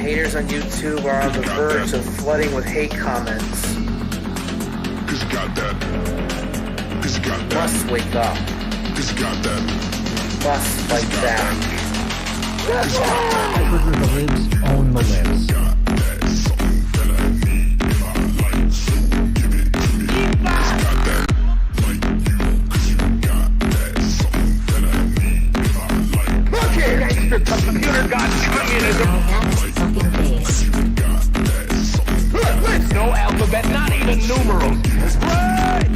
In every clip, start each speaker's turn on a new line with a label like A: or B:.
A: Haters on YouTube are on the verge of flooding with hate comments.
B: Cause you got that. Cause you got that.
A: Must wake up.
B: Cause you got that.
A: Must fight back.
C: Trigger the libs, own the libs.
D: Computer got communism. No alphabet, not even numerals. That's right.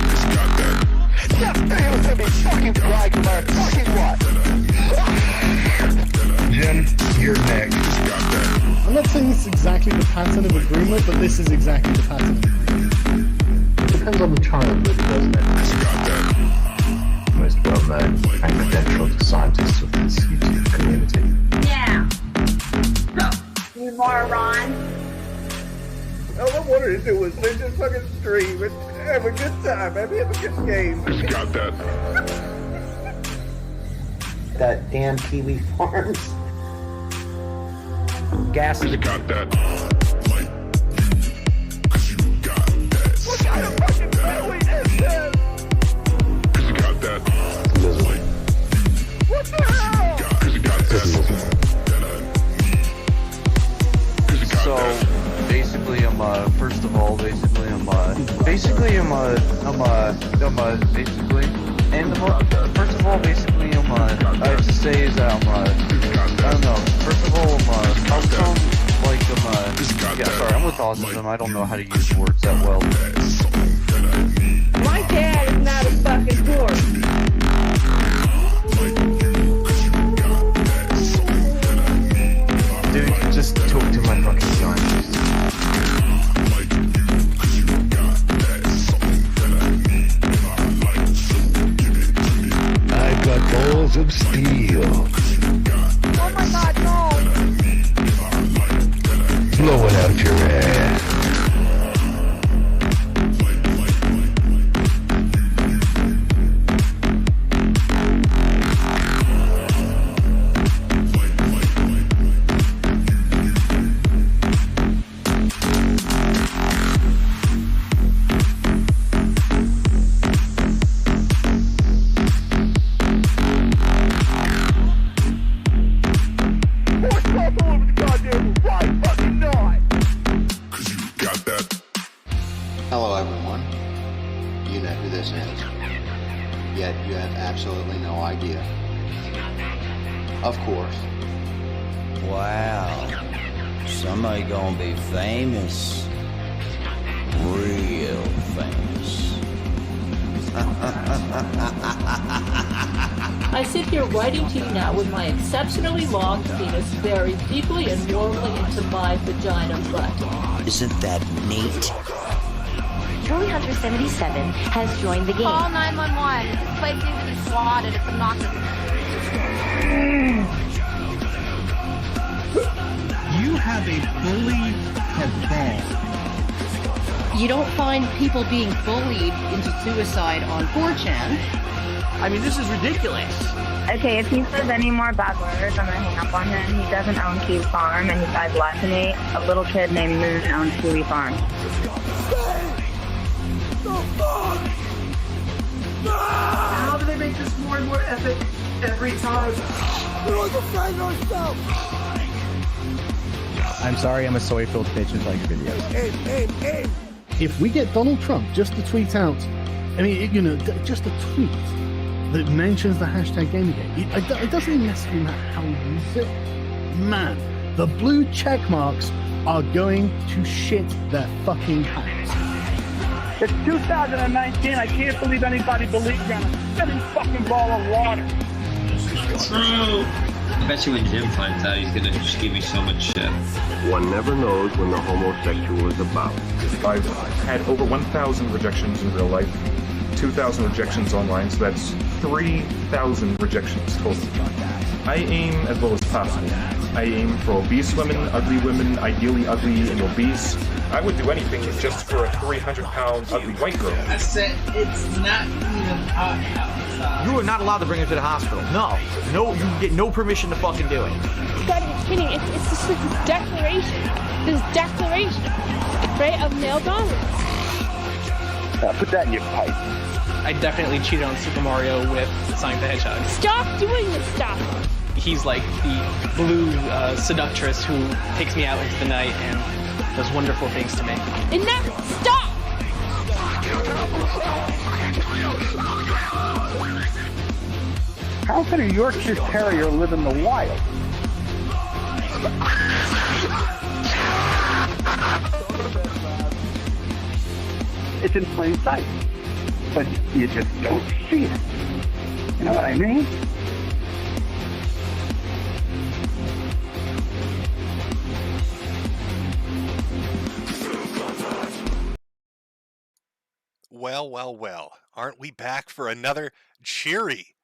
D: Jeff Taylor's gonna be fucking flagged no matter fucking what.
E: Jim, you're next.
F: I'm not saying this is exactly the pattern of agreement, but this is exactly the pattern.
C: It depends on the child, really, doesn't it? Most well-known and credentialed scientists of this YouTube community.
G: Yeah. You moron.
D: All I wanted to do was live this fucking stream and have a good time, have a good game.
B: Cause you got that.
A: That damn Kiwi Farms.
E: Gas
B: Cause you got that. Cause you got that.
D: What kind of fucking family is this?
B: Cause you got that.
D: What the hell?
B: Cause you got that.
H: So basically, first of all, basically, first of all, basically, I have to say is that I don't know. First of all, how come, like, yeah, sorry, I'm with autism. I don't know how to use words that well.
G: My dad is not a fucking dork.
C: Dude, just talk to my fucking scientist.
E: I've got balls of steel.
G: Oh my god, no!
E: Blow it out your ass.
I: Hello everyone. You know who this is. Yet you have absolutely no idea. Of course.
J: Wow. Somebody gonna be famous. Real famous.
K: I sit here writing to you now with my exceptionally long penis buried deeply and warmly into my vagina butt.
J: Isn't that neat?
L: Joey Hunter 77 has joined the game.
G: Call 911. This place needs to be swatted. It's obnoxious.
M: You have a bully cabal.
N: You don't find people being bullied into suicide on 4chan.
M: I mean, this is ridiculous.
O: Okay, if he says any more bad words, I'm gonna hang up on him. He doesn't own Kiwi Farm, and he died less than me. A little kid named Moon owns Kiwi Farm.
M: How do they make this more and more epic every time? We're defend ourselves.
F: I'm sorry, I'm a soy-filled bitch and like videos.
M: Hey.
F: If we get Donald Trump just to tweet out, I mean, you know, just a tweet that mentions the hashtag Gamergate, it doesn't even necessarily matter how we use it. Man, the blue check marks are going to shit their fucking pants.
D: It's 2019. I can't believe anybody believes in a spinning fucking ball of water.
P: True. I bet you when Jim finds out, he's gonna just give me so much shit.
Q: One never knows when the homosexual is about.
R: I've had over 1,000 rejections in real life, 2,000 rejections online, so that's 3,000 rejections total. I aim as low as possible. I aim for obese women, ideally ugly and obese. I would do anything just for a 300-pound ugly white girl.
M: I said it's not even hot outside.
S: You are not allowed to bring her to the hospital. No, you get no permission to fucking do it.
G: Go to the
S: kidding. It's just like this declaration, right, of male dominance.
D: Put that in your pipe.
T: I definitely cheated on Super Mario with Sonic the Hedgehog.
S: Stop doing this stuff.
T: He's like the blue seductress who takes me out into the night and does wonderful things to me.
S: Enough! Stop!
D: How can a Yorkshire Terrier live in the wild? It's in plain sight, but you just don't see it. You know what I mean?
B: Well, well, well. Aren't we back for another cheery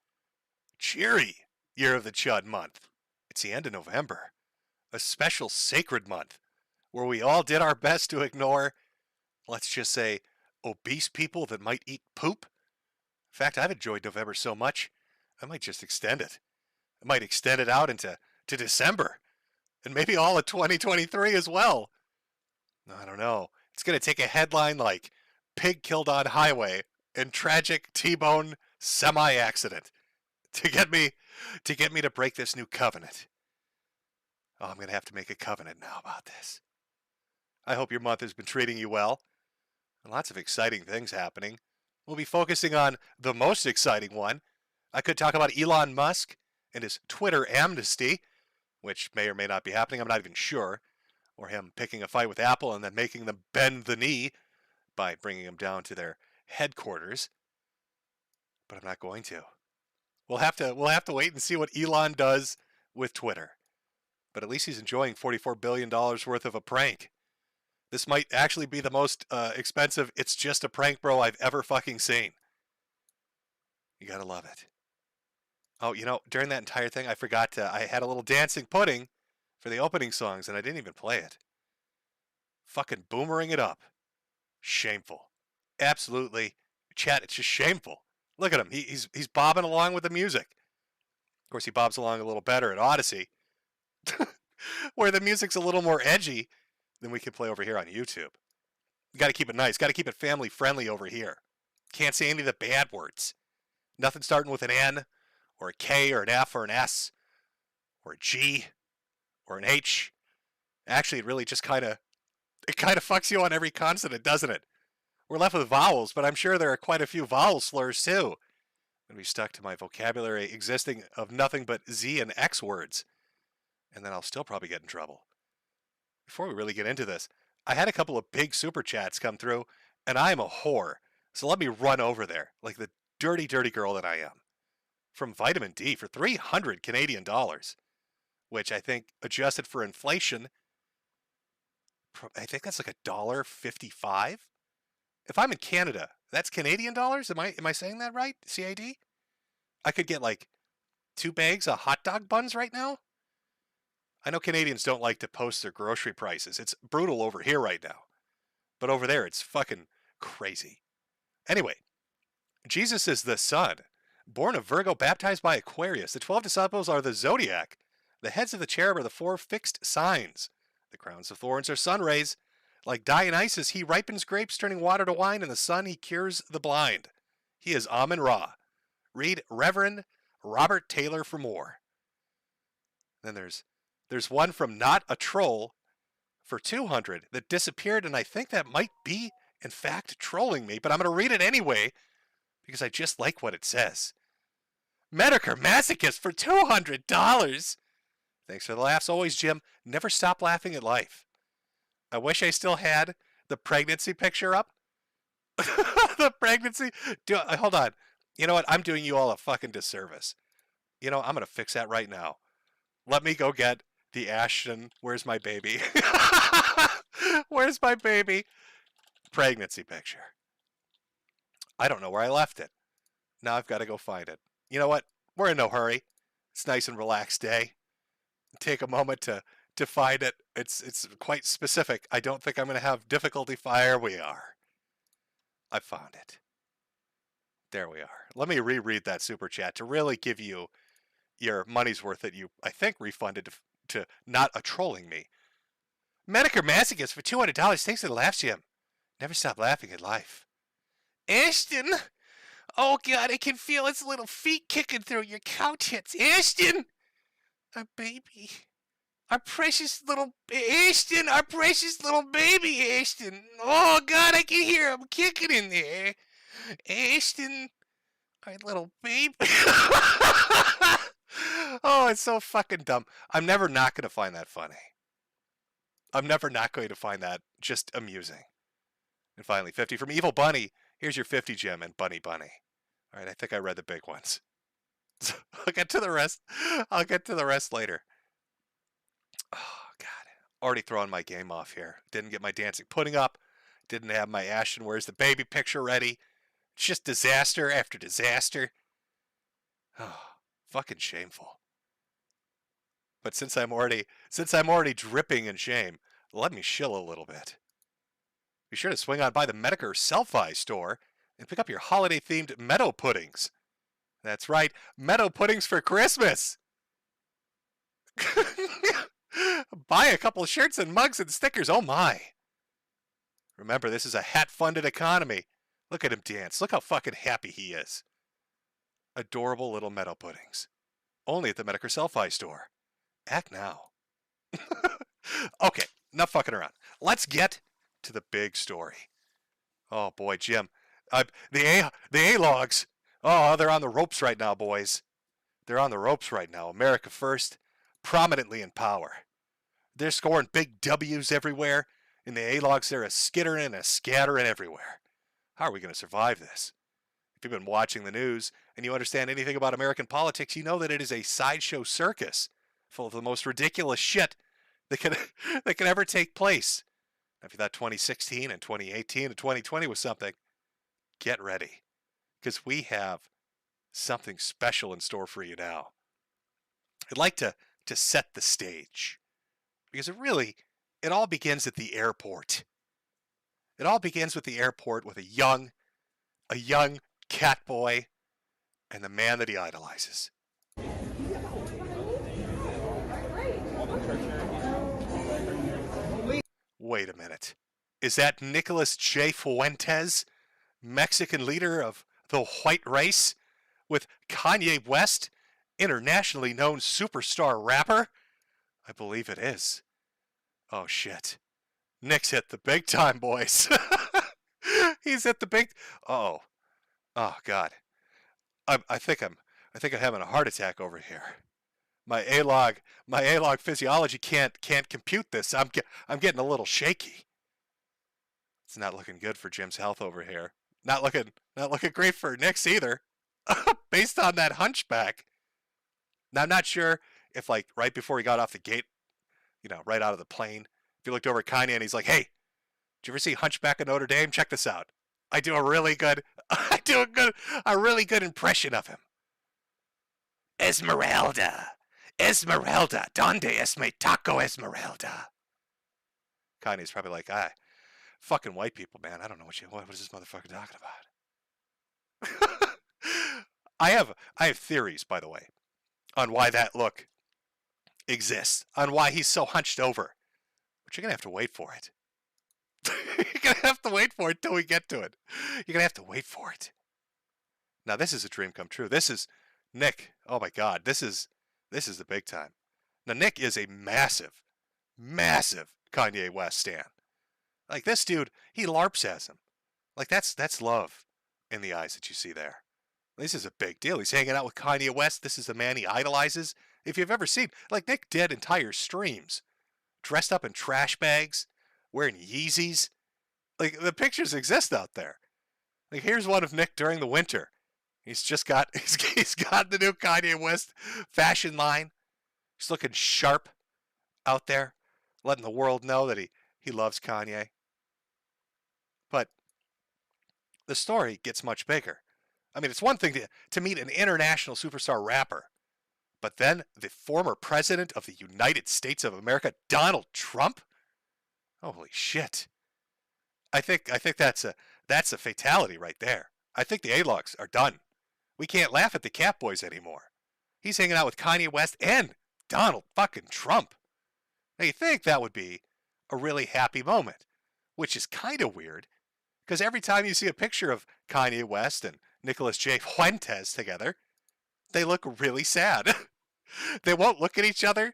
B: Year of the Chud month? It's the end of November. A special sacred month where we all did our best to ignore, let's just say, obese people that might eat poop. In fact, I've enjoyed November so much, I might just extend it. I might extend it out into December. And maybe all of 2023 as well. I don't know. It's going to take a headline like Pig Killed on Highway and Tragic T-Bone Semi-Accident to get me to break this new covenant. Oh, I'm going to have to make a covenant now about this. I hope your month has been treating you well. And lots of exciting things happening. We'll be focusing on the most exciting one. I could talk about Elon Musk and his Twitter amnesty, which may or may not be happening. I'm not even sure. Or him picking a fight with Apple and then making them bend the knee by bringing them down to their headquarters. But I'm not going to. We'll have to wait and see what Elon does with Twitter. But at least he's enjoying $44 billion worth of a prank. This might actually be the most expensive "it's just a prank, bro" I've ever fucking seen. You gotta love it. Oh, you know, during that entire thing, I forgot I had a little dancing pudding for the opening songs, and I didn't even play it. Fucking boomering it up. Shameful. Absolutely. Chat, it's just shameful. Look at him. He's bobbing along with the music. Of course, he bobs along a little better at Odyssey, where the music's a little more edgy than we can play over here on YouTube. You got to keep it nice. Got to keep it family friendly over here. Can't say any of the bad words. Nothing starting with an N or a K or an F or an S or a G or an H. Actually, it really just kind of fucks you on every consonant, doesn't it? We're left with vowels, but I'm sure there are quite a few vowel slurs too. I'm going to be stuck to my vocabulary existing of nothing but Z and X words. And then I'll still probably get in trouble. Before we really get into this, I had a couple of big super chats come through, and I'm a whore. So let me run over there like the dirty, dirty girl that I am. From Vitamin D for 300 Canadian dollars, which I think adjusted for inflation, I think that's like $1.55. If I'm in Canada, that's Canadian dollars? Am I saying that right? CAD? I could get like 2 bags of hot dog buns right now. I know Canadians don't like to post their grocery prices. It's brutal over here right now. But over there, it's fucking crazy. Anyway, Jesus is the Son, born of Virgo, baptized by Aquarius. The 12 disciples are the zodiac. The heads of the cherub are the 4 fixed signs. The crowns of thorns are sun rays. Like Dionysus, he ripens grapes, turning water to wine. In the sun, he cures the blind. He is Amun-Ra. Read Reverend Robert Taylor for more. Then there's one from Not a Troll for 200 that disappeared, and I think that might be, in fact, trolling me, but I'm going to read it anyway because I just like what it says. Metokur Masochist for $200. Thanks for the laughs always, Jim. Never stop laughing at life. I wish I still had the pregnancy picture up. The pregnancy. Hold on. You know what? I'm doing you all a fucking disservice. You know, I'm going to fix that right now. Let me go get the Ashton. Where's my baby? Where's my baby? Pregnancy picture. I don't know where I left it. Now I've got to go find it. You know what? We're in no hurry. It's a nice and relaxed day. Take a moment to find it. It's quite specific. I don't think I'm going to have difficulty. Fire. We are. I found it. There we are. Let me reread that super chat to really give you your money's worth that you, I think, refunded to not trolling me. Metokur Masochist for $200. Thanks for the laugh, Jim. Never stop laughing in life. Ashton! Oh God, I can feel its little feet kicking through your couch hits. Ashton! Our baby. Our precious little Ashton! Our precious little baby, Ashton! Oh God, I can hear him kicking in there. Ashton! Our little baby. Oh, it's so fucking dumb. I'm never not going to find that funny. I'm never not going to find that just amusing. And finally, 50 from Evil Bunny. Here's your 50 gem and Bunny. All right, I think I read the big ones. So I'll get to the rest. I'll get to the rest later. Oh, God. Already throwing my game off here. Didn't get my dancing pudding up. Didn't have my Ashton Where's the Baby picture ready. It's just disaster after disaster. Oh, fucking shameful. But since I'm already dripping in shame, let me shill a little bit. Be sure to swing on by the Metokur Selfie store and pick up your holiday-themed Meadow Puddings. That's right, Meadow Puddings for Christmas! Buy a couple shirts and mugs and stickers, oh my! Remember, this is a hat-funded economy. Look at him dance. Look how fucking happy he is. Adorable little Meadow Puddings. Only at the Metokur Selfie store. Act now. Okay, enough fucking around. Let's get to the big story. Oh boy, Jim. The A-logs. Oh, they're on the ropes right now, boys. They're on the ropes right now. America first, prominently in power. They're scoring big W's everywhere. In the A-logs, they're a skittering and a scattering everywhere. How are we going to survive this? If you've been watching the news and you understand anything about American politics, you know that it is a sideshow circus full of the most ridiculous shit that can ever take place. If you thought 2016 and 2018 and 2020 was something, get ready, because we have something special in store for you now. I'd like to set the stage, because it all begins at the airport. It all begins with the airport with a young cat boy and the man that he idolizes. Wait a minute. Is that Nicholas J. Fuentes, Mexican leader of the white race, with Kanye West, internationally known superstar rapper? I believe it is. Oh shit. Nick's hit the big time, boys. He's hit the big... Oh God. I think I'm having a heart attack over here. My A-log physiology can't compute this. I'm getting a little shaky. It's not looking good for Jim's health over here. Not looking great for Nick's either. Based on that hunchback. Now I'm not sure if like right before he got off the gate, right out of the plane, if he looked over at Kanye and he's like, "Hey, did you ever see Hunchback of Notre Dame? Check this out." I do a really good impression of him. Esmeralda, donde es mi taco, Esmeralda? Kanye's probably like, fucking white people, man. I don't know what is this motherfucker talking about? I have theories, by the way, on why that look exists, on why he's so hunched over. But you're gonna have to wait for it. You're gonna have to wait for it till we get to it. You're gonna have to wait for it. Now this is a dream come true. This is Nick. Oh my God, this is the big time. Now Nick is a massive Kanye West stan. Like this dude, he LARPs as him. Like that's love in the eyes that you see there. This is a big deal. He's hanging out with Kanye West. This is the man he idolizes. If you've ever seen, like Nick did entire streams, dressed up in trash bags, wearing Yeezys. Like the pictures exist out there. Like here's one of Nick during the winter. He's got the new Kanye West fashion line. He's looking sharp out there, letting the world know that he loves Kanye. But the story gets much bigger. I mean, it's one thing to meet an international superstar rapper, but then the former president of the United States of America, Donald Trump? Holy shit. I think that's a fatality right there. I think the A-logs are done. We can't laugh at the cat boys anymore. He's hanging out with Kanye West and Donald fucking Trump. Now you think that would be a really happy moment, which is kind of weird, because every time you see a picture of Kanye West and Nicholas J. Fuentes together, they look really sad. They won't look at each other.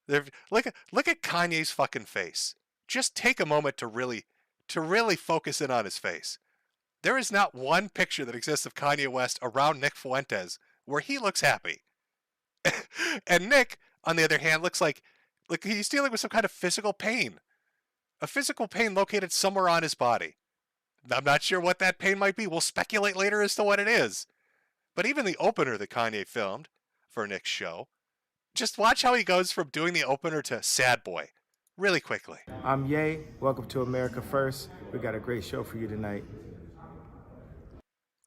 B: Look at Kanye's fucking face. Just take a moment to really focus in on his face. There is not one picture that exists of Kanye West around Nick Fuentes where he looks happy. And Nick, on the other hand, looks like he's dealing with some kind of physical pain. A physical pain located somewhere on his body. I'm not sure what that pain might be. We'll speculate later as to what it is. But even the opener that Kanye filmed for Nick's show, just watch how he goes from doing the opener to sad boy really quickly.
U: I'm Ye. Welcome to America First. We got a great show for you tonight.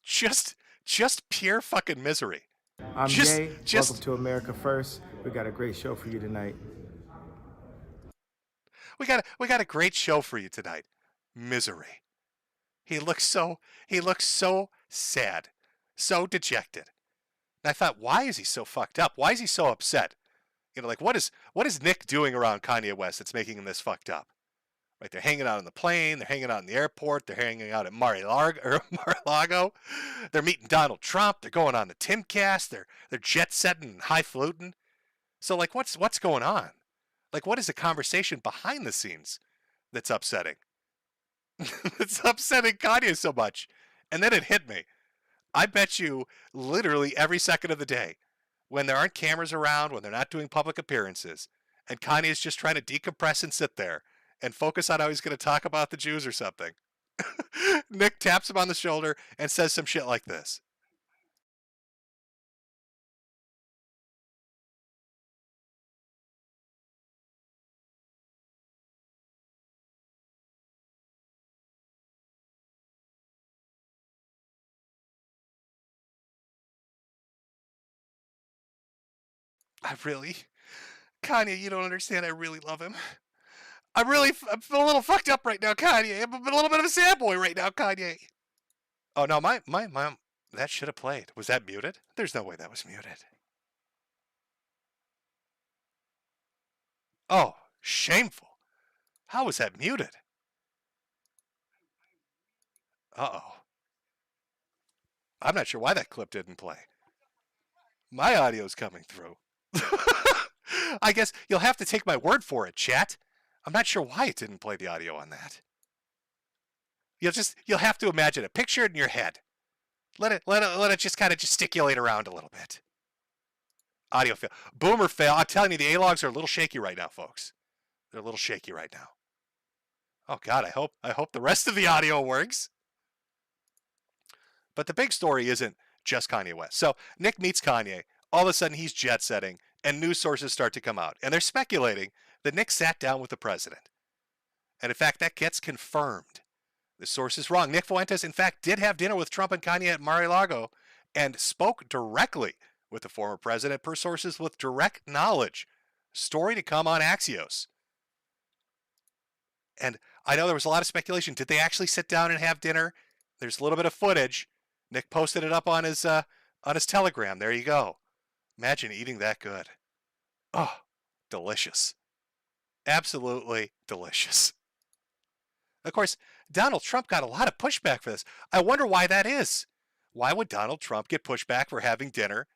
B: Just pure fucking misery.
U: I'm Ye. Welcome to America First. We got a great show for you tonight.
B: We got a great show for you tonight. Misery. He looks so sad, so dejected. And I thought, why is he so fucked up? Why is he so upset? You know, like what is Nick doing around Kanye West that's making him this fucked up? Right? They're hanging out on the plane. They're hanging out in the airport. They're hanging out at Mar-A-Lago. They're meeting Donald Trump. They're going on the Timcast. They're jet setting and highfalutin. So like, what's going on? Like, what is the conversation behind the scenes that's upsetting? It's upsetting Kanye so much. And then it hit me. I bet you literally every second of the day, when there aren't cameras around, when they're not doing public appearances, and Kanye is just trying to decompress and sit there and focus on how he's going to talk about the Jews or something, Nick taps him on the shoulder and says some shit like this. Kanye, you don't understand. I really love him. I'm a little fucked up right now, Kanye. I'm a little bit of a sad boy right now, Kanye. Oh no, my that should have played. Was that muted? There's no way that was muted. Oh, shameful. How was that muted? Uh-oh. I'm not sure why that clip didn't play. My audio's coming through. I guess you'll have to take my word for it, chat. I'm not sure why it didn't play the audio on that. You'll have to imagine it. Picture it in your head. Let it just kind of gesticulate around a little bit. Audio fail. Boomer fail. I'm telling you, the A-logs are a little shaky right now, folks. They're a little shaky right now. Oh God, I hope the rest of the audio works. But the big story isn't just Kanye West. So Nick meets Kanye. All of a sudden, he's jet setting, and news sources start to come out. And they're speculating that Nick sat down with the president. And in fact, that gets confirmed. The source is wrong. Nick Fuentes, in fact, did have dinner with Trump and Kanye at Mar-A-Lago and spoke directly with the former president per sources with direct knowledge. Story to come on Axios. And I know there was a lot of speculation. Did they actually sit down and have dinner? There's a little bit of footage. Nick posted it up on his Telegram. There you go. Imagine eating that good. Oh, delicious. Absolutely delicious. Of course, Donald Trump got a lot of pushback for this. I wonder why that is. Why would Donald Trump get pushback for having dinner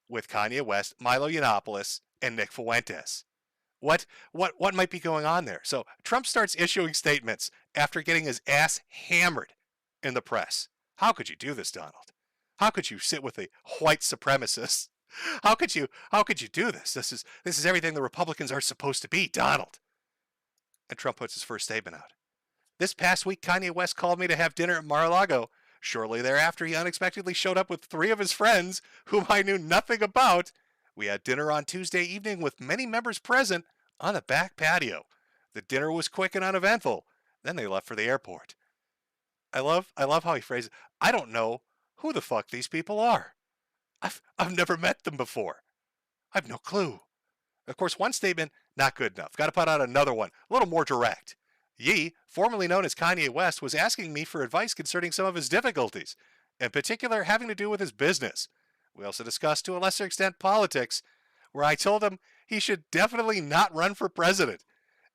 B: with Kanye West, Milo Yiannopoulos, and Nick Fuentes? What might be going on there? So Trump starts issuing statements after getting his ass hammered in the press. How could you do this, Donald? How could you sit with the white supremacists? How could you do this? This is everything the Republicans are supposed to be, Donald. And Trump puts his first statement out. This past week, Kanye West called me to have dinner at Mar-a-Lago. Shortly thereafter, he unexpectedly showed up with 3 of his friends, whom I knew nothing about. We had dinner on Tuesday evening with many members present on the back patio. The dinner was quick and uneventful. Then they left for the airport. I love how he phrases it. I don't know who the fuck these people are. I've never met them before. I have no clue. Of course, one statement, not good enough. Got to put out another one, a little more direct. Ye, formerly known as Kanye West, was asking me for advice concerning some of his difficulties, in particular having to do with his business. We also discussed, to a lesser extent, politics, where I told him he should definitely not run for president.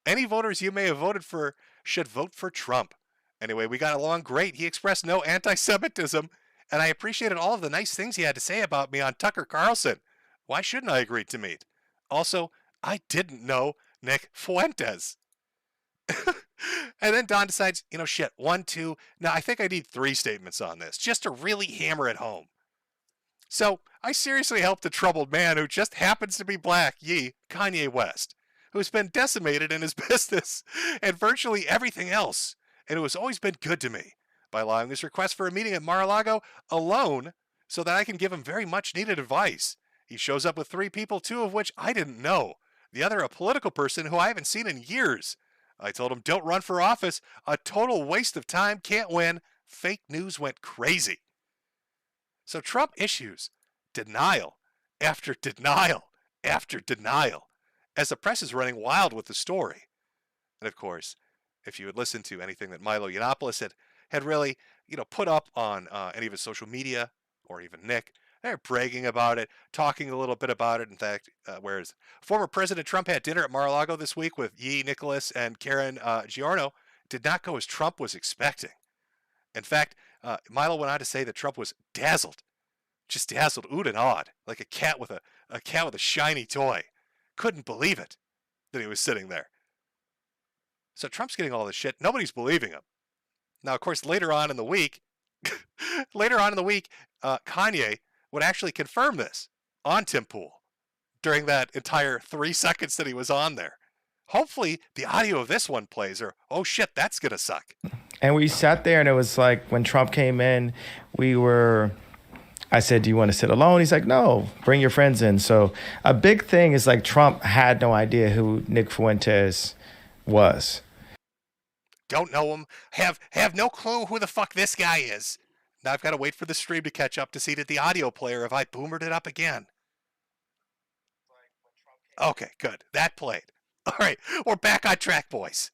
B: Any voters you may have voted for should vote for Trump. Anyway, we got along great. He expressed no anti-Semitism, and I appreciated all of the nice things he had to say about me on Tucker Carlson. Why shouldn't I agree to meet? Also, I didn't know Nick Fuentes. And then Don decides, you know, shit, 1, 2. Now, I think I need 3 statements on this, just to really hammer it home. So, I seriously helped a troubled man who just happens to be black, Kanye West, who's been decimated in his business and virtually everything else, and who has always been good to me, by allowing this request for a meeting at Mar-A-Lago alone so that I can give him very much needed advice. He shows up with 3 people, 2 of which I didn't know. The other a political person who I haven't seen in years. I told him, don't run for office. A total waste of time. Can't win. Fake news went crazy. So Trump issues denial after denial after denial as the press is running wild with the story. And of course, if you had listened to anything that Milo Yiannopoulos had really, put up on any of his social media, or even Nick, they're bragging about it, talking a little bit about it. In fact, whereas former President Trump had dinner at Mar-a-Lago this week with Nicholas and Karen Giorno, did not go as Trump was expecting. In fact, Milo went on to say that Trump was dazzled, just dazzled, oohed and awed, like a cat with a shiny toy. Couldn't believe it that he was sitting there. So Trump's getting all this shit. Nobody's believing him. Now, of course, later on in the week, Kanye would actually confirm this on Tim Pool during that entire 3 seconds that he was on there. Hopefully the audio of this one plays, or, oh shit, that's going to suck.
U: And we sat there and it was like when Trump came in, I said, do you want to sit alone? He's like, no, bring your friends in. So a big thing is like Trump had no idea who Nick Fuentes was.
B: Don't know him, have no clue who the fuck this guy is. Now I've got to wait for the stream to catch up to see that the audio player, if I boomered it up again. Okay, good. That played. All right, we're back on track, boys.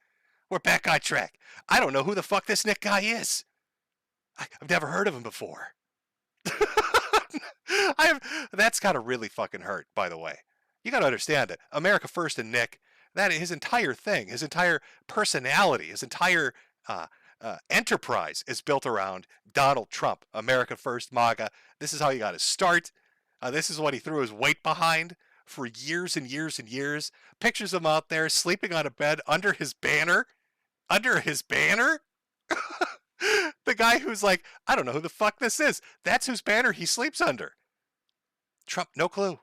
B: We're back on track. I don't know who the fuck this Nick guy is. I've never heard of him before. That's gotta really fucking hurt, by the way. You gotta understand it. America First and Nick, that his entire thing, his entire personality, his entire enterprise is built around Donald Trump. America First, MAGA. This is how he got his start. This is what he threw his weight behind for years and years and years. Pictures of him out there sleeping on a bed under his banner. Under his banner? The guy who's like, I don't know who the fuck this is. That's whose banner he sleeps under. Trump, no clue.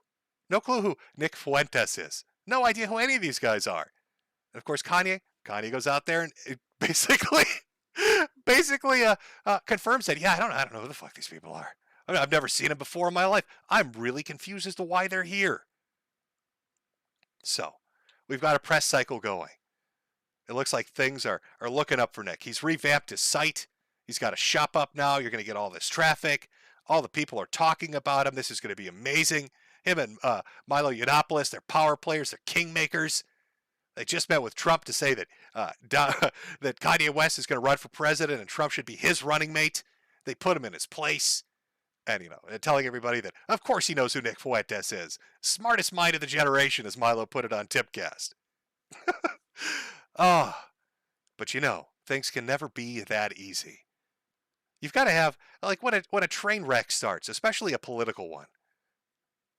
B: No clue who Nick Fuentes is. No idea who any of these guys are. And of course, Kanye goes out there and basically confirms that, yeah, I don't know who the fuck these people are. I mean, I've never seen them before in my life. I'm really confused as to why they're here. So, we've got a press cycle going. It looks like things are looking up for Nick. He's revamped his site. He's got a shop up now. You're going to get all this traffic. All the people are talking about him. This is going to be amazing. Him and Milo Yiannopoulos, they're power players. They're kingmakers. They just met with Trump to say that that Kanye West is going to run for president and Trump should be his running mate. They put him in his place. And, telling everybody that, of course, he knows who Nick Fuentes is. Smartest mind of the generation, as Milo put it on Tipcast. But things can never be that easy. You've got to have, like, when a train wreck starts, especially a political one,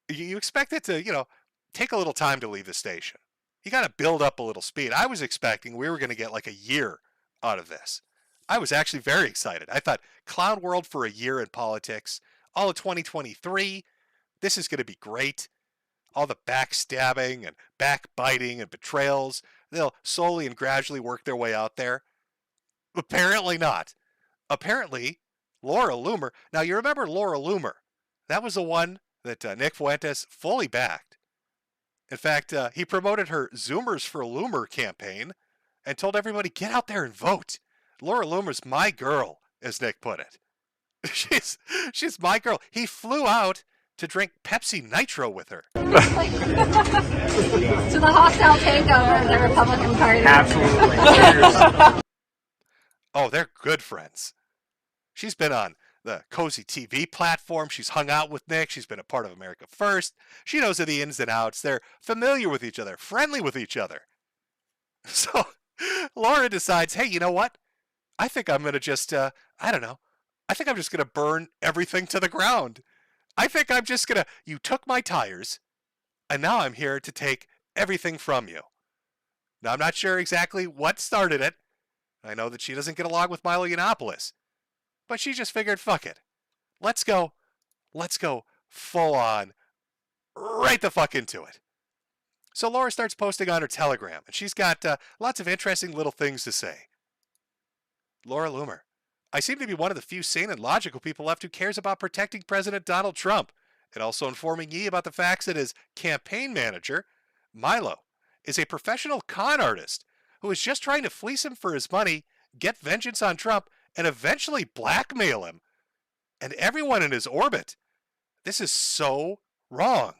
B: you expect it to, take a little time to leave the station. You got to build up a little speed. I was expecting we were going to get like a year out of this. I was actually very excited. I thought clown world for a year in politics, all of 2023, this is going to be great. All the backstabbing and backbiting and betrayals, they'll slowly and gradually work their way out there. Apparently not. Apparently, Laura Loomer. Now, you remember Laura Loomer. That was the one that Nick Fuentes fully backed. In fact, he promoted her Zoomers for Loomer campaign and told everybody, get out there and vote. Laura Loomer's my girl, as Nick put it. She's my girl. He flew out to drink Pepsi Nitro with her.
G: To the hostile takeover of the Republican Party.
B: Absolutely. Oh, they're good friends. She's been on the Cozy TV platform. She's hung out with Nick. She's been a part of America First. She knows the ins and outs. They're familiar with each other, friendly with each other. So Laura decides, hey, you know what? I think I'm going to just, I don't know. I think I'm just going to burn everything to the ground. I think I'm just going to, you took my tires, and now I'm here to take everything from you. Now, I'm not sure exactly what started it. I know that she doesn't get along with Milo Yiannopoulos. But she just figured, fuck it. Let's go full on, right the fuck into it. So Laura starts posting on her Telegram, and she's got lots of interesting little things to say. Laura Loomer, I seem to be one of the few sane and logical people left who cares about protecting President Donald Trump, and also informing Yi about the facts that his campaign manager, Milo, is a professional con artist who is just trying to fleece him for his money, get vengeance on Trump, and eventually blackmail him and everyone in his orbit. This is so wrong.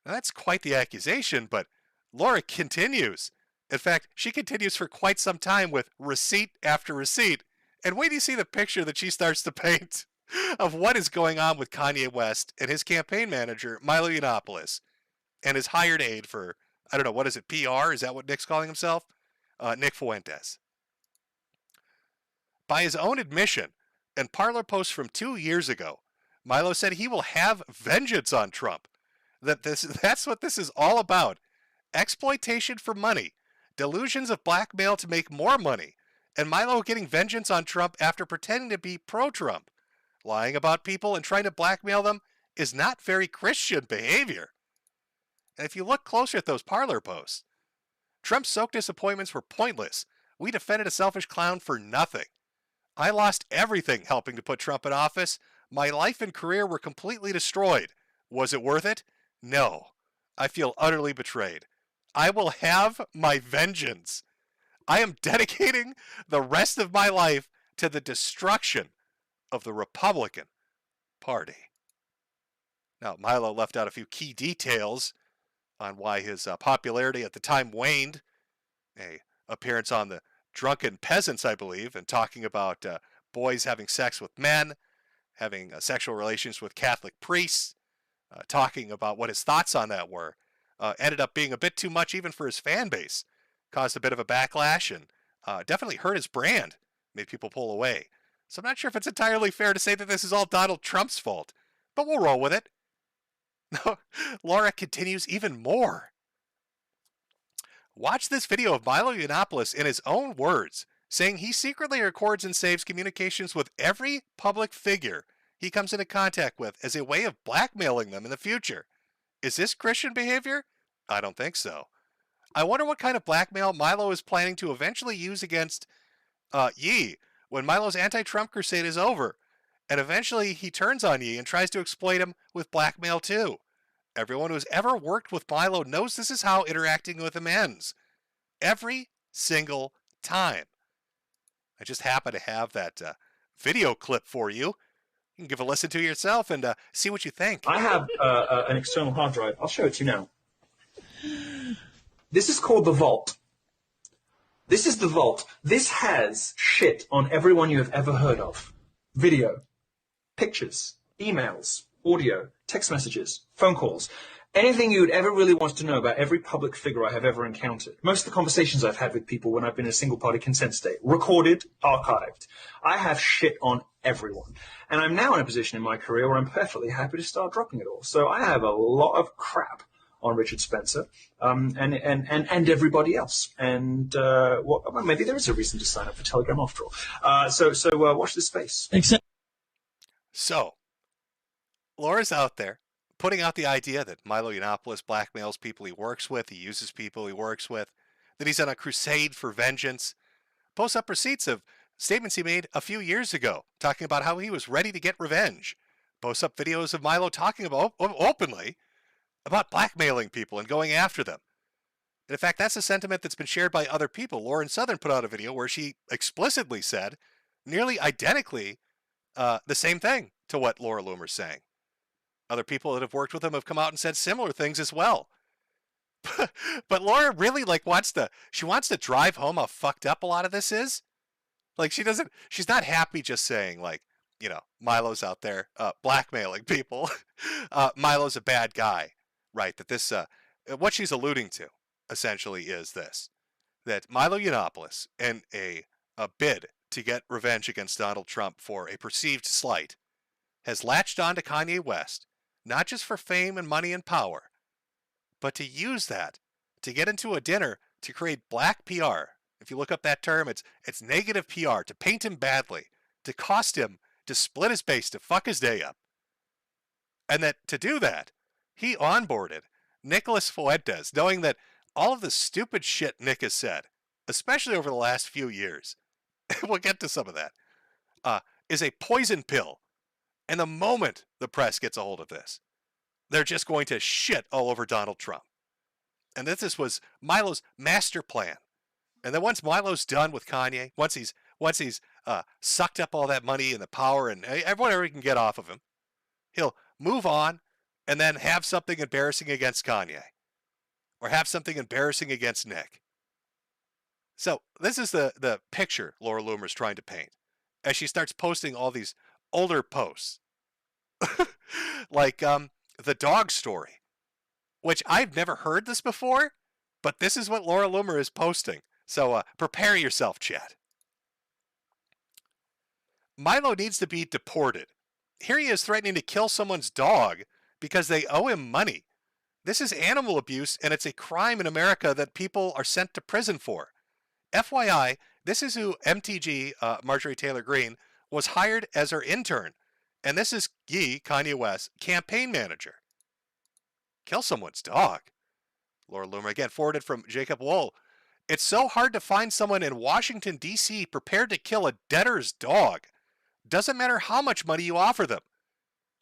B: Now, that's quite the accusation, but Laura continues. In fact, she continues for quite some time with receipt after receipt. And wait till you see the picture that she starts to paint of what is going on with Kanye West and his campaign manager, Milo Yiannopoulos, and his hired aide for, I don't know, what is it, PR? Is that what Nick's calling himself? Nick Fuentes. By his own admission and Parler posts from 2 years ago, Milo said he will have vengeance on Trump. That's what this is all about. Exploitation for money, delusions of blackmail to make more money, and Milo getting vengeance on Trump after pretending to be pro-Trump. Lying about people and trying to blackmail them is not very Christian behavior. And if you look closer at those Parler posts, Trump's soaked disappointments were pointless. We defended a selfish clown for nothing. I lost everything helping to put Trump in office. My life and career were completely destroyed. Was it worth it? No. I feel utterly betrayed. I will have my vengeance. I am dedicating the rest of my life to the destruction of the Republican Party. Now, Milo left out a few key details on why his popularity at the time waned. A appearance on the Drunken Peasants, I believe, and talking about boys having sex with men, having sexual relations with Catholic priests, talking about what his thoughts on that were, ended up being a bit too much even for his fan base, caused a bit of a backlash, and definitely hurt his brand, made people pull away. So I'm not sure if it's entirely fair to say that this is all Donald Trump's fault, but we'll roll with it. Laura continues even more. Watch this video of Milo Yiannopoulos in his own words, saying he secretly records and saves communications with every public figure he comes into contact with as a way of blackmailing them in the future. Is this Christian behavior? I don't think so. I wonder what kind of blackmail Milo is planning to eventually use against Yi when Milo's anti-Trump crusade is over, and eventually he turns on Yi and tries to exploit him with blackmail too. Everyone who's ever worked with Milo knows this is how interacting with him ends. Every single time. I just happen to have that video clip for you. You can give a listen to yourself and see what you think.
A: I have an external hard drive. I'll show it to you now. This is called the Vault. This is the Vault. This has shit on everyone you have ever heard of. Video, pictures, emails, audio, text messages, phone calls, anything you would ever really want to know about every public figure I have ever encountered. Most of the conversations I've had with people when I've been in a single-party consent state, recorded, archived. I have shit on everyone. And I'm now in a position in my career where I'm perfectly happy to start dropping it all. So I have a lot of crap on Richard Spencer and everybody else. And well, maybe there is a reason to sign up for Telegram after all. So watch this space.
B: So, Laura's out there putting out the idea that Milo Yiannopoulos blackmails people he works with, he uses people he works with, that he's on a crusade for vengeance, posts up receipts of statements he made a few years ago, talking about how he was ready to get revenge, posts up videos of Milo talking about openly about blackmailing people and going after them. And in fact, that's a sentiment that's been shared by other people. Lauren Southern put out a video where she explicitly said, nearly identically, the same thing to what Laura Loomer's saying. Other people that have worked with him have come out and said similar things as well. But Laura really wants to drive home how fucked up a lot of this is. She's not happy just saying Milo's out there blackmailing people. Milo's a bad guy, right? That this, what she's alluding to, essentially, is this: that Milo Yiannopoulos, in a bid to get revenge against Donald Trump for a perceived slight, has latched on to Kanye West, not just for fame and money and power, but to use that to get into a dinner to create black PR. If you look up that term, it's negative PR, to paint him badly, to cost him, to split his base, to fuck his day up. And that to do that, he onboarded Nicholas Fuentes, knowing that all of the stupid shit Nick has said, especially over the last few years, we'll get to some of that, is a poison pill. And the moment the press gets a hold of this, they're just going to shit all over Donald Trump. And this was Milo's master plan. And then once Milo's done with Kanye, once he's sucked up all that money and the power and whatever he can get off of him, he'll move on and then have something embarrassing against Kanye, or have something embarrassing against Nick. So this is the picture Laura Loomer's trying to paint as she starts posting all these older posts, like the dog story, which I've never heard this before, but this is what Laura Loomer is posting. So prepare yourself, chat. Milo needs to be deported. Here he is threatening to kill someone's dog because they owe him money. This is animal abuse, and it's a crime in America that people are sent to prison for. FYI, this is who MTG, Marjorie Taylor Greene, was hired as her intern. And this is Kanye West's campaign manager. Kill someone's dog. Laura Loomer, again, forwarded from Jacob Wool. It's so hard to find someone in Washington, D.C. prepared to kill a debtor's dog. Doesn't matter how much money you offer them.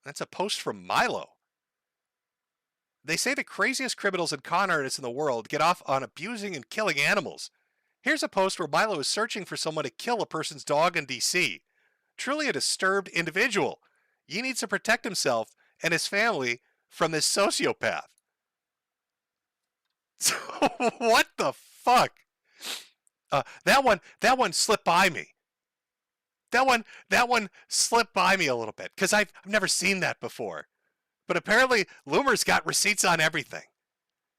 B: That's a post from Milo. They say the craziest criminals and con artists in the world get off on abusing and killing animals. Here's a post where Milo is searching for someone to kill a person's dog in D.C. Truly a disturbed individual. He needs to protect himself and his family from this sociopath. So, what the fuck? That one slipped by me. That one slipped by me a little bit because I've never seen that before. But apparently Loomer's got receipts on everything.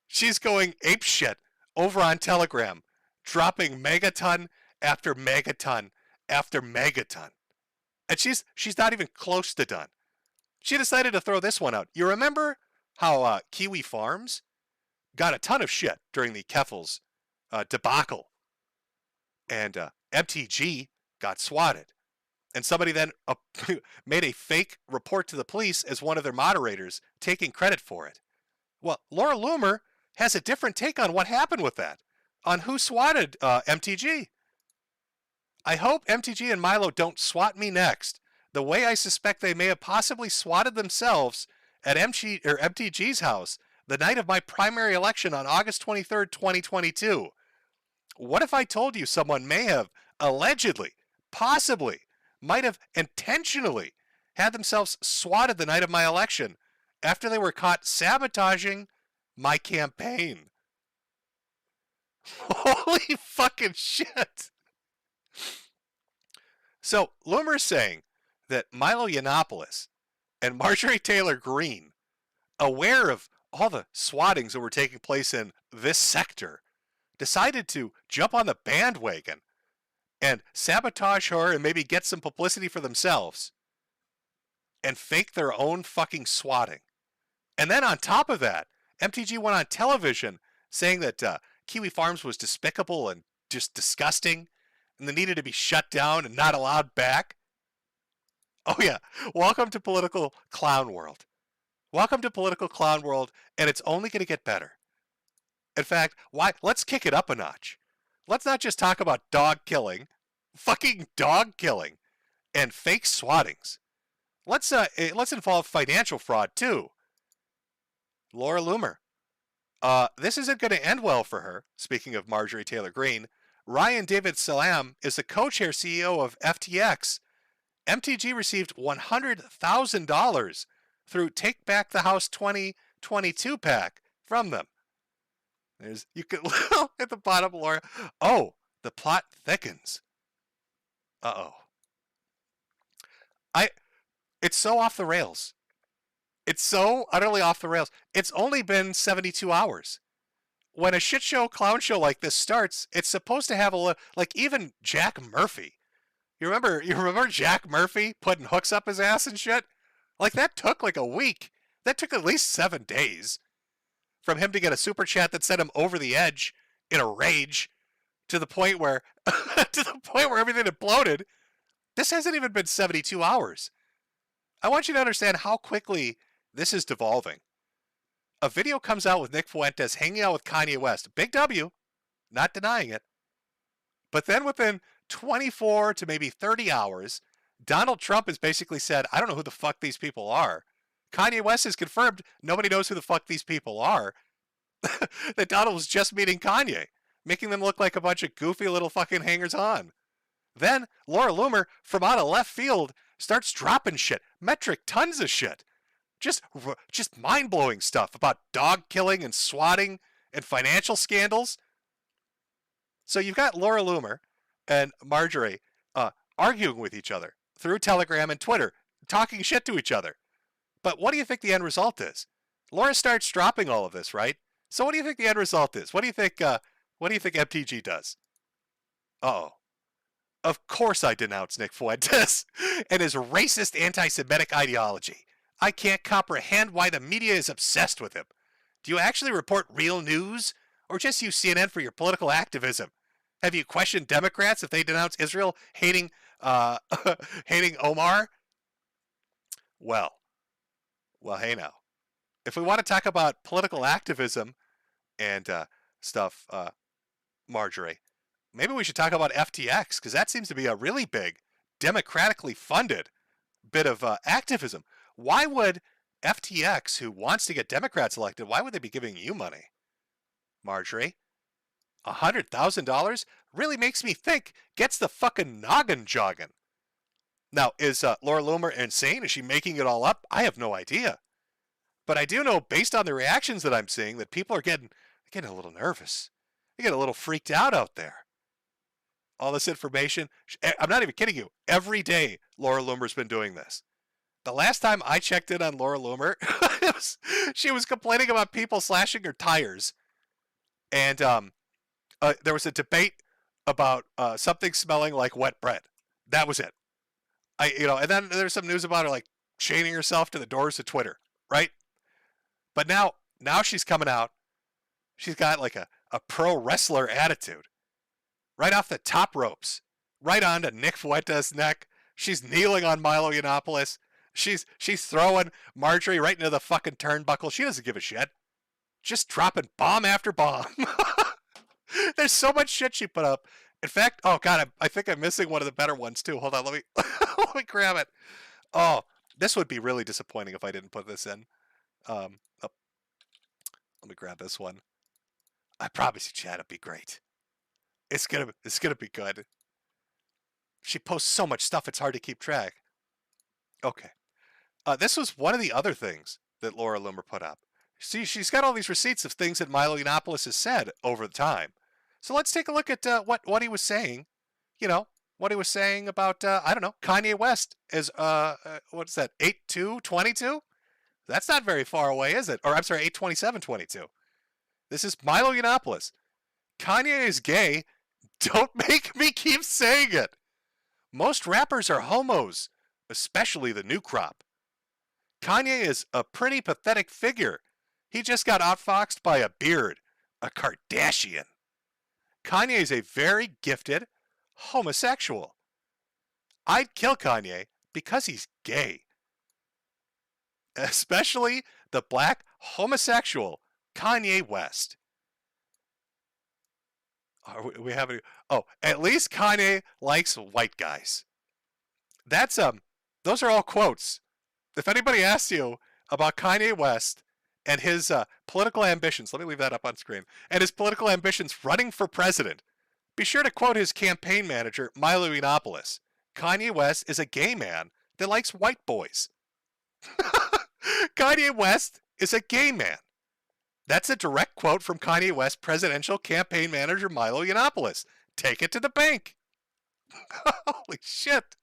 B: She's going apeshit over on Telegram, dropping megaton after megaton after megaton. And she's not even close to done. She decided to throw this one out. You remember how Kiwi Farms got a ton of shit during the Keffels debacle, and MTG got swatted, and somebody then made a fake report to the police as one of their moderators, taking credit for it. Well, Laura Loomer has a different take on what happened with that, on who swatted MTG. I hope MTG and Milo don't swat me next, the way I suspect they may have possibly swatted themselves at MTG's house the night of my primary election on August 23rd, 2022. What if I told you someone may have allegedly, possibly, might have intentionally had themselves swatted the night of my election after they were caught sabotaging my campaign? Holy fucking shit. So, Loomer's saying that Milo Yiannopoulos and Marjorie Taylor Greene, aware of all the swattings that were taking place in this sector, decided to jump on the bandwagon and sabotage her and maybe get some publicity for themselves and fake their own fucking swatting. And then on top of that, MTG went on television saying that Kiwi Farms was despicable and just disgusting and they needed to be shut down and not allowed back. Oh yeah, welcome to political clown world. Welcome to political clown world, and it's only going to get better. In fact, let's kick it up a notch. Let's not just talk about dog killing, fucking dog killing, and fake swattings. Let's involve financial fraud too. Laura Loomer. This isn't going to end well for her. Speaking of Marjorie Taylor Greene, Ryan David Salam is the co-chair CEO of FTX. MTG received $100,000 through Take Back the House 2022 pack from them. You can at the bottom, Laura. Oh, the plot thickens. Uh-oh. It's so off the rails. It's so utterly off the rails. It's only been 72 hours. When a shit show, clown show like this starts, it's supposed to have like even Jack Murphy. You remember Jack Murphy putting hooks up his ass and shit? Like that took like a week. That took at least 7 days from him to get a super chat that sent him over the edge in a rage to the point where everything imploded. This hasn't even been 72 hours. I want you to understand how quickly this is devolving. A video comes out with Nick Fuentes hanging out with Kanye West. Big W, not denying it. But then within 24 to maybe 30 hours, Donald Trump has basically said, I don't know who the fuck these people are. Kanye West has confirmed nobody knows who the fuck these people are. That Donald was just meeting Kanye, making them look like a bunch of goofy little fucking hangers-on. Then Laura Loomer, from out of left field, starts dropping shit. Metric tons of shit. Just mind-blowing stuff about dog killing and swatting and financial scandals. So you've got Laura Loomer and Marjorie arguing with each other through Telegram and Twitter, talking shit to each other. But what do you think the end result is? Laura starts dropping all of this, right? So what do you think the end result is? What do you think MTG does? Uh-oh. Of course I denounce Nick Fuentes and his racist anti-Semitic ideology. I can't comprehend why the media is obsessed with him. Do you actually report real news, or just use CNN for your political activism? Have you questioned Democrats if they denounce Israel hating Omar? Well, hey now. If we want to talk about political activism and stuff, Marjorie, maybe we should talk about FTX, because that seems to be a really big, democratically funded bit of activism. Why would FTX, who wants to get Democrats elected, why would they be giving you money? Marjorie, $100,000 really makes me think, gets the fucking noggin jogging. Now, is Laura Loomer insane? Is she making it all up? I have no idea. But I do know, based on the reactions that I'm seeing, that people are getting a little nervous. They get a little freaked out there. All this information, I'm not even kidding you. Every day, Laura Loomer's been doing this. The last time I checked in on Laura Loomer, she was complaining about people slashing her tires. And there was a debate about something smelling like wet bread. That was it. And then there's some news about her like chaining herself to the doors of Twitter, right? But now she's coming out. She's got like a pro wrestler attitude. Right off the top ropes. Right onto Nick Fuentes' neck. She's kneeling on Milo Yiannopoulos. She's throwing Marjorie right into the fucking turnbuckle. She doesn't give a shit. Just dropping bomb after bomb. There's so much shit she put up. In fact, oh god, I think I'm missing one of the better ones too. Hold on, let me let me grab it. Oh, this would be really disappointing if I didn't put this in. Let me grab this one. I promise you, Chad, it'll be great. It's gonna be good. She posts so much stuff, it's hard to keep track. Okay. This was one of the other things that Laura Loomer put up. See, she's got all these receipts of things that Milo Yiannopoulos has said over the time. So let's take a look at what he was saying. You know, what he was saying about, I don't know, Kanye West is, what's that, 8/2/22? That's not very far away, is it? Or I'm sorry, 8/27/22. This is Milo Yiannopoulos. Kanye is gay. Don't make me keep saying it. Most rappers are homos, especially the new crop. Kanye is a pretty pathetic figure. He just got outfoxed by a beard, a Kardashian. Kanye is a very gifted homosexual. I'd kill Kanye because he's gay. Especially the black homosexual Kanye West. We have at least Kanye likes white guys. That's those are all quotes. If anybody asks you about Kanye West and his political ambitions, let me leave that up on screen, and his political ambitions running for president, be sure to quote his campaign manager, Milo Yiannopoulos. Kanye West is a gay man that likes white boys. Kanye West is a gay man. That's a direct quote from Kanye West presidential campaign manager Milo Yiannopoulos. Take it to the bank. Holy shit.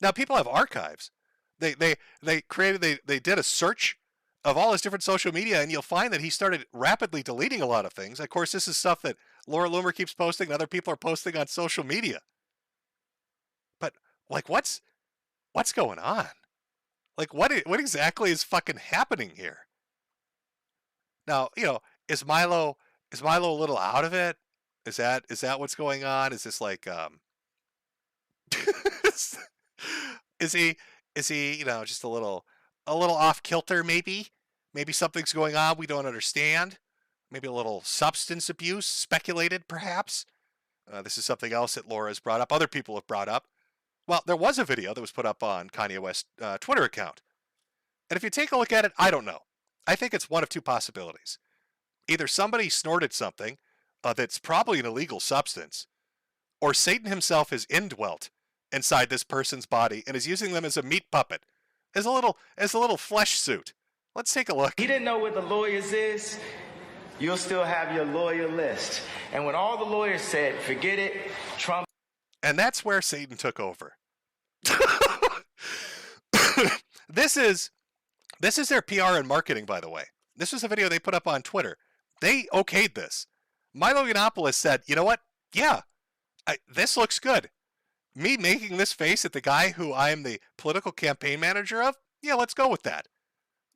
B: Now people have archives. They did a search of all his different social media, and you'll find that he started rapidly deleting a lot of things. Of course, this is stuff that Laura Loomer keeps posting and other people are posting on social media. But like, what's going on? Like, what exactly is fucking happening here? Now, is Milo a little out of it? Is that what's going on? Is this like is he just a little off kilter? Maybe something's going on we don't understand. Maybe a little substance abuse speculated, perhaps. This is something else that Laura has brought up. Other people have brought up. Well, there was a video that was put up on Kanye West's Twitter account. And if you take a look at it, I don't know. I think it's one of two possibilities. Either somebody snorted something that's probably an illegal substance, or Satan himself is indwelt inside this person's body and is using them as a meat puppet, as a little flesh suit. Let's take a look.
U: He didn't know what the lawyers is. You'll still have your lawyer list. And when all the lawyers said, forget it, Trump.
B: And that's where Satan took over. This is their PR and marketing, by the way. This was a video they put up on Twitter. They okayed this. Milo Yiannopoulos said, you know what? Yeah, this looks good. Me making this face at the guy who I am the political campaign manager of? Yeah, let's go with that.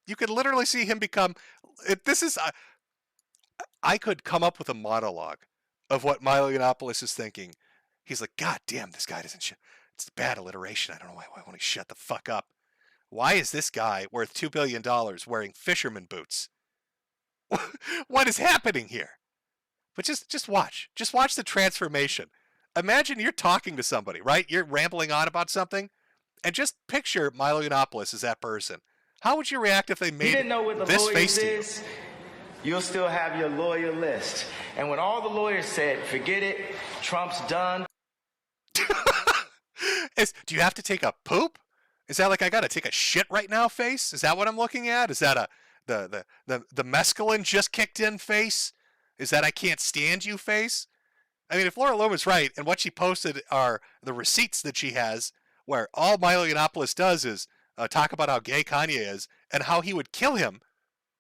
B: You could literally see him become... I could come up with a monologue of what Milo Yiannopoulos is thinking. He's like, God damn, this guy doesn't shut. It's bad alliteration. I don't know why won't he shut the fuck up. Why is this guy worth $2 billion wearing fisherman boots? What is happening here? But just watch. Just watch the transformation. Imagine you're talking to somebody, right? You're rambling on about something, and just picture Milo Yiannopoulos as that person. How would you react if they made this face to you?
U: You'll still have your lawyer list. And when all the lawyers said, forget it, Trump's done.
B: Do you have to take a poop? Is that like I got to take a shit right now face? Is that what I'm looking at? Is that the mescaline just kicked in face? Is that I can't stand you face? I mean, if Laura Loomer's right, and what she posted are the receipts that she has, where all Milo Yiannopoulos does is talk about how gay Kanye is and how he would kill him.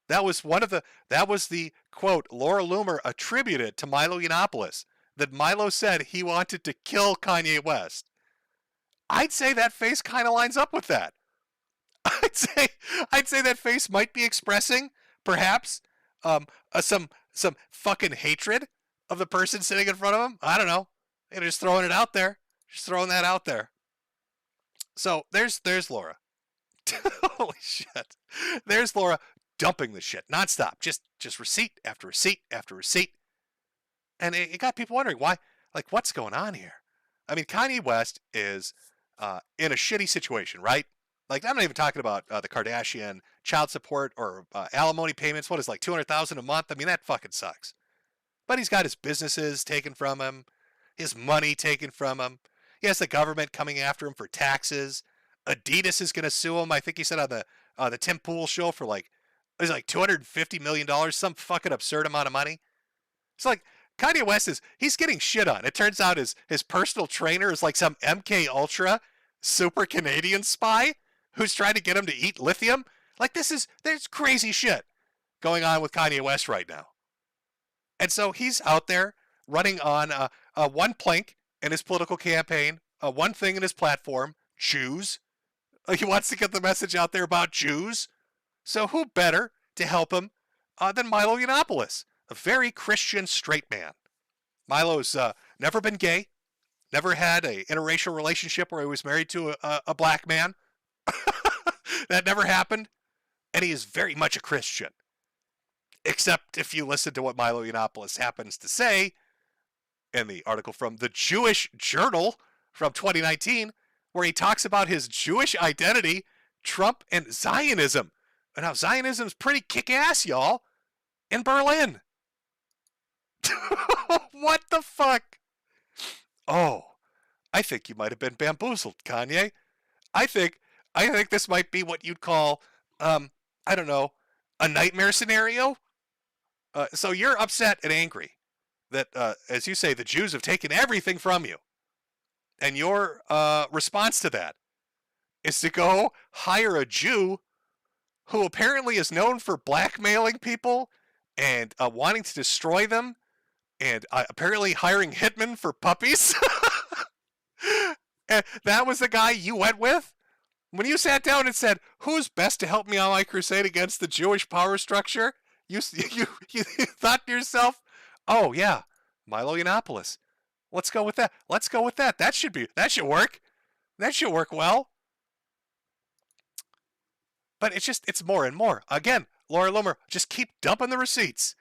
B: That was the quote Laura Loomer attributed to Milo Yiannopoulos, that Milo said he wanted to kill Kanye West. I'd say that face kind of lines up with that. I'd say that face might be expressing, perhaps, some fucking hatred of the person sitting in front of him. I don't know. Just throwing it out there. Just throwing that out there. So there's Laura. Holy shit. There's Laura dumping the shit nonstop. Just receipt after receipt after receipt. And it got people wondering why, like, what's going on here? I mean, Kanye West is in a shitty situation, right? Like, I'm not even talking about the Kardashian child support or alimony payments. What is like $200,000 a month? I mean, that fucking sucks. But he's got his businesses taken from him, his money taken from him. He has the government coming after him for taxes. Adidas is going to sue him. I think he said on the Tim Pool show for like $250 million, some fucking absurd amount of money. It's like Kanye West he's getting shit on. It turns out his personal trainer is like some MK Ultra super Canadian spy who's trying to get him to eat lithium. Like there's crazy shit going on with Kanye West right now. And so he's out there running on one plank in his political campaign, one thing in his platform, Jews. He wants to get the message out there about Jews. So who better to help him than Milo Yiannopoulos, a very Christian straight man. Milo's never been gay, never had a interracial relationship where he was married to a black man. That never happened. And he is very much a Christian. Except if you listen to what Milo Yiannopoulos happens to say in the article from the Jewish Journal from 2019, where he talks about his Jewish identity, Trump, and Zionism. And how Zionism's pretty kick-ass, y'all, in Berlin. What the fuck? Oh, I think you might have been bamboozled, Kanye. I think this might be what you'd call, I don't know, a nightmare scenario. So you're upset and angry that, as you say, the Jews have taken everything from you. And your response to that is to go hire a Jew who apparently is known for blackmailing people and wanting to destroy them, and apparently hiring hitmen for puppies. And that was the guy you went with? When you sat down and said, who's best to help me on my crusade against the Jewish power structure? You thought to yourself, oh yeah, Milo Yiannopoulos. Let's go with that. Let's go with that. That should work. That should work well. But it's more and more. Again, Laura Loomer, just keep dumping the receipts.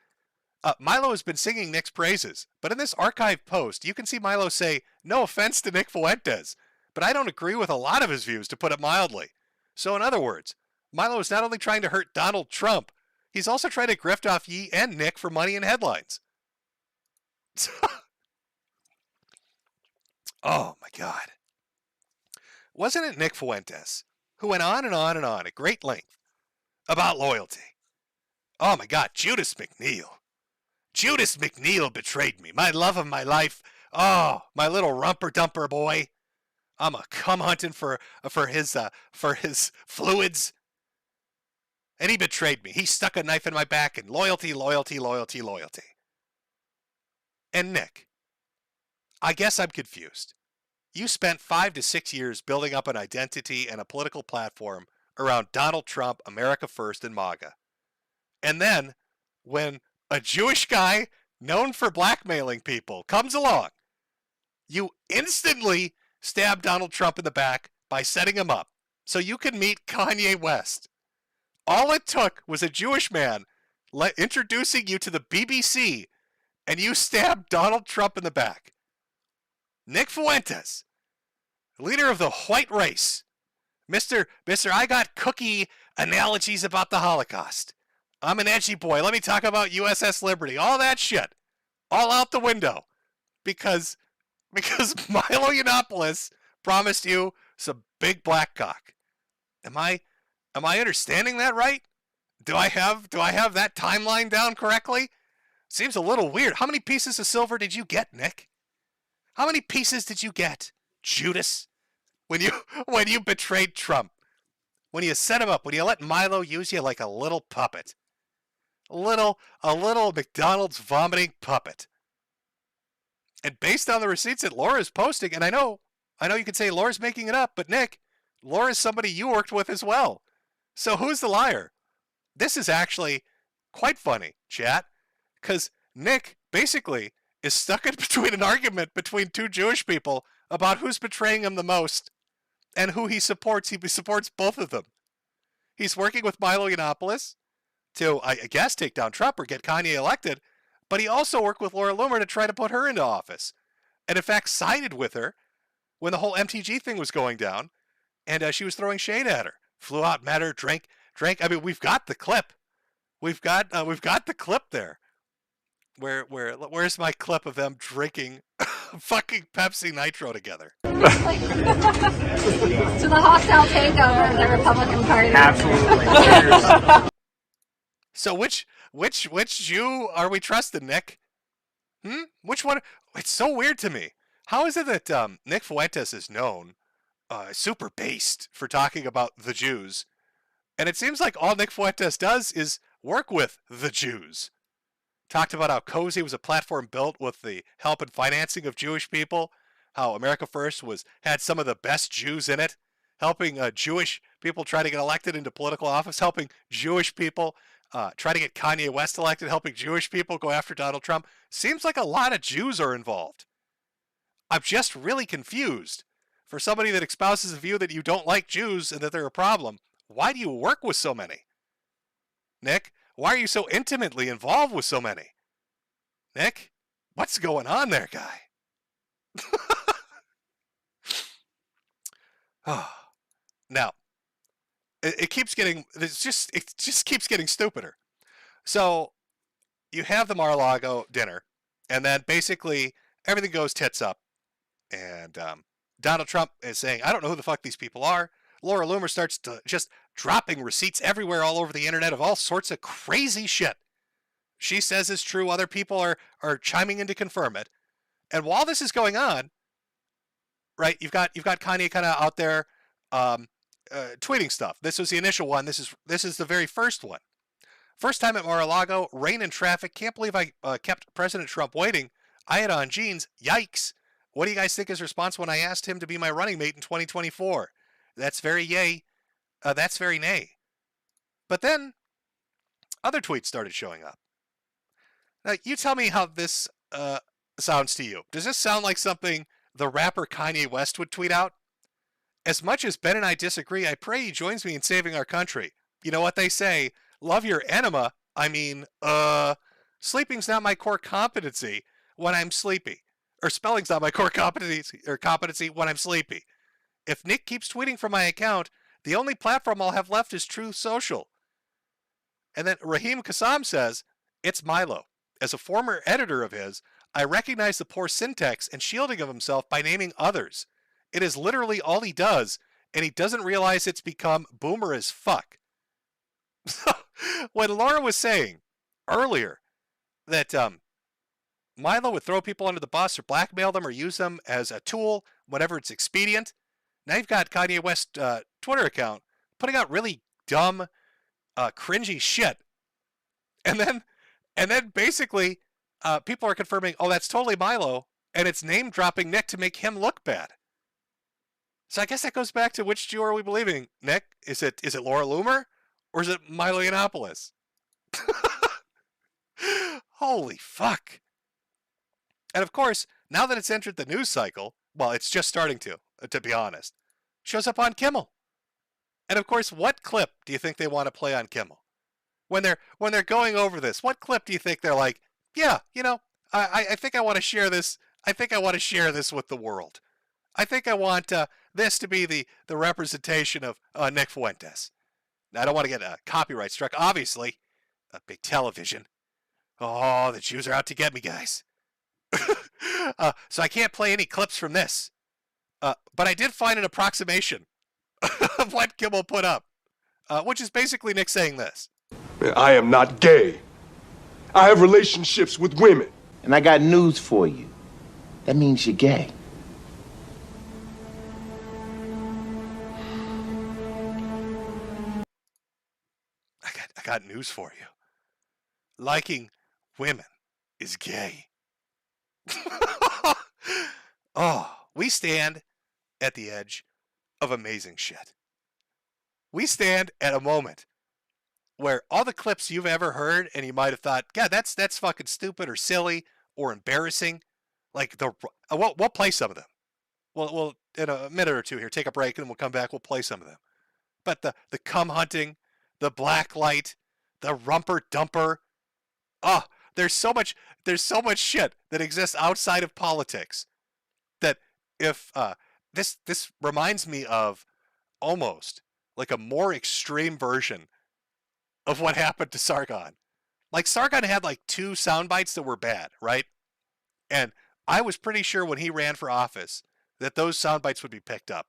B: Milo has been singing Nick's praises, but in this archive post, you can see Milo say, no offense to Nick Fuentes, but I don't agree with a lot of his views, to put it mildly. So in other words, Milo is not only trying to hurt Donald Trump, he's also trying to grift off Yi and Nick for money and headlines. Oh my God. Wasn't it Nick Fuentes who went on and on and on at great length about loyalty? Oh my God, Judas McNeil. Judas McNeil betrayed me, my love of my life. Oh, my little rumper-dumper boy. I'm a cum hunting for his fluids. And he betrayed me. He stuck a knife in my back, and loyalty, loyalty, loyalty, loyalty. And Nick, I guess I'm confused. You spent 5 to 6 years building up an identity and a political platform around Donald Trump, America First, and MAGA. And then, when a Jewish guy known for blackmailing people comes along, you instantly stab Donald Trump in the back by setting him up so you can meet Kanye West. All it took was a Jewish man introducing you to the BBC, and you stabbed Donald Trump in the back. Nick Fuentes, leader of the white race. Mister, I got cookie analogies about the Holocaust. I'm an edgy boy. Let me talk about USS Liberty. All that shit. All out the window. Because Milo Yiannopoulos promised you some big black cock. Am I understanding that right? Do I have that timeline down correctly? Seems a little weird. How many pieces of silver did you get, Nick? How many pieces did you get, Judas? When you betrayed Trump. When you set him up, when you let Milo use you like a little puppet. A little McDonald's vomiting puppet. And based on the receipts that Laura's posting, and I know you could say Laura's making it up, but Nick, Laura's somebody you worked with as well. So who's the liar? This is actually quite funny, chat, because Nick basically is stuck in between an argument between two Jewish people about who's betraying him the most and who he supports. He supports both of them. He's working with Milo Yiannopoulos to, I guess, take down Trump or get Kanye elected, but he also worked with Laura Loomer to try to put her into office. And in fact, sided with her when the whole MTG thing was going down, and she was throwing shade at her. Flew out, met her, drank. I mean, we've got the clip. We've got the clip there. Where's my clip of them drinking fucking Pepsi Nitro together?
G: To the hostile takeover of the Republican Party.
R: Absolutely.
B: So which Jew are we trusting, Nick? Which one? It's so weird to me. How is it that Nick Fuentes is known, super based, for talking about the Jews, and it seems like all Nick Fuentes does is work with the Jews? Talked about how Cozy was a platform built with the help and financing of Jewish people, how America First had some of the best Jews in it, helping Jewish people try to get elected into political office, helping Jewish people try to get Kanye West elected, helping Jewish people go after Donald Trump. Seems like a lot of Jews are involved. I'm just really confused. For somebody that espouses a view that you don't like Jews and that they're a problem, why do you work with so many? Nick, why are you so intimately involved with so many? Nick, what's going on there, guy? Now, it just keeps getting stupider. So you have the Mar-a-Lago dinner, and then basically everything goes tits up, and Donald Trump is saying, I don't know who the fuck these people are. Laura Loomer starts to just dropping receipts everywhere all over the internet of all sorts of crazy shit she says is true. Other people are chiming in to confirm it. And while this is going on, right, you've got Kanye kind of out there tweeting stuff. This was the initial one. This is the very first one. First time at Mar-a-Lago, rain and traffic. Can't believe I kept President Trump waiting. I had on jeans. Yikes. What do you guys think his response when I asked him to be my running mate in 2024? That's very yay. That's very nay. But then other tweets started showing up. Now, you tell me how this sounds to you. Does this sound like something the rapper Kanye West would tweet out? As much as Ben and I disagree, I pray he joins me in saving our country. You know what they say? Love your enema. I mean, sleeping's not my core competency when I'm sleepy. Or spelling's not my core competency when I'm sleepy. If Nick keeps tweeting from my account, the only platform I'll have left is Truth Social. And then Raheem Kassam says, it's Milo. As a former editor of his, I recognize the poor syntax and shielding of himself by naming others. It is literally all he does, and he doesn't realize it's become boomer as fuck. When Laura was saying earlier that Milo would throw people under the bus or blackmail them or use them as a tool whenever it's expedient, now you've got Kanye West's Twitter account putting out really dumb, cringy shit. And then basically people are confirming, oh, that's totally Milo, and it's name-dropping Nick to make him look bad. So I guess that goes back to which Jew are we believing, Nick? Is it Laura Loomer? Or is it Milo Yiannopoulos? Holy fuck. And of course, now that it's entered the news cycle, well, it's just starting to be honest, shows up on Kimmel. And of course, what clip do you think they want to play on Kimmel? When they're going over this, what clip do you think they're like, yeah, you know, I think I want to share this. I think I want to share this with the world. I think I want this to be the representation of Nick Fuentes. Now, I don't want to get copyright struck, obviously. Big television. Oh, the Jews are out to get me, guys. So I can't play any clips from this. But I did find an approximation of what Kimmel put up, which is basically Nick saying this.
H: I am not gay. I have relationships with women.
V: And I got news for you. That means you're gay.
B: I got news for you. Liking women is gay. Oh, we stand at the edge of amazing shit. We stand at a moment where all the clips you've ever heard and you might have thought, God, that's fucking stupid or silly or embarrassing. Like we'll play some of them. We'll in a minute or two here, take a break and we'll come back. We'll play some of them. But the cum hunting, the black light, the rumper dumper. Oh, there's so much shit that exists outside of politics that if this reminds me of almost like a more extreme version of what happened to Sargon. Like Sargon had like 2 sound bites that were bad, right? And I was pretty sure when he ran for office that those sound bites would be picked up.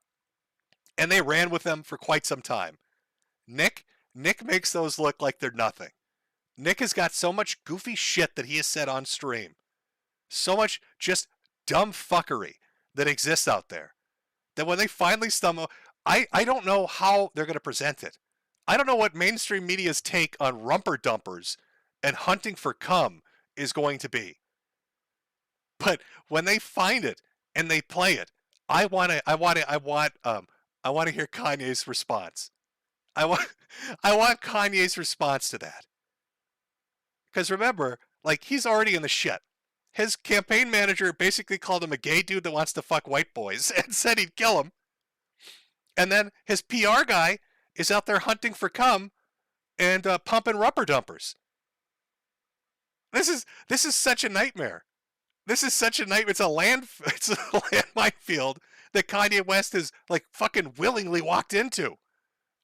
B: And they ran with them for quite some time. Nick makes those look like they're nothing. Nick has got so much goofy shit that he has said on stream. So much just dumb fuckery that exists out there. That when they finally stumble, I don't know how they're going to present it. I don't know what mainstream media's take on rumper dumpers and hunting for cum is going to be. But when they find it and they play it, I want to hear Kanye's response. I want Kanye's response to that. Because remember, like, he's already in the shit. His campaign manager basically called him a gay dude that wants to fuck white boys and said he'd kill him. And then his PR guy is out there hunting for cum and pumping rubber dumpers. This is such a nightmare. This is such a nightmare. It's a landmine field that Kanye West has like fucking willingly walked into.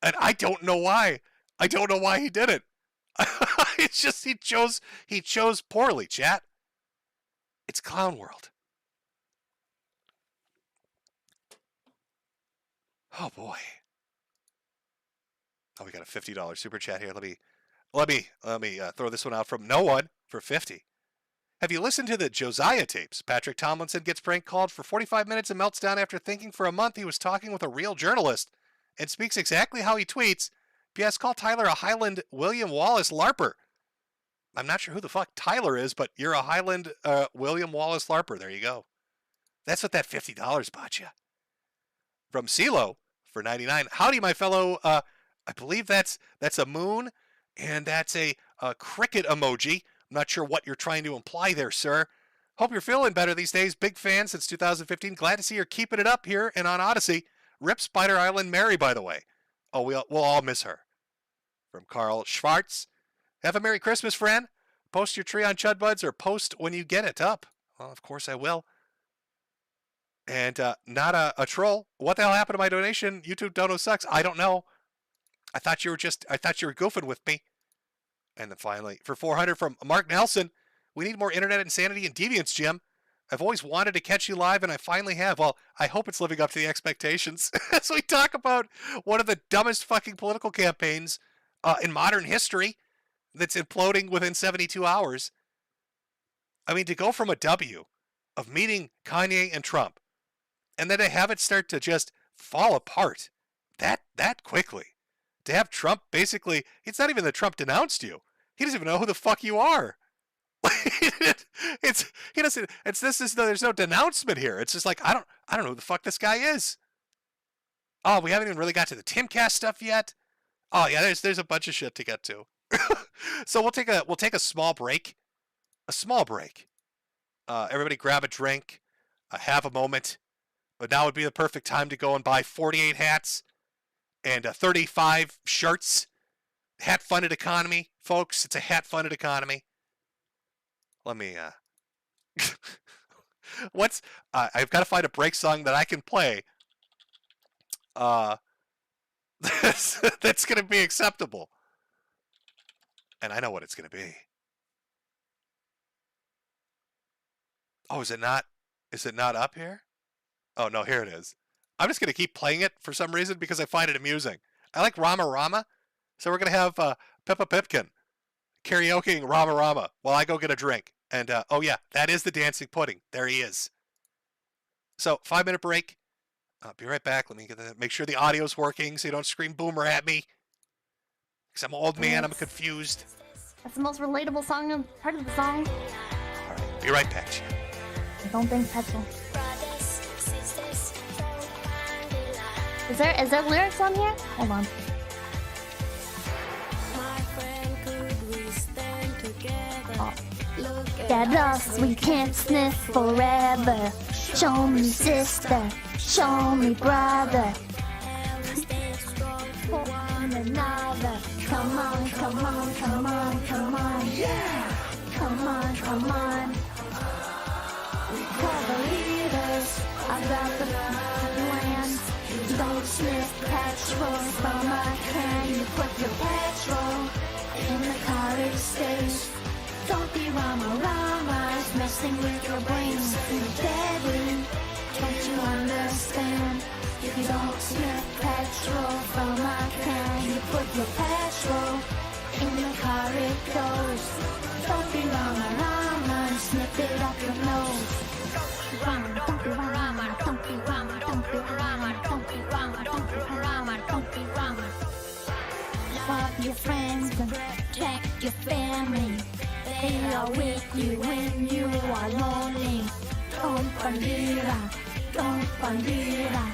B: And I don't know why. I don't know why he did it. It's just he chose poorly, chat. It's clown world. Oh boy. Oh, we got a $50 super chat here. Let me throw this one out from no one for 50. Have you listened to the Josiah tapes? Patrick Tomlinson gets prank called for 45 minutes and melts down after thinking for a month he was talking with a real journalist. and speaks exactly how he tweets. P.S. Call Tyler a Highland William Wallace LARPer. I'm not sure who the fuck Tyler is, but you're a Highland William Wallace LARPer. There you go. That's what that $50 bought you. From CeeLo for 99. Howdy, my fellow. I believe that's a moon, and that's a cricket emoji. I'm not sure what you're trying to imply there, sir. Hope you're feeling better these days. Big fan since 2015. Glad to see you're keeping it up here and on Odyssey. Rip Spider Island Mary, by the way. Oh, we'll all miss her. From Carl Schwartz. Have a Merry Christmas, friend. Post your tree on Chud Buds or post when you get it up. Well, of course I will. And not a troll. What the hell happened to my donation? YouTube dono sucks. I don't know. I thought you were goofing with me. And then finally, for 400 from Mark Nelson. We need more internet insanity and deviance, Jim. I've always wanted to catch you live, and I finally have. Well, I hope it's living up to the expectations. As we talk about one of the dumbest fucking political campaigns in modern history that's imploding within 72 hours. I mean, to go from a W of meeting Kanye and Trump, and then to have it start to just fall apart that quickly. To have Trump basically, it's not even that Trump denounced you. He doesn't even know who the fuck you are. There's no denouncement here. It's just like, I don't know who the fuck this guy is. Oh, we haven't even really got to the Timcast stuff yet. Oh yeah, there's a bunch of shit to get to. So we'll take a small break. A small break. Everybody grab a drink, have a moment. But now would be the perfect time to go and buy 48 hats and 35 shirts. Hat funded economy, folks. It's a hat funded economy. Let me, I've got to find a break song that I can play, that's going to be acceptable. And I know what it's going to be. Oh, is it not up here? Oh, no, here it is. I'm just going to keep playing it for some reason because I find it amusing. I like Rama Rama, so we're going to have Pippa Pipkin karaokeing Rama Rama while I go get a drink. And, oh yeah, that is the dancing pudding. There he is. So, 5-minute break. I'll be right back. Let me make sure the audio's working so you don't scream boomer at me. Because I'm an old man, I'm confused.
G: That's the most relatable song, part of the song.
B: All right, be right back, Jim.
G: I don't think petrol. Is there lyrics on here? Hold on. Oh. Get us, we can't sniff forever. Show me sister, show me brother. For one another. Come on, come on, come on, come on. Yeah! Come on, come on. We call the leaders about the land. Don't sniff petrol from my can. You put your petrol in the college stage. Don't be Rama, it's messing with your brains. It's deadly, can't you understand? If you don't sniff petrol from a can, you put your petrol in the car it goes. Don't be Rama, and sniff it up your nose. Rama, don't be Rama, don't be Rama, don't be Rama, don't be Rama, don't be Rama, don't be Rama. Love your friends, protect your family. They are with you when you are lonely. Don't bandera, don't bandera.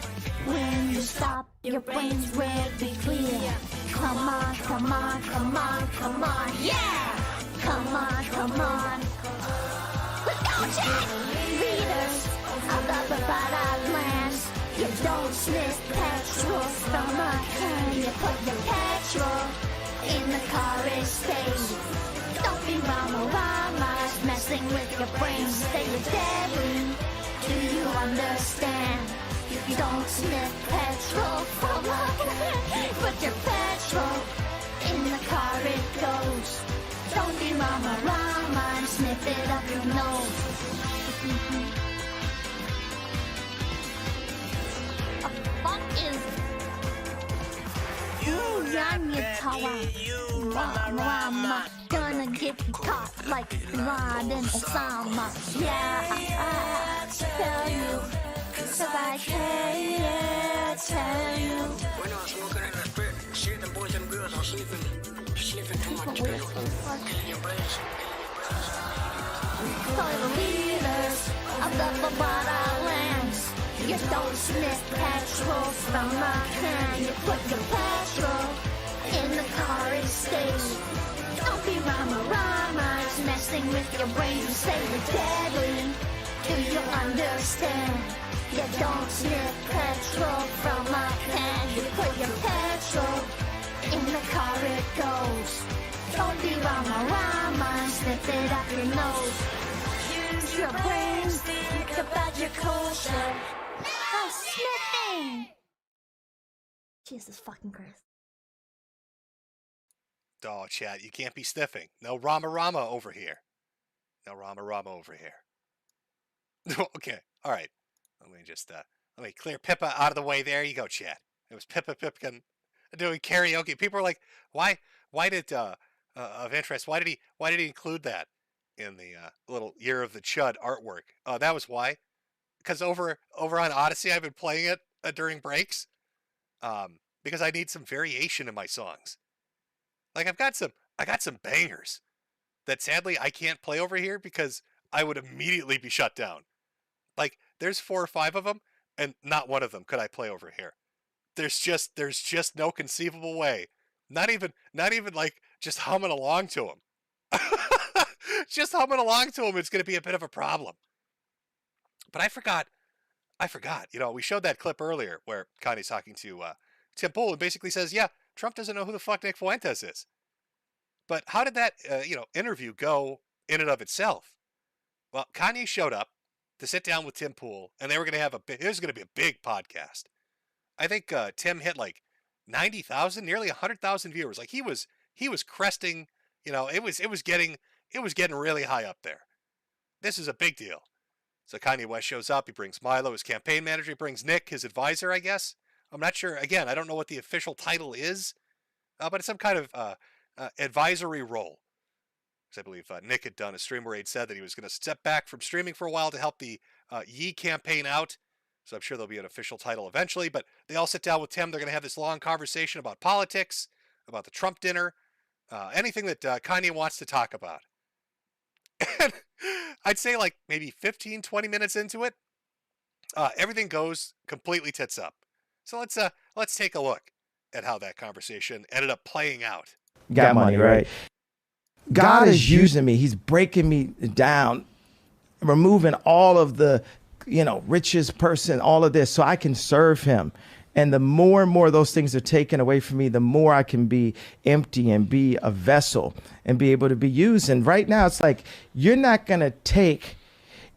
G: When you stop, your brains will be clear. Come on, come on, come on, come on, yeah! Come on, come on. Let's go, Jack! Leaders of the Badlands. You don't sniff petrol from a can. You put your petrol in the car stage. Don't be Rama, it's messing with your brains. They are deadly. Do you understand? You don't sniff petrol from a can. Put your petrol in the car it goes. Don't be Rama, and sniff it up your nose. What the fuck is you run your tower? Rama, gonna get you caught like Laden Osama. Yeah, I tell you, 'cause I can't tell you.
D: When I'm smoking in the spit, shit, them boys, them girls are sniffing too much.
G: For the leaders of the Bavada lands, you don't sniff petrol from a can. You put your petrol in the car it stays. Don't be rama, it's messing with your brain. You say you're deadly. Do you understand? You don't sniff petrol from a can. You put your petrol in the car it goes. Don't be rama, sniff it up your nose. Use your brains, think about your culture. No sniffing! Jesus fucking Christ.
B: Oh, chat, you can't be sniffing. No Rama over here. No Rama over here. Okay, all right. Let me clear Pippa out of the way. There you go, chat. It was Pippa Pipkin doing karaoke. People are like, why did of interest? Why did he include that in the little Year of the Chud artwork? That was why. Because over on Odyssey, I've been playing it during breaks. Because I need some variation in my songs. Like I got some bangers that sadly I can't play over here because I would immediately be shut down. Like there's 4 or 5 of them, and not one of them could I play over here. There's just no conceivable way. Not even like just humming along to them. Just humming along to them, it's going to be a bit of a problem. But I forgot. You know, we showed that clip earlier where Kanye's talking to Tim Pool and basically says, yeah, Trump doesn't know who the fuck Nick Fuentes is. But how did that, interview go in and of itself? Well, Kanye showed up to sit down with Tim Pool, and they were going to have it was going to be a big podcast. I think Tim hit like 90,000, nearly 100,000 viewers. Like he was cresting, it was getting really high up there. This is a big deal. So Kanye West shows up. He brings Milo, his campaign manager. He brings Nick, his advisor, I guess. I'm not sure. Again, I don't know what the official title is, but it's some kind of advisory role. Because I believe Nick had done a stream where he'd said that he was going to step back from streaming for a while to help the Yee campaign out. So I'm sure there'll be an official title eventually. But they all sit down with Tim. They're going to have this long conversation about politics, about the Trump dinner, anything that Kanye wants to talk about. And I'd say like maybe 15, 20 minutes into it, everything goes completely tits up. So let's take a look at how that conversation ended up playing out.
U: Got money, right? God is using me. He's breaking me down, removing all of the, richest person, all of this, so I can serve him. And the more and more those things are taken away from me, the more I can be empty and be a vessel and be able to be used. And right now, it's like, you're not going to take,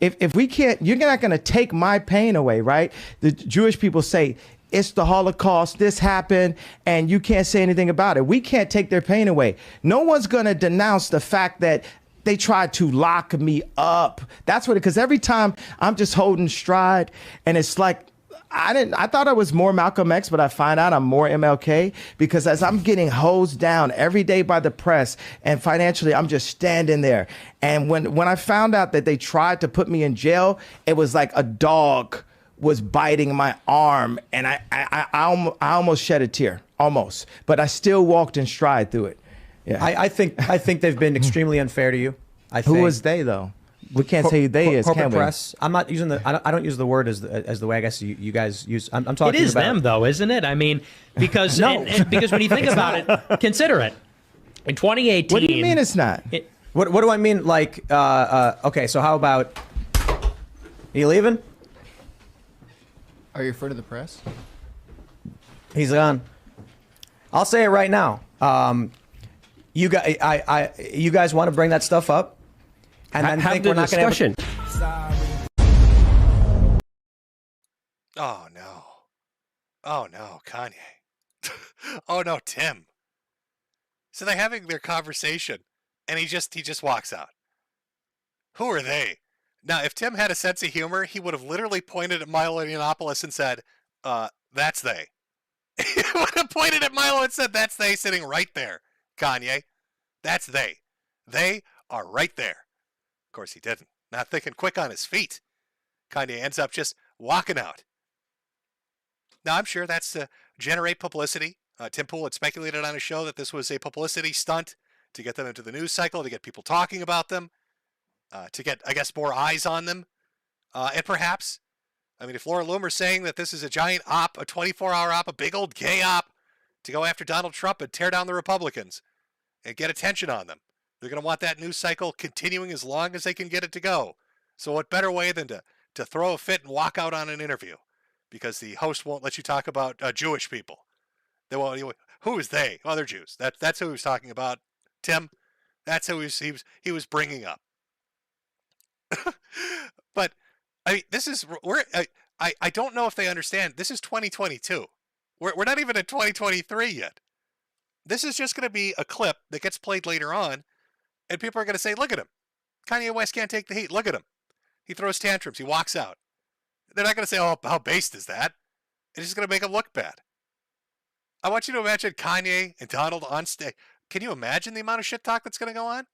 U: if we can't, you're not going to take my pain away, right? The Jewish people say, it's the Holocaust, this happened, and you can't say anything about it. We can't take their pain away. No one's going to denounce the fact that they tried to lock me up. That's what because every time I'm just holding stride, and it's like, I thought I was more Malcolm X, but I find out I'm more MLK because as I'm getting hosed down every day by the press and financially, I'm just standing there. And when I found out that they tried to put me in jail, it was like a dog was biting my arm, and I almost shed a tear, almost, but I still walked in stride through it. Yeah,
C: I think they've been extremely unfair to you.
U: Who was they though? We can't say who they is.
C: Corporate press. I'm not using the. I don't use the word as the way I guess you guys use. I'm talking.
E: It is
C: about
E: them though, isn't it? I mean, because because when you think about it, consider it. In 2018.
U: What do you mean it's not?
C: What do I mean? Like, okay, so how about? Are you leaving?
W: Are you afraid of the press?
C: He's gone. I'll say it right now. You guys want to bring that stuff up, and then think we're not going to have
B: Oh no! Oh no, Kanye! Oh no, Tim! So they're having their conversation, and he just walks out. Who are they? Now, if Tim had a sense of humor, he would have literally pointed at Milo Yiannopoulos and said, "That's they." He would have pointed at Milo and said, "That's they sitting right there." Kanye, that's they. They are right there. Of course he didn't. Not thinking quick on his feet. Kanye ends up just walking out. Now, I'm sure that's to generate publicity. Tim Pool had speculated on his show that this was a publicity stunt to get them into the news cycle, to get people talking about them, to get, I guess, more eyes on them. And perhaps, I mean, if Laura Loomer's saying that this is a giant op, a 24-hour op, a big old gay op to go after Donald Trump and tear down the Republicans and get attention on them, they're going to want that news cycle continuing as long as they can get it to go. So what better way than to throw a fit and walk out on an interview because the host won't let you talk about Jewish people. They won't. Who is they? Oh, they're Jews. That's who he was talking about, Tim. That's who he was bringing up. But I mean, this is I don't know if they understand. This is 2022. We're not even in 2023 yet. This is just going to be a clip that gets played later on, and people are going to say, "Look at him. Kanye West can't take the heat. Look at him. He throws tantrums. He walks out." They're not going to say, "Oh, how based is that?" It's just going to make him look bad. I want you to imagine Kanye and Donald on stage. Can you imagine the amount of shit talk that's going to go on?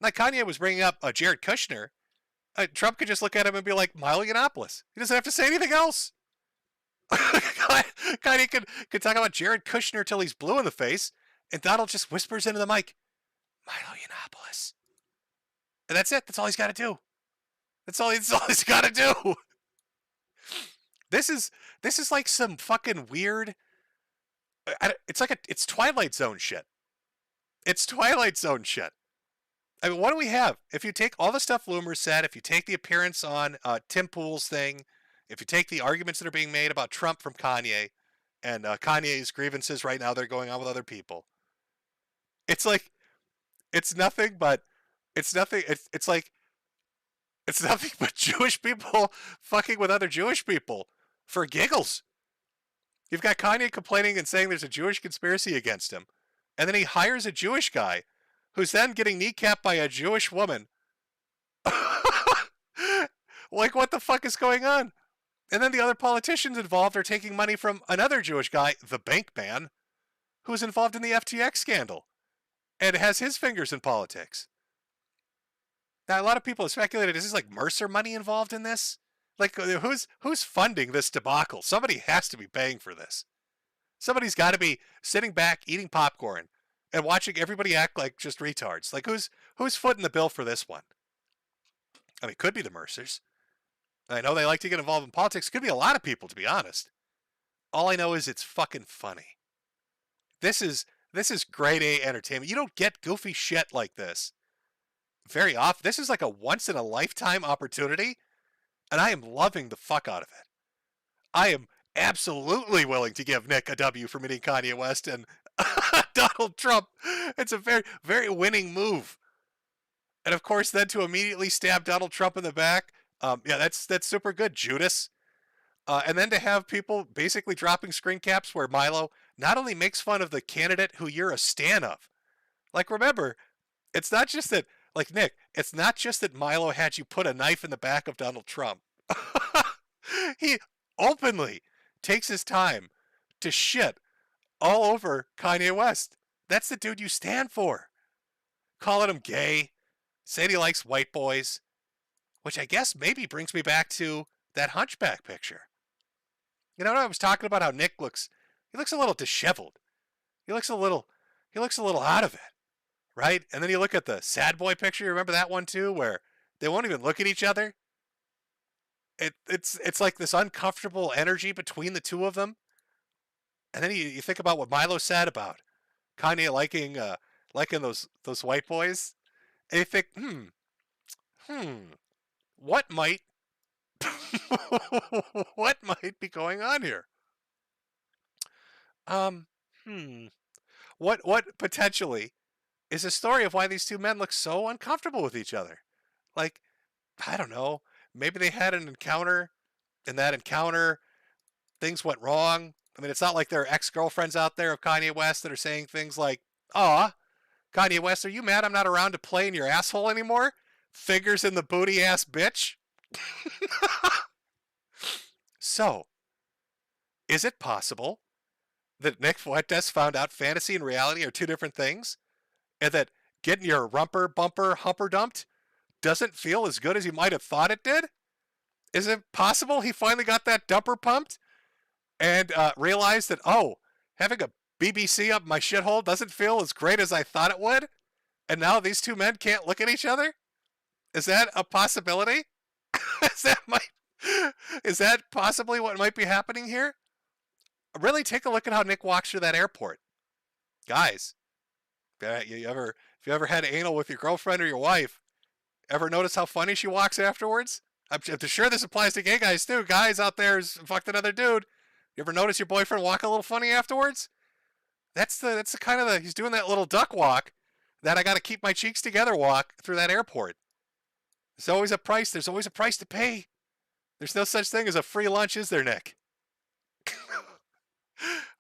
B: Like Kanye was bringing up Jared Kushner. Trump could just look at him and be like, Milo Yiannopoulos. He doesn't have to say anything else. Kanye could talk about Jared Kushner till he's blue in the face, and Donald just whispers into the mic, Milo Yiannopoulos. And that's it. That's all he's got to do. That's all he's got to do. This is like some fucking weird. It's Twilight Zone shit. It's Twilight Zone shit. I mean, what do we have? If you take all the stuff Loomer said, if you take the appearance on Tim Pool's thing, if you take the arguments that are being made about Trump from Kanye, and Kanye's grievances right now they're going on with other people, it's like, it's nothing but Jewish people fucking with other Jewish people for giggles. You've got Kanye complaining and saying there's a Jewish conspiracy against him. And then he hires a Jewish guy who's then getting kneecapped by a Jewish woman. Like, what the fuck is going on? And then the other politicians involved are taking money from another Jewish guy, the bank man, who's involved in the FTX scandal and has his fingers in politics. Now, a lot of people have speculated, is this like Mercer money involved in this? Like, who's funding this debacle? Somebody has to be paying for this. Somebody's got to be sitting back, eating popcorn, and watching everybody act like just retards. Like, who's footing the bill for this one? I mean, it could be the Mercers. I know they like to get involved in politics. It could be a lot of people, to be honest. All I know is it's fucking funny. This is grade A entertainment. You don't get goofy shit like this very often. This is like a once-in-a-lifetime opportunity. And I am loving the fuck out of it. I am absolutely willing to give Nick a W for meeting Kanye West and Donald Trump. It's a very, very winning move. And of course, then to immediately stab Donald Trump in the back. Yeah, that's super good, Judas. And then to have people basically dropping screen caps where Milo not only makes fun of the candidate who you're a stan of. Like, remember, it's not just that, like, Nick, it's not just that Milo had you put a knife in the back of Donald Trump. He openly takes his time to shit all over Kanye West. That's the dude you stand for. Calling him gay, saying he likes white boys, which I guess maybe brings me back to that Hunchback picture. You know what I was talking about? How Nick looks, he looks a little disheveled. He looks a little out of it. Right? And then you look at the sad boy picture. You remember that one too, where they won't even look at each other? It's like this uncomfortable energy between the two of them. And then you think about what Milo said about Kanye liking those white boys. And you think, what might what might be going on here? What potentially is a story of why these two men look so uncomfortable with each other. Like, I don't know, maybe they had an encounter, and that encounter, things went wrong. I mean, it's not like there are ex-girlfriends out there of Kanye West that are saying things like, "Aw, Kanye West, are you mad I'm not around to play in your asshole anymore? Fingers in the booty ass bitch." So, is it possible that Nick Fuentes found out fantasy and reality are two different things? And that getting your rumper bumper humper dumped doesn't feel as good as you might have thought it did? Is it possible he finally got that dumper pumped? and realized that, oh, having a BBC up my shithole doesn't feel as great as I thought it would, and now these two men can't look at each other? Is that a possibility? Is that possibly what might be happening here? Really take a look at how Nick walks through that airport. Guys, if you ever had anal with your girlfriend or your wife, ever notice how funny she walks afterwards? I'm sure this applies to gay guys too. Guys out there who's fucked another dude. You ever notice your boyfriend walk a little funny afterwards? That's the kind of he's doing that little duck walk, that I got to keep my cheeks together walk through that airport. There's always a price. There's always a price to pay. There's no such thing as a free lunch, is there, Nick?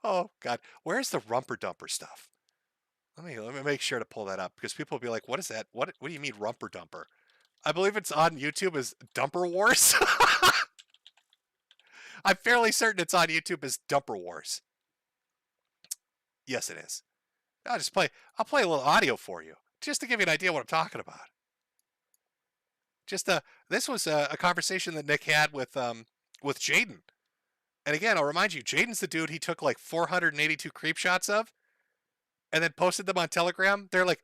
B: Oh God, where's the rumper dumper stuff? Let me make sure to pull that up, because people will be like, "What is that? What do you mean rumper dumper?" I believe it's on YouTube as Dumper Wars. I'm fairly certain it's on YouTube as Dumper Wars. Yes, it is. I'll play a little audio for you, just to give you an idea of what I'm talking about. This was a conversation that Nick had with Jaden. And again, I'll remind you, Jaden's the dude he took like 482 creep shots of, and then posted them on Telegram. They're like,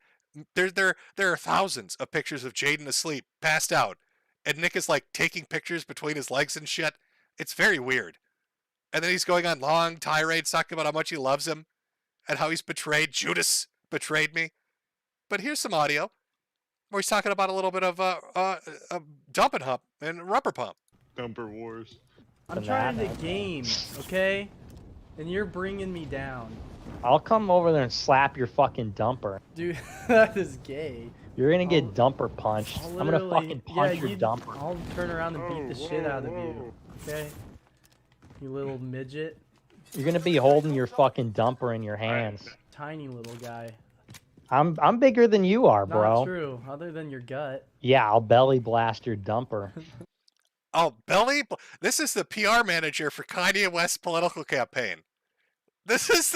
B: there are thousands of pictures of Jaden asleep, passed out, and Nick is like taking pictures between his legs and shit. It's very weird. And then he's going on long tirades talking about how much he loves him and how he's betrayed. Judas betrayed me. But here's some audio where he's talking about a little bit of dump and hump and rubber pump.
I: Dumper Wars.
K: I'm trying to game, okay? And you're bringing me down.
W: I'll come over there and slap your fucking dumper.
K: Dude, that is gay.
W: You're gonna get dumper punched. I'm gonna fucking punch your dumper.
K: I'll turn around and beat the shit out of you, okay? You little midget.
W: You're gonna be holding your fucking dumper in your hands.
K: Tiny little guy.
W: I'm bigger than you are, bro.
K: Not true, other than your gut.
W: Yeah, I'll belly blast your dumper.
B: Oh, this is the PR manager for Kanye West's political campaign. This is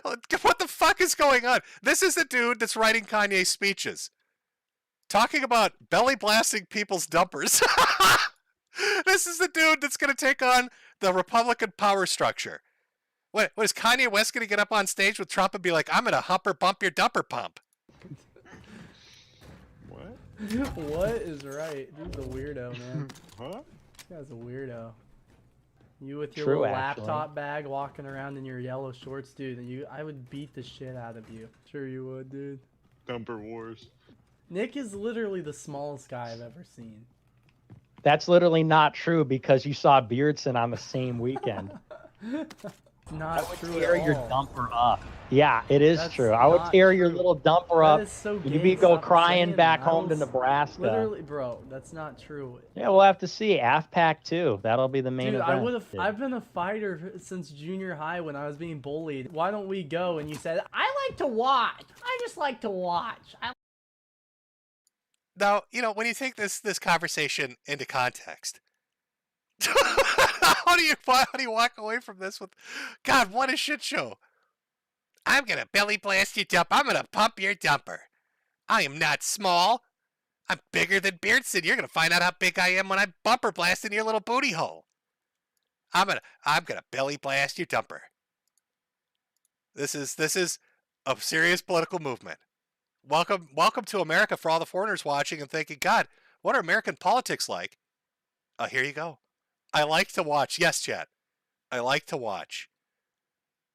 B: what the fuck is going on? This is the dude that's writing Kanye's speeches. Talking about belly blasting people's dumpers. This is the dude that's going to take on the Republican power structure. What is Kanye West going to get up on stage with Trump and be like, I'm going to humper bump your dumper pump?
K: What is right? Dude's a weirdo, man.
I: Huh?
K: This guy's a weirdo. You with your
W: True,
K: little
W: actually.
K: laptop bag walking around in your yellow shorts, dude, and I would beat the shit out of you. Sure you would, dude.
I: Dumper Wars.
K: Nick is literally the smallest guy I've ever seen.
W: That's literally not true because you saw Beardson on the same weekend.
K: Not true
W: Tear
K: at
W: your
K: all.
W: dumper up. Yeah, it is
K: That's
W: true. I would
K: not
W: tear your
K: true.
W: little dumper
K: That
W: up.
K: is so
W: You'd
K: gay.
W: be go
K: Stop
W: crying
K: saying
W: back
K: that.
W: home to Nebraska.
K: Literally, bro, that's not true.
W: Yeah, we'll have to see. AFPAC 2. That'll be the main
K: Dude,
W: event.
K: I've been a fighter since junior high when I was being bullied. Why don't we go? And you said, I like to watch. I just like to watch.
B: Now, when you take this conversation into context, how do you walk away from this with, God, what a shit show. I'm going to belly blast your dump. I'm going to pump your dumper. I am not small. I'm bigger than Beardson. You're going to find out how big I am when I bumper blast in your little booty hole. I'm going to belly blast your dumper. This is a serious political movement. Welcome to America for all the foreigners watching and thinking, God, what are American politics like? Here you go. I like to watch. Yes, chat. I like to watch.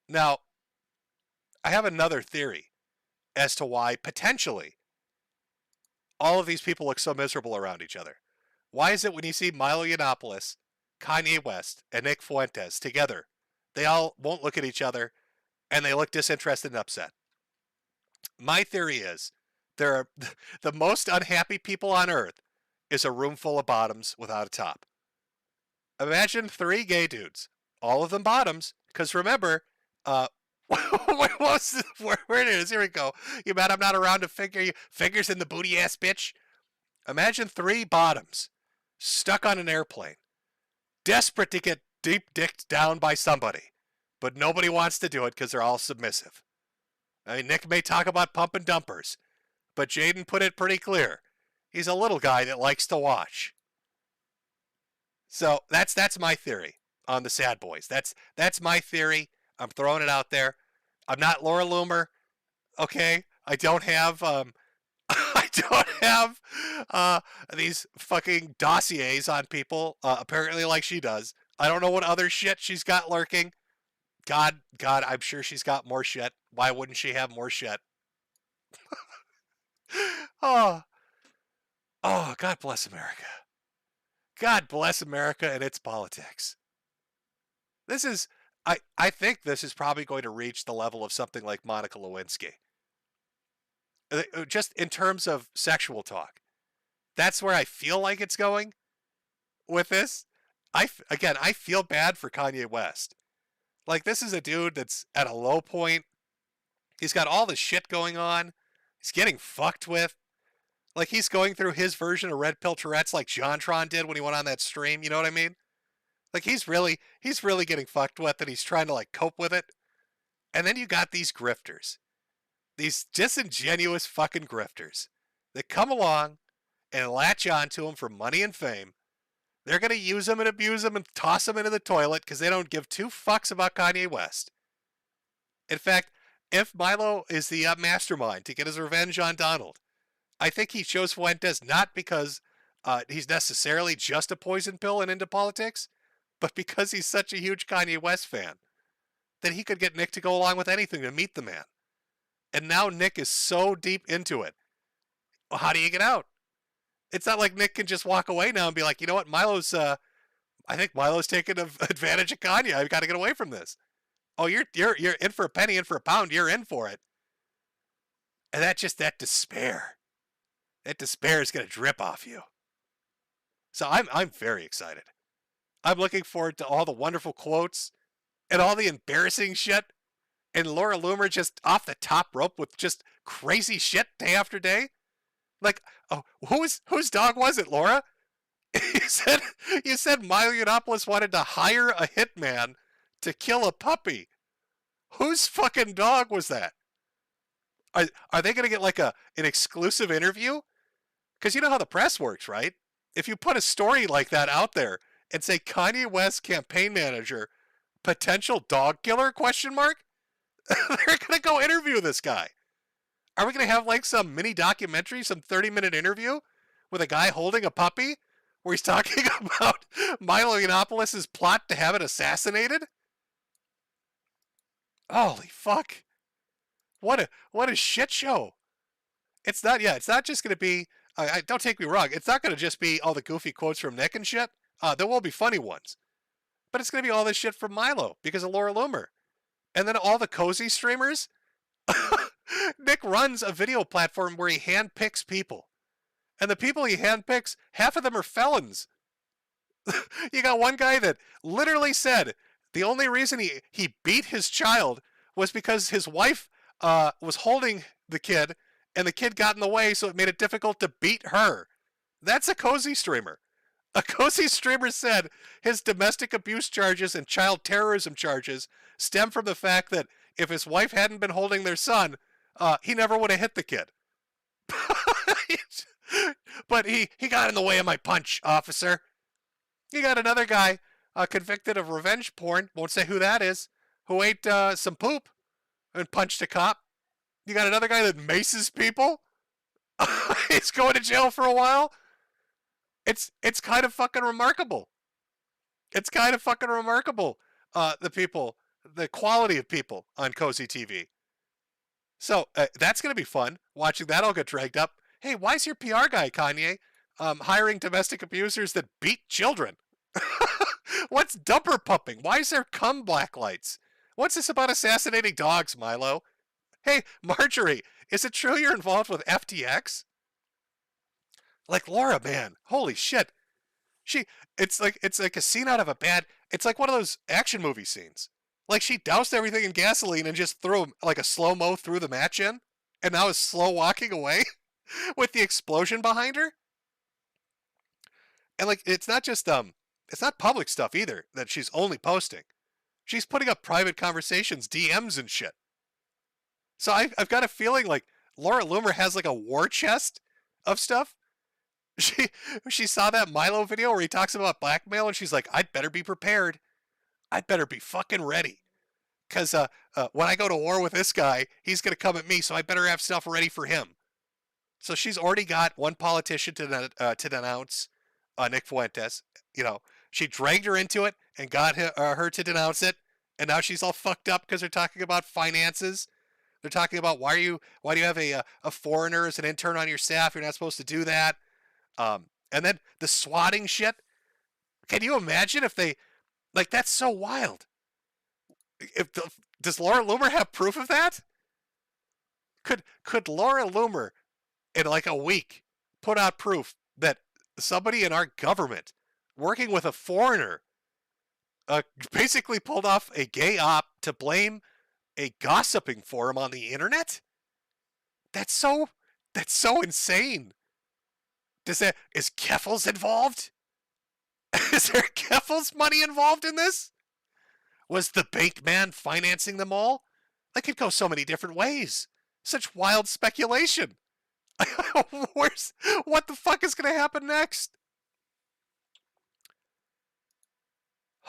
B: Now, I have another theory as to why, potentially, all of these people look so miserable around each other. Why is it when you see Milo Yiannopoulos, Kanye West, and Nick Fuentes together, they all won't look at each other, and they look disinterested and upset? My theory is, the most unhappy people on Earth is a room full of bottoms without a top. Imagine 3 gay dudes, all of them bottoms, because remember, where it is, here we go. You mad I'm not around to figure you, fingers in the booty ass bitch? Imagine 3 bottoms, stuck on an airplane, desperate to get deep dicked down by somebody, but nobody wants to do it because they're all submissive. I mean, Nick may talk about pump and dumpers, but Jaden put it pretty clear. He's a little guy that likes to watch. So that's my theory. on the Sad Boys. That's my theory. I'm throwing it out there. I'm not Laura Loomer. Okay, I don't have I don't have these fucking dossiers on people. Apparently, like she does. I don't know what other shit she's got lurking. God, I'm sure she's got more shit. Why wouldn't she have more shit? Oh, God bless America. God bless America and its politics. This is, I think this is probably going to reach the level of something like Monica Lewinsky. Just in terms of sexual talk. That's where I feel like it's going with this. I feel bad for Kanye West. Like, this is a dude that's at a low point. He's got all this shit going on. He's getting fucked with. Like, he's going through his version of Red Pill Tourette's like JonTron did when he went on that stream. You know what I mean? Like, he's really getting fucked with, and he's trying to, like, cope with it. And then you got these grifters. These disingenuous fucking grifters that come along and latch onto him for money and fame. They're going to use him and abuse him and toss him into the toilet because they don't give two fucks about Kanye West. In fact, if Milo is the mastermind to get his revenge on Donald, I think he chose Fuentes not because he's necessarily just a poison pill and into politics, but because he's such a huge Kanye West fan that he could get Nick to go along with anything to meet the man. And now Nick is so deep into it. Well, how do you get out? It's not like Nick can just walk away now and be like, you know what, I think Milo's taking advantage of Kanye. I've got to get away from this. Oh, you're in for a penny, in for a pound. You're in for it. And that despair. That despair is going to drip off you. So I'm very excited. I'm looking forward to all the wonderful quotes and all the embarrassing shit. And Laura Loomer just off the top rope with just crazy shit day after day. Like, oh, whose dog was it, Laura? You said Milo Yiannopoulos wanted to hire a hitman to kill a puppy. Whose fucking dog was that? Are they going to get like an exclusive interview? Because you know how the press works, right? If you put a story like that out there and say Kanye West campaign manager, potential dog killer, ? They're going to go interview this guy. Are we going to have like some mini documentary, some 30-minute interview with a guy holding a puppy where he's talking about Milo Yiannopoulos' plot to have it assassinated? Holy fuck. What a shit show. It's not just going to be, don't take me wrong, it's not going to just be all the goofy quotes from Nick and shit. There will be funny ones. But it's going to be all this shit from Milo because of Laura Loomer. And then all the cozy streamers. Nick runs a video platform where he handpicks people. And the people he handpicks, half of them are felons. You got one guy that literally said the only reason he beat his child was because his wife was holding the kid and the kid got in the way, so it made it difficult to beat her. That's a cozy streamer. A cozy streamer said his domestic abuse charges and child terrorism charges stem from the fact that if his wife hadn't been holding their son, he never would have hit the kid. But he got in the way of my punch, officer. You got another guy convicted of revenge porn, won't say who that is, who ate some poop and punched a cop. You got another guy that maces people. He's going to jail for a while. It's kind of fucking remarkable. It's kind of fucking remarkable, the quality of people on Cozy TV. So that's going to be fun, watching that all get dragged up. Hey, why is your PR guy, Kanye, hiring domestic abusers that beat children? What's dumper pumping? Why is there cum black lights? What's this about assassinating dogs, Milo? Hey, Marjorie, is it true you're involved with FTX? Like Laura, man, holy shit. It's like a scene out of it's like one of those action movie scenes. Like she doused everything in gasoline and just threw like a slow-mo through the match in, and now is slow walking away with the explosion behind her. And like, it's not just, it's not public stuff either that she's only posting. She's putting up private conversations, DMs and shit. So I've got a feeling like Laura Loomer has like a war chest of stuff. She saw that Milo video where he talks about blackmail and she's like, I'd better be prepared. I'd better be fucking ready. Because when I go to war with this guy, he's going to come at me, so I better have stuff ready for him. So she's already got one politician to denounce Nick Fuentes. You know, she dragged her into it and got her to denounce it, and now she's all fucked up because they're talking about finances. They're talking about why do you have a foreigner as an intern on your staff? You're not supposed to do that. And then the swatting shit. Can you imagine if they, like, that's so wild. Does Laura Loomer have proof of that? Could Laura Loomer in like a week put out proof that somebody in our government working with a foreigner basically pulled off a gay op to blame a gossiping forum on the internet? That's so insane. Is Keffels involved? Is there Keffels money involved in this? Was the bank man financing them all? That could go so many different ways. Such wild speculation. What the fuck is going to happen next?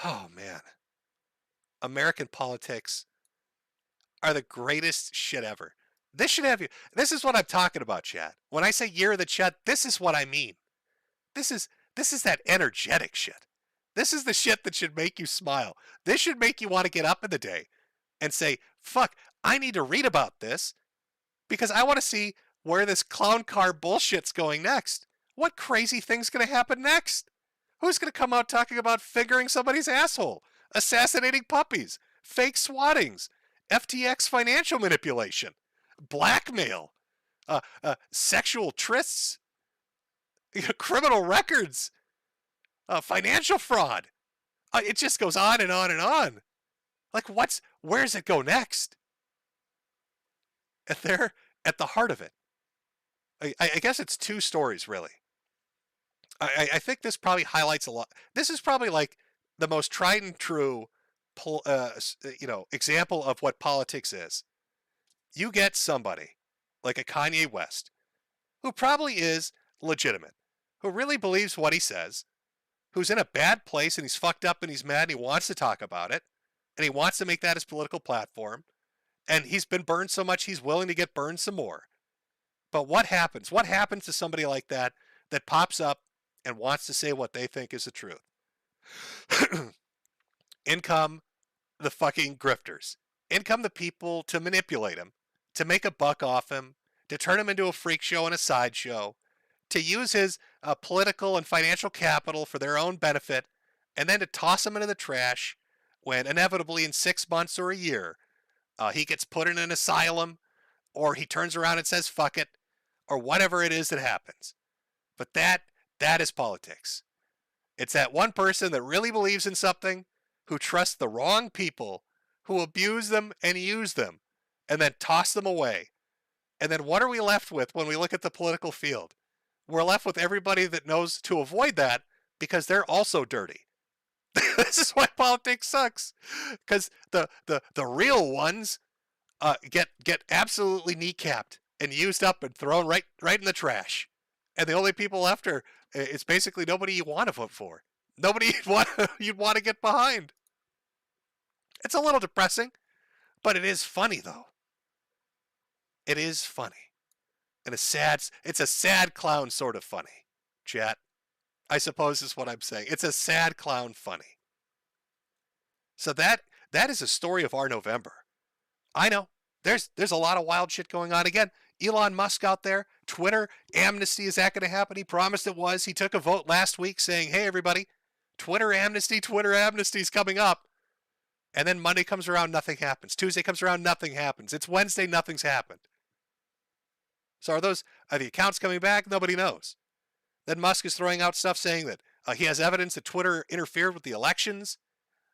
B: Oh, man. American politics are the greatest shit ever. This should have you. This is what I'm talking about, chat. When I say year of the chat, this is what I mean. This is that energetic shit. This is the shit that should make you smile. This should make you want to get up in the day and say, fuck, I need to read about this because I want to see where this clown car bullshit's going next. What crazy thing's going to happen next? Who's going to come out talking about fingering somebody's asshole, assassinating puppies, fake swattings, FTX financial manipulation, blackmail, sexual trysts, criminal records, financial fraud. It just goes on and on and on. Like, where does it go next? They're at the heart of it. I guess it's two stories, really. I think this probably highlights a lot. This is probably like the most tried and true, example of what politics is. You get somebody like a Kanye West, who probably is legitimate, who really believes what he says, who's in a bad place and he's fucked up and he's mad and he wants to talk about it, and he wants to make that his political platform, and he's been burned so much he's willing to get burned some more. But what happens? What happens to somebody like that pops up and wants to say what they think is the truth? In come the fucking grifters. In come the people to manipulate him, to make a buck off him, to turn him into a freak show and a sideshow, to use his political and financial capital for their own benefit, and then to toss him into the trash when inevitably in 6 months or a year, he gets put in an asylum, or he turns around and says fuck it, or whatever it is that happens. But that is politics. It's that one person that really believes in something, who trusts the wrong people, who abuse them and use them, and then toss them away. And then what are we left with when we look at the political field? We're left with everybody that knows to avoid that because they're also dirty. This is why politics sucks. Because the real ones get absolutely kneecapped and used up and thrown right in the trash. And the only people left are, it's basically nobody you want to vote for. Nobody you'd want to get behind. It's a little depressing, but it is funny though. It is funny. And it's a sad clown sort of funny, chat. I suppose is what I'm saying. It's a sad clown funny. So that is a story of our November. I know. There's a lot of wild shit going on. Again, Elon Musk out there, Twitter, amnesty, is that going to happen? He promised it was. He took a vote last week saying, hey, everybody, Twitter amnesty is coming up. And then Monday comes around, nothing happens. Tuesday comes around, nothing happens. It's Wednesday, nothing's happened. So are the accounts coming back? Nobody knows. Then Musk is throwing out stuff saying that he has evidence that Twitter interfered with the elections.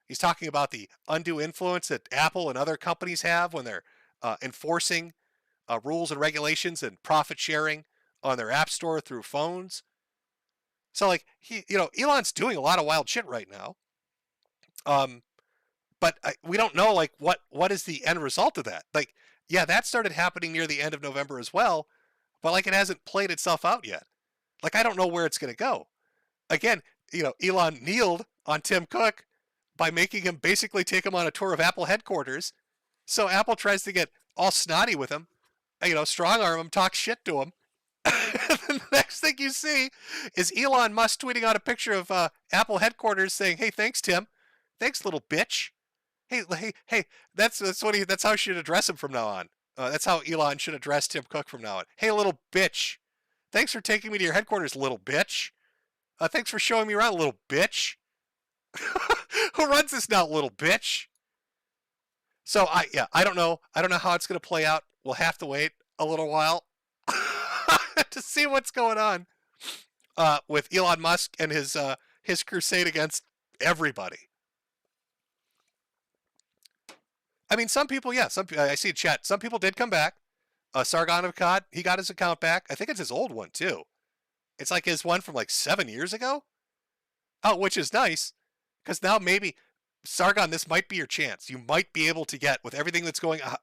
B: He's talking about the undue influence that Apple and other companies have when they're enforcing rules and regulations and profit sharing on their app store through phones. So like Elon's doing a lot of wild shit right now. But we don't know like what is the end result of that. Like, yeah, that started happening near the end of November as well, but like it hasn't played itself out yet. Like I don't know where it's going to go. Again, Elon kneeled on Tim Cook, by making him basically take him on a tour of Apple headquarters. So Apple tries to get all snotty with him, strong arm him, talk shit to him. The next thing you see is Elon Musk tweeting out a picture of Apple headquarters saying, "Hey, thanks, Tim. Thanks, little bitch. Hey. That's how you should address him from now on. That's how Elon should address Tim Cook from now on. Hey, little bitch. Thanks for taking me to your headquarters, little bitch. Thanks for showing me around, little bitch. Who runs this now, little bitch?" So I don't know. I don't know how it's going to play out. We'll have to wait a little while to see what's going on with Elon Musk and his crusade against everybody. I mean, some people, yeah. I see in chat. Some people did come back. Sargon of Akkad, he got his account back. I think it's his old one too. It's like his one from like 7 years ago. Oh, which is nice, because now maybe Sargon, this might be your chance. You might be able to get, with everything that's going on,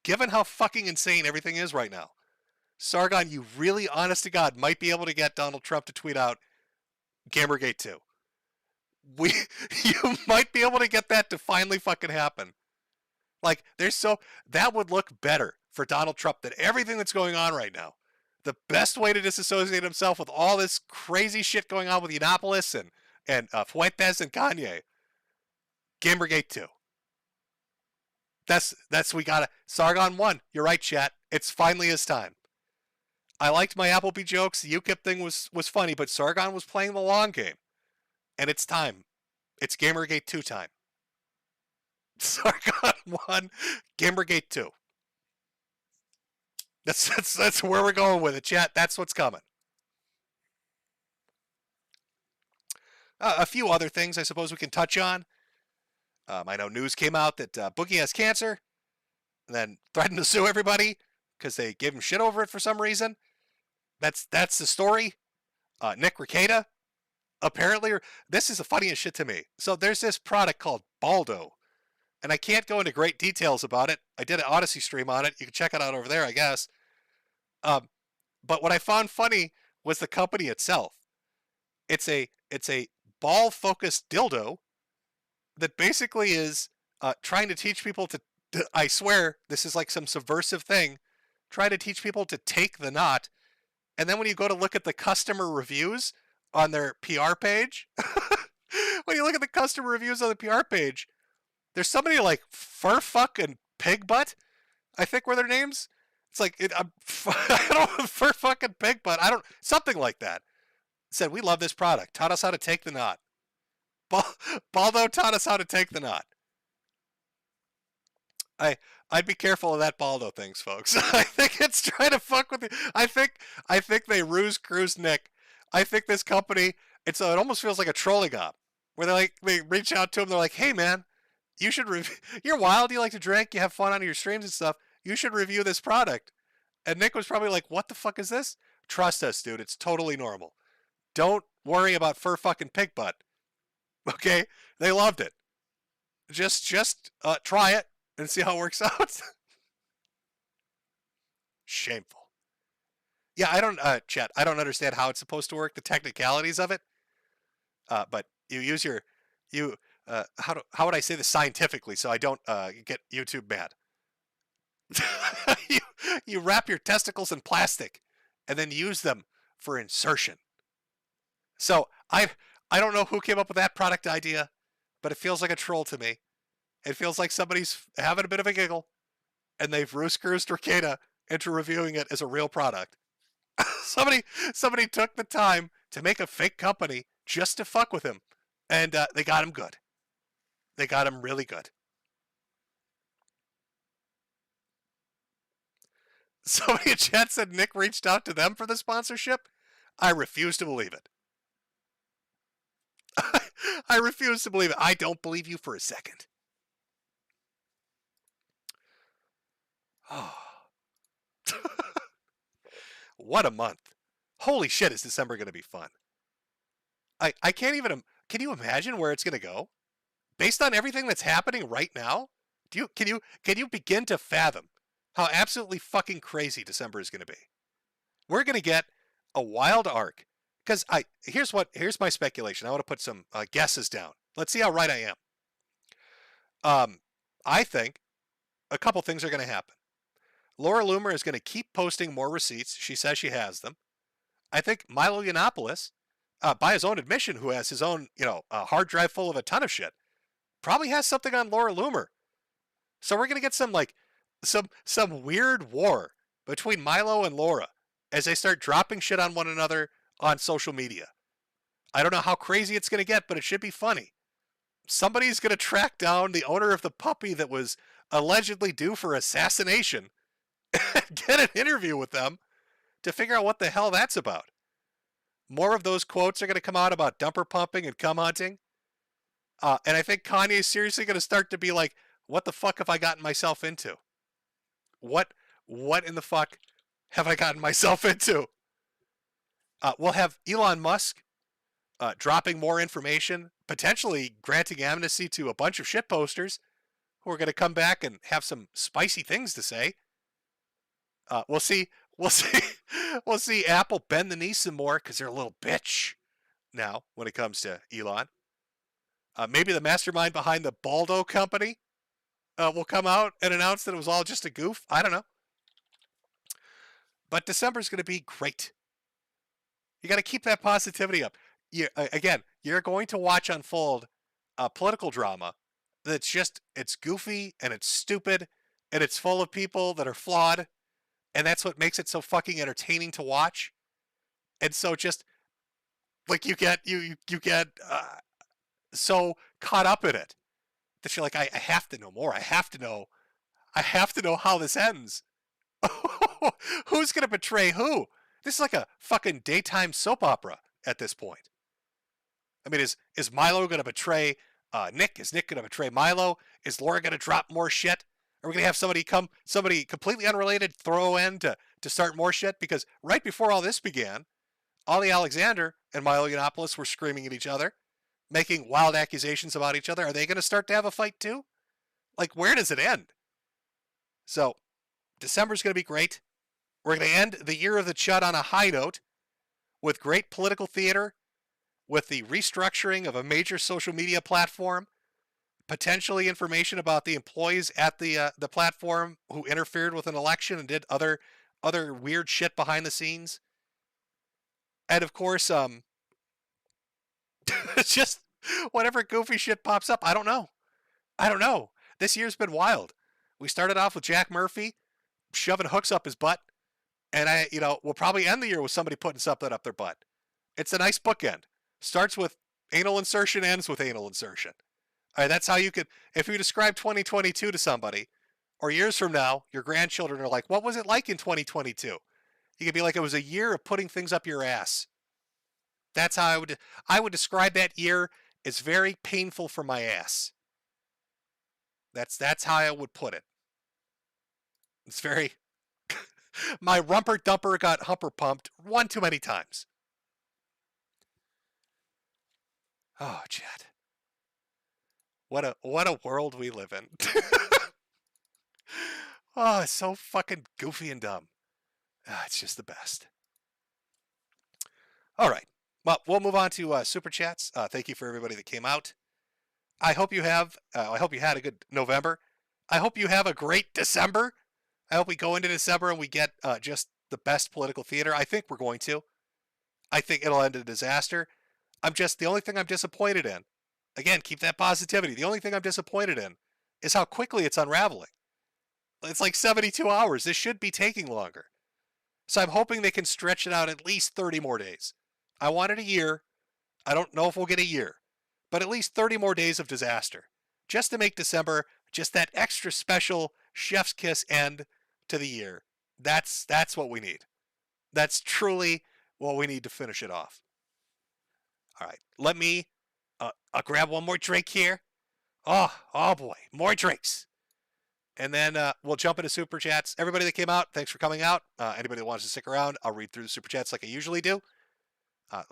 B: given how fucking insane everything is right now, Sargon, you really, honest to God, might be able to get Donald Trump to tweet out Gamergate 2. You might be able to get that to finally fucking happen. Like, that would look better for Donald Trump than everything that's going on right now. The best way to disassociate himself with all this crazy shit going on with Yiannopoulos and Fuentes and Kanye. Gamergate 2. We gotta. Sargon 1. You're right, chat. It's finally his time. I liked my Applebee jokes. The UKIP thing was funny, but Sargon was playing the long game. And it's time. It's Gamergate 2 time. Sargon 1, Gamergate 2. That's where we're going with it, chat. That's what's coming. A few other things I suppose we can touch on. I know news came out that Boogie has cancer, and then threatened to sue everybody because they gave him shit over it for some reason. That's the story. Nick Rekieta, apparently, this is the funniest shit to me. So there's this product called Baldo, and I can't go into great details about it. I did an Odyssey stream on it. You can check it out over there, I guess. But what I found funny was the company itself. It's a ball-focused dildo that basically is trying to teach people to, I swear, this is like some subversive thing, trying to teach people to take the knot. And then when you go to look at the customer reviews on their PR page, when you look at the customer reviews on the PR page, there's somebody like Furfuck and Pigbutt, I think were their names. It's like, I don't know, Furfuck and Pigbutt, something like that. Said, "We love this product. Taught us how to take the knot." Baldo taught us how to take the knot. I'd be careful of that Baldo things, folks. I think it's trying to fuck with you. I think they ruse cruise Nick. I think this company, it almost feels like a trolling op, where they reach out to him. They're like, "Hey man, you should you're wild. You like to drink. You have fun on your streams and stuff. You should review this product." And Nick was probably like, "What the fuck is this?" Trust us, dude. It's totally normal. Don't worry about fur fucking pig butt. Okay? They loved it. Just try it and see how it works out. Shameful. Yeah, I don't, chat, I don't understand how it's supposed to work, the technicalities of it. But you use how would I say this scientifically so I don't get YouTube mad? You wrap your testicles in plastic and then use them for insertion. So I don't know who came up with that product idea, but it feels like a troll to me. It feels like somebody's having a bit of a giggle, and they've ruse-cruised Rekieta into reviewing it as a real product. somebody took the time to make a fake company just to fuck with him, and they got him good. They got him really good. Somebody in chat said Nick reached out to them for the sponsorship. I refuse to believe it. I refuse to believe it. I don't believe you for a second. Oh. What a month. Holy shit, is December going to be fun. I can't even, can you imagine where it's going to go? Based on everything that's happening right now, can you begin to fathom how absolutely fucking crazy December is going to be? We're going to get a wild arc. Because here's my speculation. I want to put some guesses down. Let's see how right I am. I think a couple things are going to happen. Laura Loomer is going to keep posting more receipts. She says she has them. I think Milo Yiannopoulos, by his own admission, who has his own, hard drive full of a ton of shit, probably has something on Laura Loomer. So we're going to get some weird war between Milo and Laura as they start dropping shit on one another on social media. I don't know how crazy it's going to get, but it should be funny. Somebody's going to track down the owner of the puppy that was allegedly due for assassination and get an interview with them to figure out what the hell that's about. More of those quotes are going to come out about dumper pumping and cum hunting. And I think Kanye's seriously going to start to be like, what the fuck have I gotten myself into? What in the fuck have I gotten myself into? We'll have Elon Musk dropping more information, potentially granting amnesty to a bunch of shit posters who are going to come back and have some spicy things to say. We'll see Apple bend the knee some more because they're a little bitch now when it comes to Elon. Maybe the mastermind behind the Baldo company will come out and announce that it was all just a goof. I don't know. But December's going to be great. You got to keep that positivity up. You're going to watch unfold political drama it's goofy and it's stupid and it's full of people that are flawed, and that's what makes it so fucking entertaining to watch. And so just like you get so caught up in it that you're like, I have to know more. I have to know how this ends. Who's going to betray who? This is like a fucking daytime soap opera at this point. I mean, is Milo going to betray Nick? Is Nick going to betray Milo? Is Laura going to drop more shit? Are we going to have somebody completely unrelated throw in to start more shit? Because right before all this began, Ollie Alexander and Milo Yiannopoulos were screaming at each other, making wild accusations about each other. Are they going to start to have a fight too? Like, where does it end? So, December's going to be great. We're going to end the year of the Chud on a high note with great political theater, with the restructuring of a major social media platform, potentially information about the employees at the platform who interfered with an election and did other weird shit behind the scenes. And of course, it's just whatever goofy shit pops up. I don't know. This year's been wild. We started off with Jack Murphy shoving hooks up his butt, and we'll probably end the year with somebody putting something up their butt. It's a nice bookend. Starts with anal insertion, ends with anal insertion. All right, that's how you could, if you describe 2022 to somebody, or years from now, your grandchildren are like, what was it like in 2022? You could be like, it was a year of putting things up your ass. That's how I would describe that year as very painful for my ass. That's how I would put it. It's very, my rumper dumper got humper pumped one too many times. Oh, Chad. What a world we live in. Oh, it's so fucking goofy and dumb. It's just the best. All right. Well, we'll move on to Super Chats. Thank you for everybody that came out. I hope you had a good November. I hope you have a great December. I hope we go into December and we get just the best political theater. I think we're going to. I think it'll end in a disaster. The only thing I'm disappointed in, again, keep that positivity. The only thing I'm disappointed in is how quickly it's unraveling. It's like 72 hours. This should be taking longer. So I'm hoping they can stretch it out at least 30 more days. I wanted a year. I don't know if we'll get a year, but at least 30 more days of disaster, just to make December just that extra special chef's kiss end to the year. That's what we need. That's truly what we need to finish it off. All right, let me I'll grab one more drink here. Oh boy, more drinks. And then we'll jump into Super Chats. Everybody that came out, thanks for coming out. Anybody that wants to stick around, I'll read through the Super Chats like I usually do.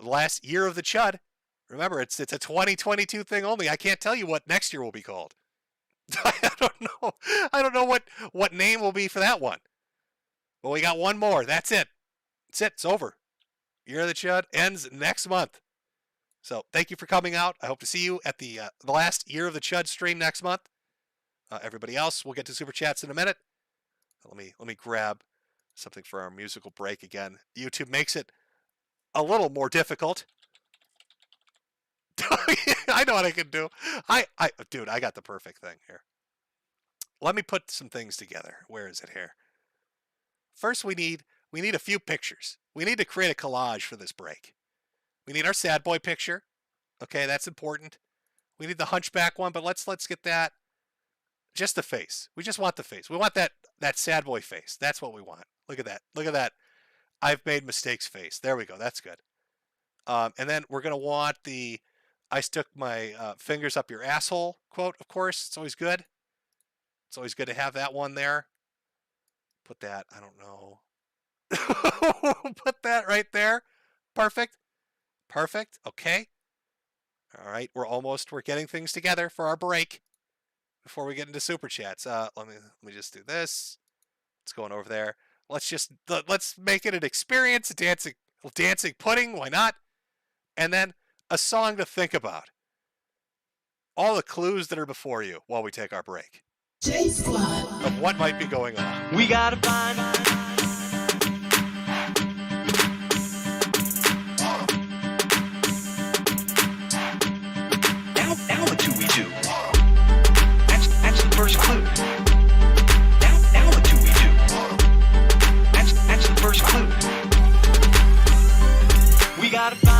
B: Last year of the Chud. Remember, it's a 2022 thing only. I can't tell you what next year will be called. I don't know. I don't know what name will be for that one. But we got one more. That's it. That's it. It's over. Year of the Chud ends next month. So thank you for coming out. I hope to see you at the last Year of the Chud stream next month. everybody else. We'll get to Super Chats in a minute. Let me grab something for our musical break again. YouTube makes it a little more difficult. I know what I can do. Dude, I got the perfect thing here. Let me put some things together. Where is it here? First, we need a few pictures. We need to create a collage for this break. We need our sad boy picture. Okay, that's important. We need the hunchback one, but let's get that. Just the face. We just want the face. We want that sad boy face. That's what we want. Look at that. Look at that. I've made mistakes face. There we go. That's good. And then we're gonna want the I stuck my fingers up your asshole quote. Of course, it's always good. It's always good to have that one there. Put that. I don't know. Put that right there. Perfect. Perfect. Okay. All right. We're getting things together for our break before we get into Super Chats. Let me just do this. It's going over there. Let's make it an experience. Dancing pudding. Why not? And then a song to think about. All the clues that are before you while we take our break. J Squad. Of what might be going on.
D: We gotta find. Now what do we do? That's the first clue. Now what do we do? That's the first clue. We gotta find.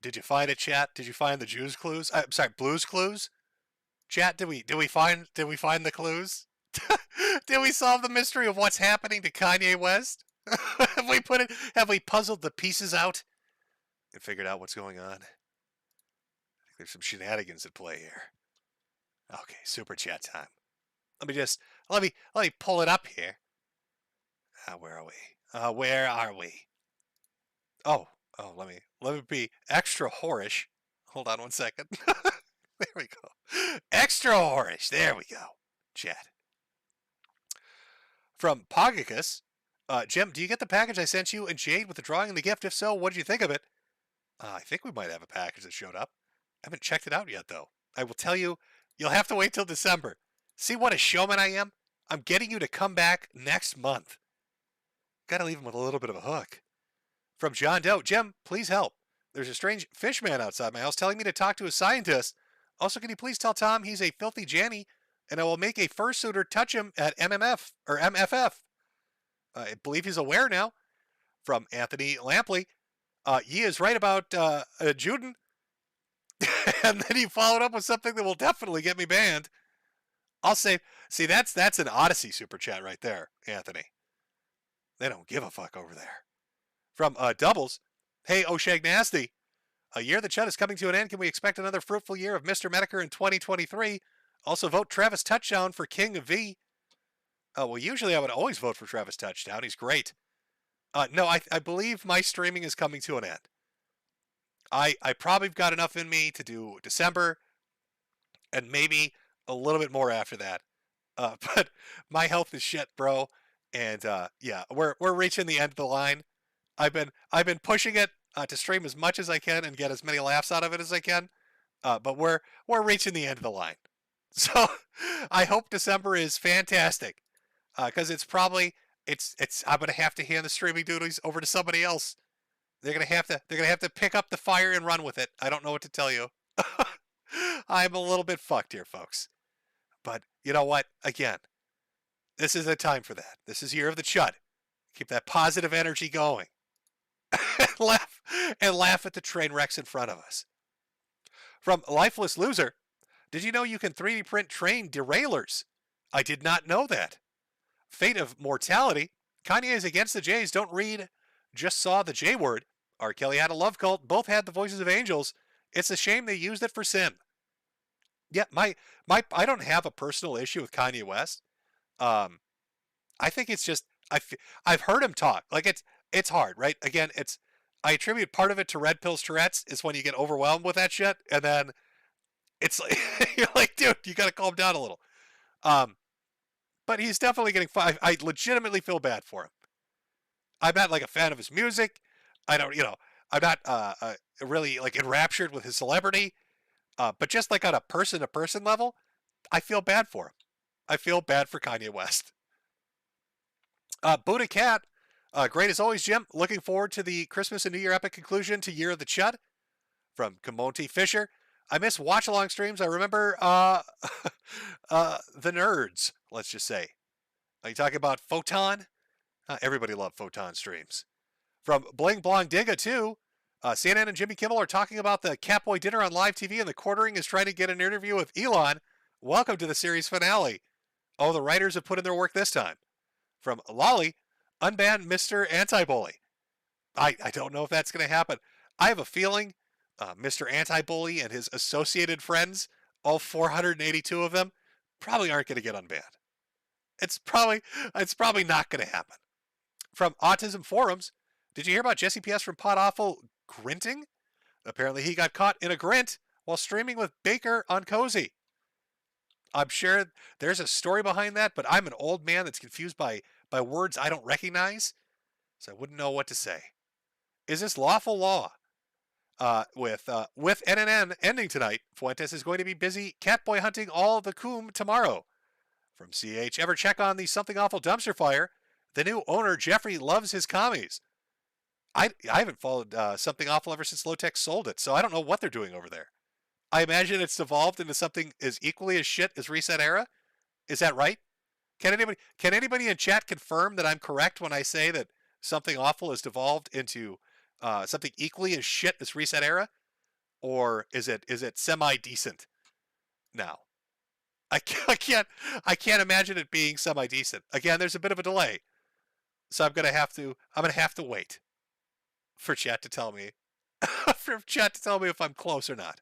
B: Did you find it, chat? Did you find the Jews clues? I'm sorry, Blues clues. Chat, did we find the clues? Did we solve the mystery of what's happening to Kanye West? Have we puzzled the pieces out and figured out what's going on? I think there's some shenanigans at play here. Okay, super chat time. Let me pull it up here. Where are we? Where are we? Oh, let me be extra whorish. Hold on one second. There we go. Extra whorish. There we go. Chat. From Pogicus, Jim, do you get the package I sent you and Jade with the drawing and the gift? If so, what did you think of it? I think we might have a package that showed up. I haven't checked it out yet, though. I will tell you, you'll have to wait till December. See what a showman I am? I'm getting you to come back next month. Got to leave him with a little bit of a hook. From John Doe, Jim, please help. There's a strange fish man outside my house telling me to talk to a scientist. Also, can you please tell Tom he's a filthy Janny, and I will make a fursuiter touch him at MMF or MFF. I believe he's aware now. From Anthony Lampley, he is right about Juden. And then he followed up with something that will definitely get me banned. I'll say, see, that's an Odyssey super chat right there, Anthony. They don't give a fuck over there. From Doubles, hey, Oshag Nasty. A year the Chud is coming to an end. Can we expect another fruitful year of Mister Metokur in 2023? Also, vote Travis Touchdown for King of V. Well, usually I would always vote for Travis Touchdown. He's great. No, I believe my streaming is coming to an end. I probably got enough in me to do December and maybe a little bit more after that. But my health is shit, bro. And yeah, we're reaching the end of the line. I've been pushing it to stream as much as I can and get as many laughs out of it as I can. But we're reaching the end of the line. So I hope December is fantastic. Because it's I'm gonna have to hand the streaming duties over to somebody else. They're gonna have to pick up the fire and run with it. I don't know what to tell you. I'm a little bit fucked here, folks. But you know what? Again, this is a time for that. This is Year of the Chud. Keep that positive energy going. and laugh at the train wrecks in front of us. From Lifeless Loser, did you know you can 3D print train derailers? I did not know that. Fate of Mortality, Kanye is against the Jays. Don't read. Just saw the J word. R. Kelly had a love cult. Both had the voices of angels. It's a shame they used it for sin. Yeah, I don't have a personal issue with Kanye West. I think it's just I've heard him talk. Like it's hard, right? Again, I attribute part of it to red pills Tourette's is when you get overwhelmed with that shit, and then it's like you're like, dude, you got to calm down a little. But he's definitely getting. I legitimately feel bad for him. I'm not like a fan of his music. I don't, I'm not really like enraptured with his celebrity. But just like on a person-to-person level, I feel bad for him. I feel bad for Kanye West. Buddha Cat, great as always, Jim. Looking forward to the Christmas and New Year epic conclusion to Year of the Chud. From Kamonti Fisher, I miss watch-along streams. I remember the nerds, let's just say. Are you talking about Photon? Everybody loved Photon streams. From Bling Blong Digga, too. CNN and Jimmy Kimmel are talking about the Catboy dinner on live TV, and the quartering is trying to get an interview with Elon. Welcome to the series finale. Oh, the writers have put in their work this time. From Lolly, unban Mr. Anti-Bully. I don't know if that's going to happen. I have a feeling Mr. Anti-Bully and his associated friends, all 482 of them, probably aren't going to get unbanned. It's probably not going to happen. From Autism Forums, did you hear about Jesse P.S. from Pod Awful grinting? Apparently he got caught in a grint while streaming with Baker on Cozy. I'm sure there's a story behind that, but I'm an old man that's confused by words I don't recognize, so I wouldn't know what to say. Is this lawful law? With NNN ending tonight, Fuentes is going to be busy catboy hunting all the coom tomorrow. From CH, ever check on the Something Awful dumpster fire? The new owner, Jeffrey, loves his commies. I haven't followed Something Awful ever since Low-Tech sold it, so I don't know what they're doing over there. I imagine it's evolved into something as equally as shit as Reset Era. Is that right? Can anybody in chat confirm that I'm correct when I say that Something Awful has devolved into something equally as shit as Reset Era, or is it semi decent now? I can't imagine it being semi decent. Again, there's a bit of a delay, so I'm gonna have to wait for chat to tell me if I'm close or not.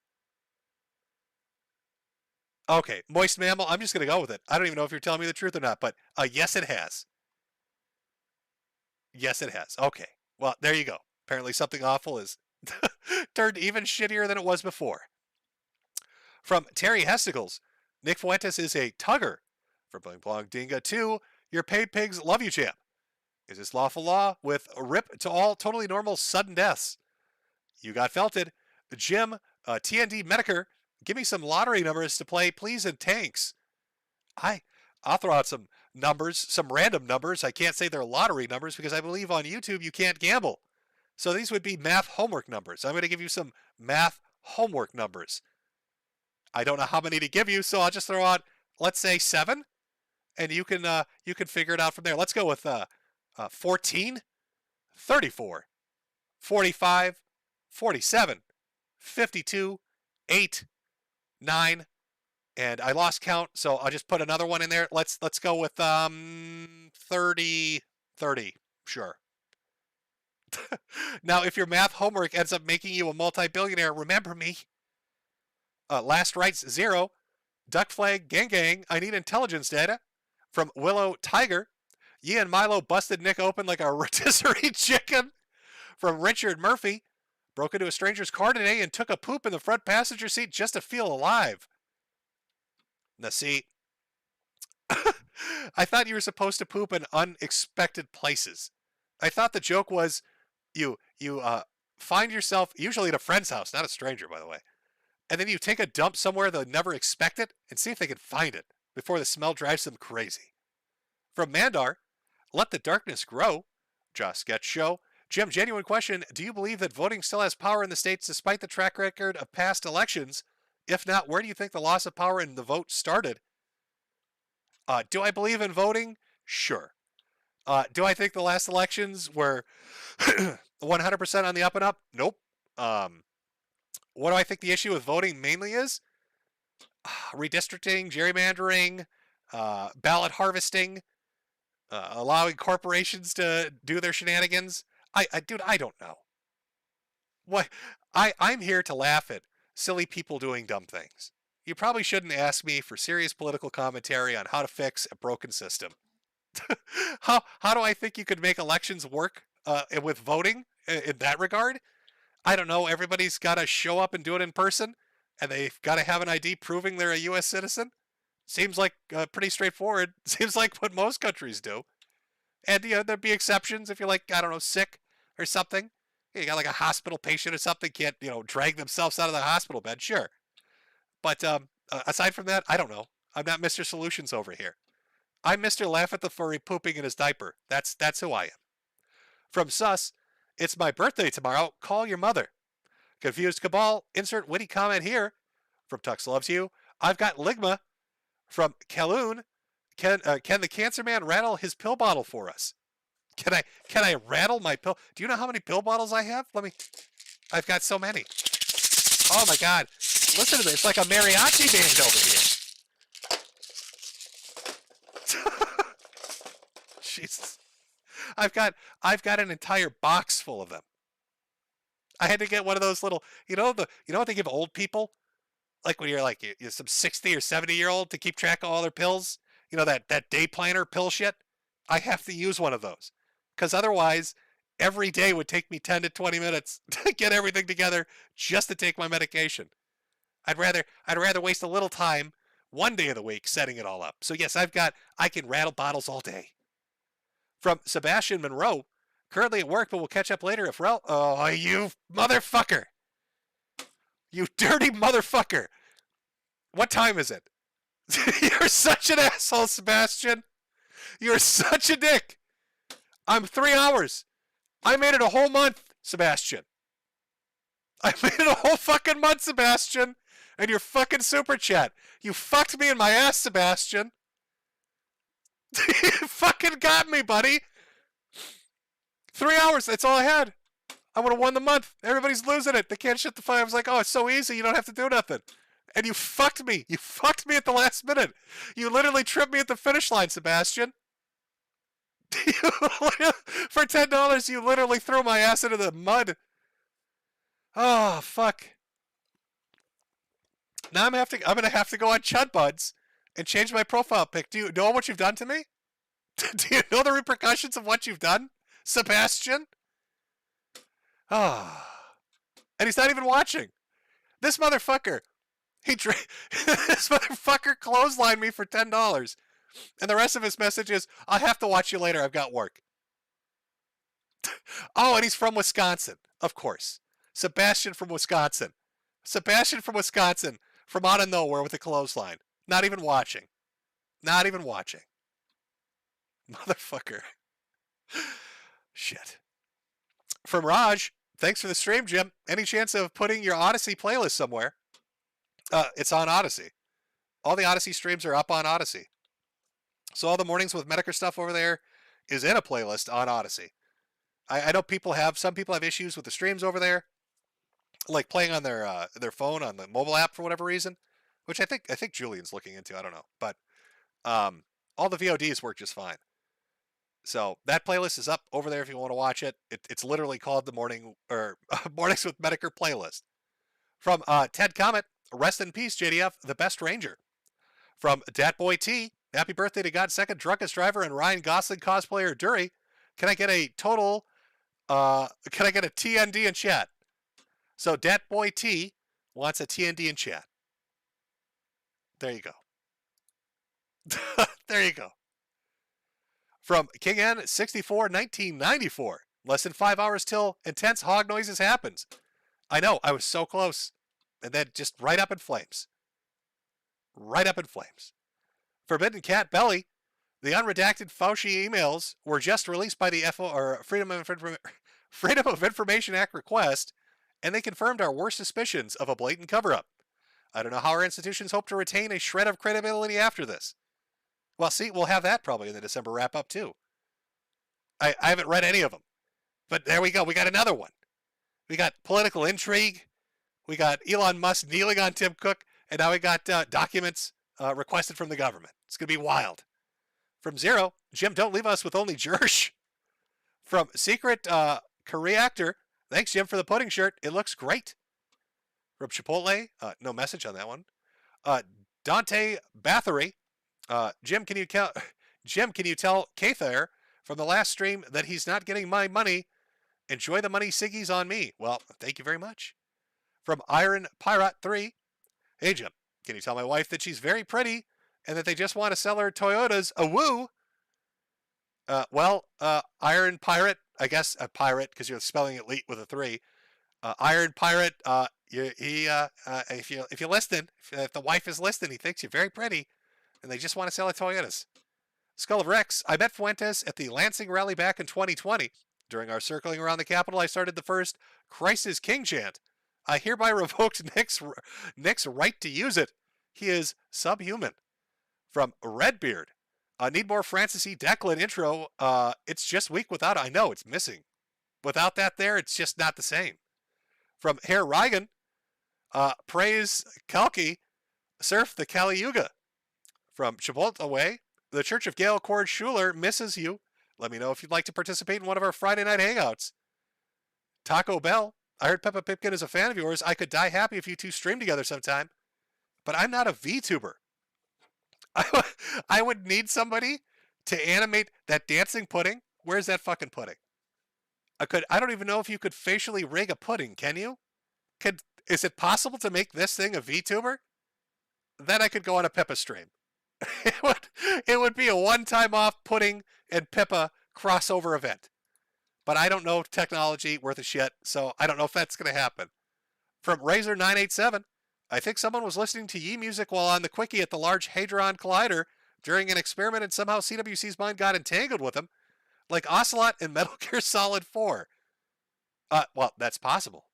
B: Okay, Moist Mammal, I'm just going to go with it. I don't even know if you're telling me the truth or not, but yes, it has. Yes, it has. Okay, well, there you go. Apparently something awful is turned even shittier than it was before. From Terry Hesticles, Nick Fuentes is a tugger. From Bling Blong Dinga 2, your paid pigs love you, champ. Is this lawful law with a rip to all totally normal sudden deaths? You got felted. Jim, TND Metokur, give me some lottery numbers to play, please, and tanks. I'll throw out some numbers, some random numbers. I can't say they're lottery numbers because I believe on YouTube you can't gamble. So these would be math homework numbers. I'm going to give you some math homework numbers. I don't know how many to give you, so I'll just throw out, let's say 7, and you can figure it out from there. Let's go with 14, 34, 45, 47, 52, 8, 9, and I lost count, so I'll just put another one in there. Let's go with 30, sure. Now, if your math homework ends up making you a multi-billionaire, remember me. Last Rights 0, Duck Flag Gang, I need intelligence data. From Willow Tiger, Yi and Milo busted Nick open like a rotisserie chicken. From Richard Murphy, broke into a stranger's car today and took a poop in the front passenger seat just to feel alive. Now see, I thought you were supposed to poop in unexpected places. I thought the joke was you find yourself, usually at a friend's house, not a stranger, by the way, and then you take a dump somewhere they'll never expect it and see if they can find it before the smell drives them crazy. From Mandar, let the darkness grow. Josh Sketch Show. Jim, genuine question. Do you believe that voting still has power in the states despite the track record of past elections? If not, where do you think the loss of power in the vote started? Do I believe in voting? Sure. Do I think the last elections were 100% on the up and up? Nope. What do I think the issue with voting mainly is? Redistricting, gerrymandering, ballot harvesting, allowing corporations to do their shenanigans. Dude, I don't know. What? I'm here to laugh at silly people doing dumb things. You probably shouldn't ask me for serious political commentary on how to fix a broken system. How do I think you could make elections work with voting in that regard? I don't know. Everybody's got to show up and do it in person, and they've got to have an ID proving they're a U.S. citizen. Seems like pretty straightforward. Seems like what most countries do. And there'd be exceptions if you're like, I don't know, sick or something. You got like a hospital patient or something, can't drag themselves out of the hospital bed. Sure. But aside from that, I don't know. I'm not Mr. Solutions over here. I'm Mr. Laugh at the Furry pooping in his diaper. That's who I am. From Sus, it's my birthday tomorrow. Call your mother. Confused Cabal, insert witty comment here. From Tux Loves You, I've got Ligma. From Kaloon, can the Cancer Man rattle his pill bottle for us? Can I rattle my pill? Do you know how many pill bottles I have? I've got so many. Oh my God. Listen to this. It's like a mariachi band over here. Jesus. I've got an entire box full of them. I had to get one of those little, you know what they give old people? Like when you're some 60 or 70-year-old to keep track of all their pills? You know, that day planner pill shit? I have to use one of those. Because otherwise, every day would take me 10 to 20 minutes to get everything together just to take my medication. I'd rather waste a little time one day of the week setting it all up. So yes, I can rattle bottles all day. From Sebastian Monroe, currently at work, but we'll catch up later if oh, you motherfucker. You dirty motherfucker. What time is it? You're such an asshole, Sebastian. You're such a dick. I'm 3 hours. I made it a whole month, Sebastian. I made it a whole fucking month, Sebastian. And your fucking super chat. You fucked me in my ass, Sebastian. You fucking got me, buddy. 3 hours. That's all I had. I would have won the month. Everybody's losing it. They can't shut the fuck. I was like, oh, it's so easy. You don't have to do nothing. And you fucked me. You fucked me at the last minute. You literally tripped me at the finish line, Sebastian. For $10, you literally threw my ass into the mud. Oh, fuck. Now I'm gonna have to go on Chud Buds and change my profile pic. Do you know what you've done to me? Do you know the repercussions of what you've done, Sebastian? Ah. And he's not even watching. This motherfucker. This motherfucker clotheslined me for $10. And the rest of his message is, I'll have to watch you later. I've got work. Oh, and he's from Wisconsin. Of course. Sebastian from Wisconsin. Sebastian from Wisconsin. From out of nowhere with a clothesline. Not even watching. Not even watching. Motherfucker. Shit. From Raj, thanks for the stream, Jim. Any chance of putting your Odyssey playlist somewhere? It's on Odyssey. All the Odyssey streams are up on Odyssey. So all the Mornings with Metokur stuff over there is in a playlist on Odyssey. I know some people have issues with the streams over there, like playing on their phone on the mobile app for whatever reason, which I think Julian's looking into. I don't know, but all the VODs work just fine. So that playlist is up over there if you want to watch it. It's literally called the Mornings with Metokur playlist. From Ted Comet, rest in peace, JDF, the best ranger. From Datboy T, happy birthday to God's second drunkest driver and Ryan Gosling cosplayer Dury. Can I get a total? Can I get a TND in chat? So Datboy T wants a TND in chat. There you go. There you go. From King N 64 1994. Less than 5 hours till intense hog noises happens. I know, I was so close. And then just right up in flames. Right up in flames. Forbidden Cat Belly. The unredacted Fauci emails were just released by the Freedom of Information Act request, and they confirmed our worst suspicions of a blatant cover-up. I don't know how our institutions hope to retain a shred of credibility after this. Well, see, we'll have that probably in the December wrap-up, too. I haven't read any of them. But there we go. We got another one. We got political intrigue. We got Elon Musk kneeling on Tim Cook. And now we got documents requested from the government. It's going to be wild. From Zero, Jim, don't leave us with only Jersh. From Secret Koreactor, thanks, Jim, for the pudding shirt. It looks great. From Chipotle, no message on that one. Dante Bathory, Jim, can you tell Kathair from the last stream that he's not getting my money? Enjoy the money, Siggy's on me. Well, thank you very much. From Iron Pirate 3, hey, Jim, can you tell my wife that she's very pretty and that they just want to sell her Toyotas a woo? Iron Pirate, I guess a pirate because you're spelling it with a 3. Iron Pirate, if you're listening, if the wife is listening, he thinks you're very pretty and they just want to sell her Toyotas. Skull of Rex, I met Fuentes at the Lansing rally back in 2020. During our circling around the Capitol, I started the first Christ is King chant. I hereby revoked Nick's right to use it. He is subhuman. From Redbeard, need more Francis E. Declan intro. It's just weak without it. I know, it's missing. Without that there, it's just not the same. From Herr Reigen, praise Kalki, surf the Kali Yuga. From Chipotle, the Church of Gail Cord Schuler misses you. Let me know if you'd like to participate in one of our Friday night hangouts. Taco Bell, I heard Peppa Pipkin is a fan of yours. I could die happy if you two stream together sometime. But I'm not a VTuber. I would need somebody to animate that dancing pudding. Where's that fucking pudding? I don't even know if you could facially rig a pudding, can you? Is it possible to make this thing a VTuber? Then I could go on a Pippa stream. It would be a one-time off pudding and Pippa crossover event. But I don't know technology worth a shit, so I don't know if that's going to happen. From Razor987, I think someone was listening to Yee music while on the Quickie at the Large Hadron Collider during an experiment and somehow CWC's mind got entangled with him, like Ocelot in Metal Gear Solid 4. Well, that's possible.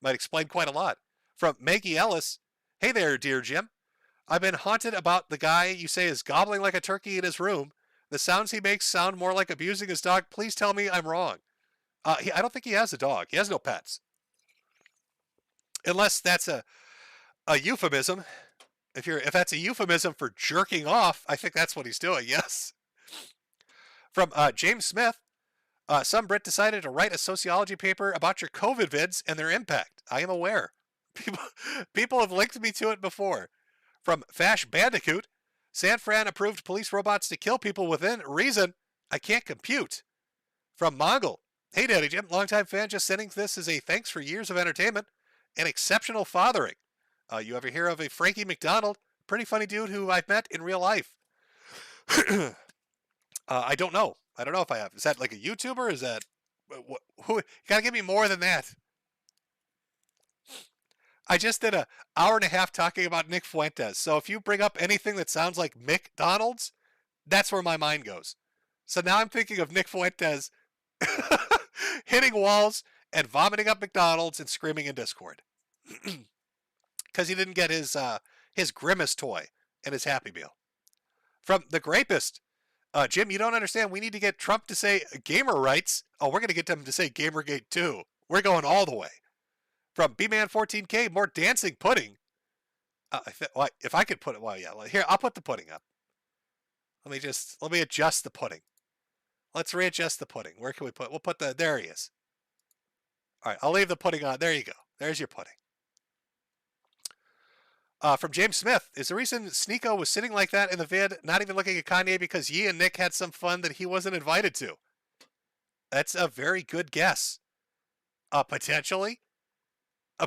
B: Might explain quite a lot. From Maggie Ellis, hey there, dear Jim. I've been haunted about the guy you say is gobbling like a turkey in his room. The sounds he makes sound more like abusing his dog. Please tell me I'm wrong. I don't think he has a dog. He has no pets. Unless that's a euphemism. If that's a euphemism for jerking off, I think that's what he's doing. Yes. From James Smith, some Brit decided to write a sociology paper about your COVID vids and their impact. I am aware. People have linked me to it before. From Fash Bandicoot, San Fran approved police robots to kill people within reason. I can't compute. From Mongol, hey Daddy Jim, longtime fan, just sending this as a thanks for years of entertainment and exceptional fathering. You ever hear of a Frankie McDonald? Pretty funny dude who I've met in real life. I don't know. I don't know if I have. Is that like a YouTuber? Is that who? You gotta give me more than that. I just did an hour and a half talking about Nick Fuentes. So if you bring up anything that sounds like McDonald's, that's where my mind goes. So now I'm thinking of Nick Fuentes hitting walls and vomiting up McDonald's and screaming in Discord. Because he didn't get his Grimace toy and his Happy Meal. From The Grapist, Jim, you don't understand. We need to get Trump to say gamer rights. Oh, we're going to get them to say Gamergate too. We're going all the way. From B-Man14K, more dancing pudding. If I could put it, well, yeah. Here, I'll put the pudding up. Let me adjust the pudding. Let's readjust the pudding. Where can we put? We'll put there he is. All right, I'll leave the pudding on. There you go. There's your pudding. From James Smith, is the reason Sneeko was sitting like that in the vid, not even looking at Kanye, because Yi and Nick had some fun that he wasn't invited to? That's a very good guess. Potentially.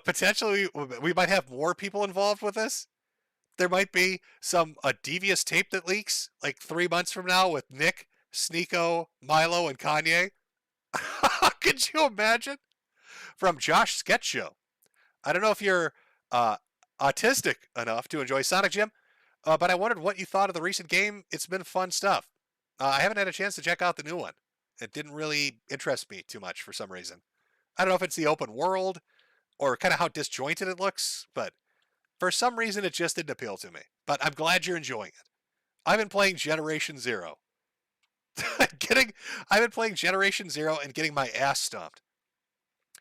B: Potentially, we might have more people involved with this. There might be a devious tape that leaks, like 3 months from now, with Nick, Sneeko, Milo, and Kanye. Could you imagine? From Josh Sketch Show. I don't know if you're autistic enough to enjoy Sonic Jim, but I wondered what you thought of the recent game. It's been fun stuff. I haven't had a chance to check out the new one. It didn't really interest me too much for some reason. I don't know if it's the open world or kind of how disjointed it looks, but for some reason it just didn't appeal to me. But I'm glad you're enjoying it. I've been playing Generation Zero. I've been playing Generation Zero and getting my ass stomped.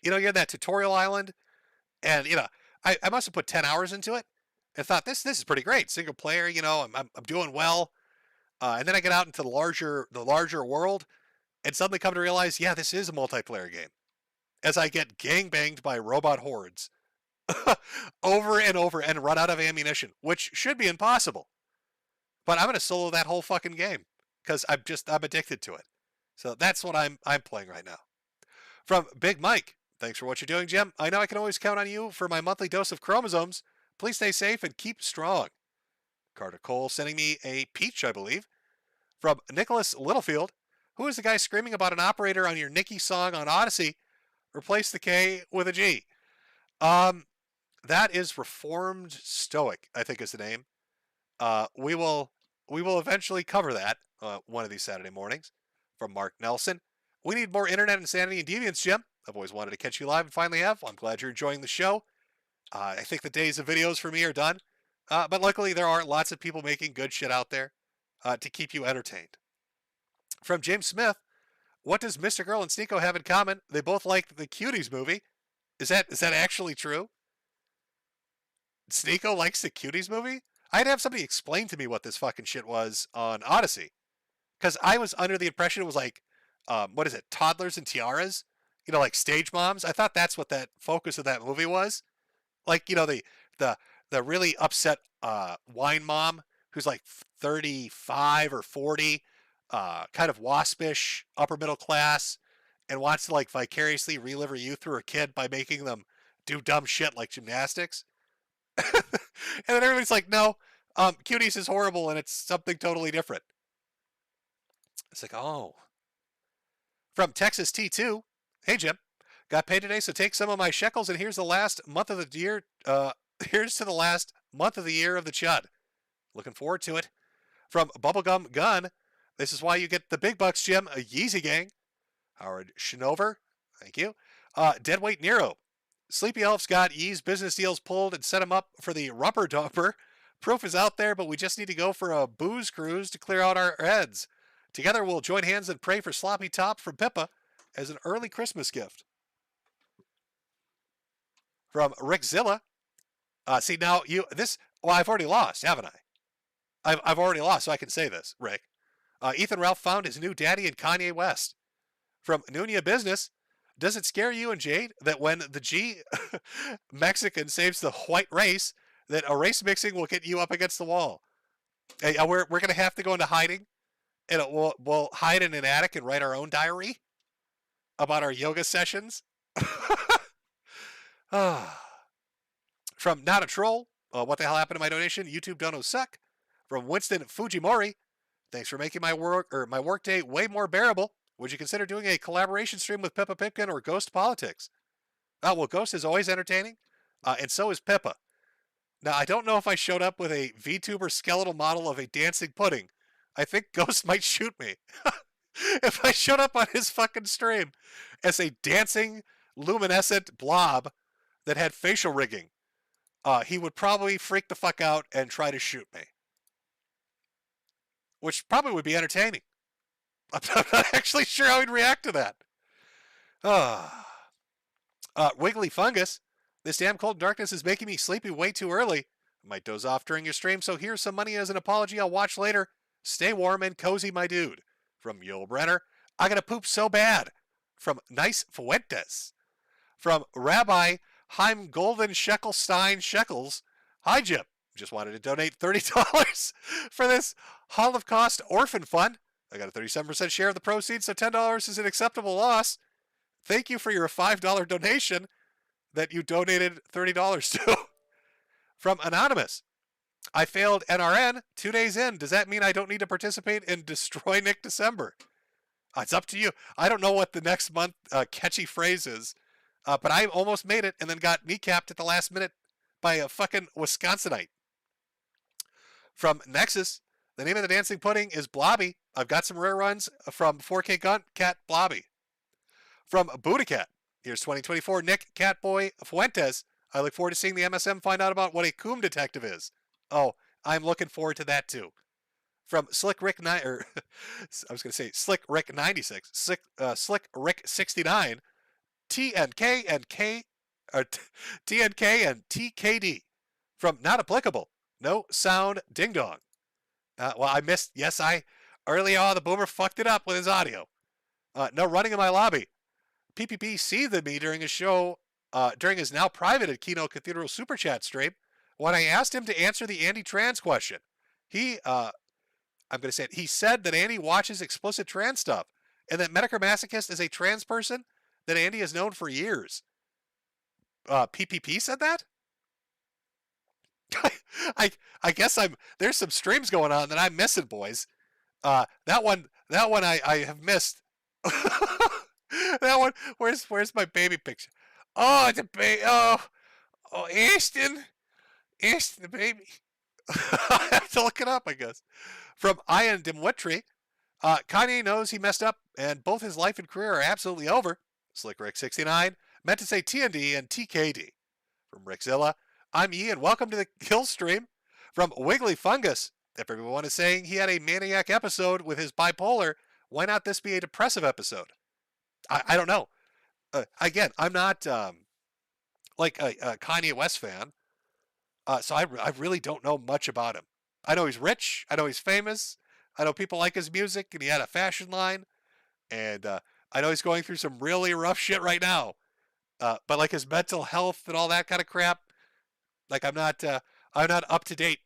B: You're in that tutorial island, and I must have put 10 hours into it and thought this is pretty great. Single player, I'm doing well. And then I get out into the larger world and suddenly come to realize, yeah, this is a multiplayer game. As I get gangbanged by robot hordes over and over and run out of ammunition, which should be impossible. But I'm going to solo that whole fucking game because I'm addicted to it. So that's what I'm playing right now. From Big Mike. Thanks for what you're doing, Jim. I know I can always count on you for my monthly dose of chromosomes. Please stay safe and keep strong. Carter Cole sending me a peach, I believe. From Nicholas Littlefield. Who is the guy screaming about an operator on your Nicki song on Odyssey? Replace the K with a G. That is Reformed Stoic, I think is the name. We will eventually cover that one of these Saturday mornings. From Mark Nelson. We need more internet insanity and deviance, Jim. I've always wanted to catch you live and finally have. Well, I'm glad you're enjoying the show. I think the days of videos for me are done. But luckily, there are lots of people making good shit out there to keep you entertained. From James Smith, what does Mr. Girl and Sneeko have in common? They both like the Cuties movie. Is that actually true? Sneeko likes the Cuties movie? I'd have somebody explain to me what this fucking shit was on Odyssey. Because I was under the impression it was like, what is it, Toddlers and Tiaras? Like Stage Moms. I thought that's what that focus of that movie was. Like, the really upset wine mom who's like 35 or 40, kind of waspish, upper middle class, and wants to like vicariously relive her youth through her kid by making them do dumb shit like gymnastics. And then everybody's like, no, Cuties is horrible and it's something totally different. It's like, oh. From Texas T2. Hey, Jim. Got paid today, so take some of my shekels, and here's the last month of the year. Here's to the last month of the year of the Chud. Looking forward to it. From Bubblegum Gun. This is why you get the big bucks, Jim. A Yeezy Gang. Howard Schnover. Thank you. Deadweight Nero. Sleepy Elf's got Yee's business deals pulled and set him up for the Rumper Dumper. Proof is out there, but we just need to go for a booze cruise to clear out our heads. Together, we'll join hands and pray for Sloppy Top from Pippa as an early Christmas gift. From Rick Zilla. See, now I've already lost, haven't I? I've already lost, so I can say this, Rick. Ethan Ralph found his new daddy in Kanye West. From Nunia Business. Does it scare you and Jade that when the G Mexican saves the white race, that a race mixing will get you up against the wall? Hey, we're going to have to go into hiding, and we'll hide in an attic and write our own diary about our yoga sessions. From Not a Troll, what the hell happened to my donation? YouTube donos suck. From Winston Fujimori, thanks for making my workday way more bearable. Would you consider doing a collaboration stream with Pippa Pipkin or Ghost Politics? Well, Ghost is always entertaining, and so is Pippa. Now, I don't know if I showed up with a VTuber skeletal model of a dancing pudding. I think Ghost might shoot me. If I showed up on his fucking stream as a dancing, luminescent blob that had facial rigging, he would probably freak the fuck out and try to shoot me. Which probably would be entertaining. I'm not actually sure how he'd react to that. Wiggly Fungus. This damn cold darkness is making me sleepy way too early. I might doze off during your stream, so here's some money as an apology. I'll watch later. Stay warm and cozy, my dude. From Yul Brenner. I gotta poop so bad. From Nice Fuentes. From Rabbi Haim Golden Sheckelstein Shekels. Hi, Jim. Just wanted to donate $30 for this Holocaust Orphan Fund. I got a 37% share of the proceeds, so $10 is an acceptable loss. Thank you for your $5 donation that you donated $30 to. From Anonymous. I failed NRN 2 days in. Does that mean I don't need to participate in Destroy Nick December? It's up to you. I don't know what the next month catchy phrase is, but I almost made it and then got kneecapped at the last minute by a fucking Wisconsinite. From Nexus. The name of the dancing pudding is Blobby. I've got some rare runs from 4K Gun Cat Blobby. From Buddha here's 2024 Nick Catboy Fuentes. I look forward to seeing the MSM find out about what a coom detective is. Oh, I'm looking forward to that too. From Slick Rick I was going to say Slick Rick 96, Slick Rick 69, TNK and TKD. From Not Applicable. No sound ding dong. Well, I missed. Yes, early on the boomer fucked it up with his audio. No running in my lobby. PPP seethed me during his show, during his now private at Kino Cathedral Super Chat stream, when I asked him to answer the Andy trans question. He said that Andy watches explicit trans stuff, and that Metokur Masochist is a trans person that Andy has known for years. PPP said that? I guess there's some streams going on that I'm missing, boys. That one I have missed. That one, where's my baby picture? Oh, it's a baby. Oh, Ashton the baby. I have to look it up, I guess. From Ian Dimwitry. Kanye knows he messed up, and both his life and career are absolutely over. Slick Rick 69 meant to say TND and TKD. From Rickzilla. I'm E, and welcome to the kill stream. From Wiggly Fungus. If everyone is saying he had a maniac episode with his bipolar, why not this be a depressive episode? I don't know. Again, I'm not like a Kanye West fan, so I really don't know much about him. I know he's rich. I know he's famous. I know people like his music, and he had a fashion line. And I know he's going through some really rough shit right now. But like his mental health and all that kind of crap, like I'm not up to date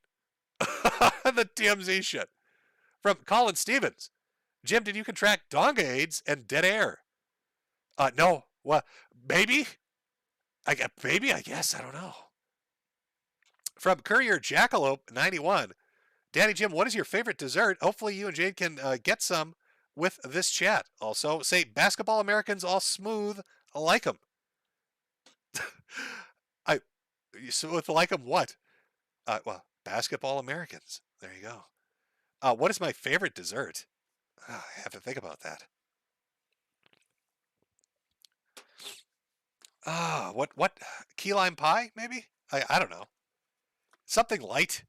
B: on the TMZ shit. From Colin Stevens. Jim, did you contract donga AIDS and dead air? No. Well, maybe. I guess. I don't know. From Courier Jackalope 91. Daddy Jim, what is your favorite dessert? Hopefully you and Jade can get some with this chat. Also, say basketball Americans all smooth like them. Smooth like them what? Well, basketball Americans. There you go. What is my favorite dessert? I have to think about that. What? Key lime pie, maybe? I don't know. Something light.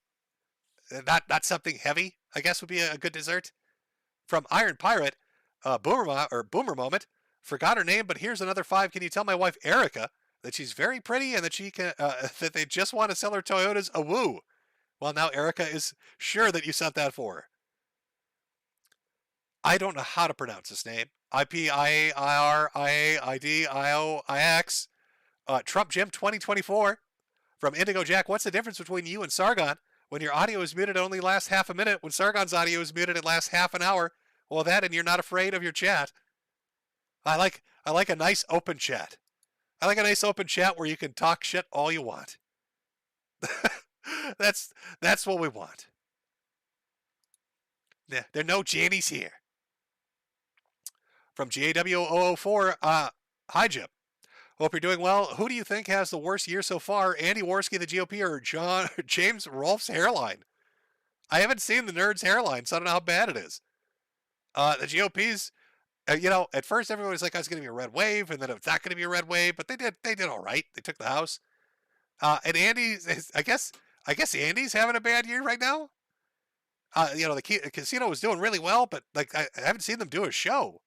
B: Not something heavy, I guess would be a good dessert. From Iron Pirate, Boomer Moment. Forgot her name, but here's another 5. Can you tell my wife Erica that she's very pretty and that she can that they just want to sell her Toyotas a woo? Well, now Erica is sure that you sent that for her. I don't know how to pronounce this name. IPIARIAIDIOIX. Trump Jim 2024 from Indigo Jack. What's the difference between you and Sargon? When your audio is muted, it only lasts half a minute. When Sargon's audio is muted, it lasts half an hour. Well, that and you're not afraid of your chat. I like a nice open chat. I like a nice open chat where you can talk shit all you want. That's what we want. Yeah, there are no Jannies here. From GAW004, hi Jim. Hope you're doing well. Who do you think has the worst year so far? Andy Worski, the GOP, or James Rolfe's hairline? I haven't seen the nerd's hairline, so I don't know how bad it is. The GOP's, at first everyone was like, "Oh, it's going to be a red wave," and then it's not going to be a red wave, but they did all right. They took the House. And Andy, I guess Andy's having a bad year right now. The casino was doing really well, but like I haven't seen them do a show.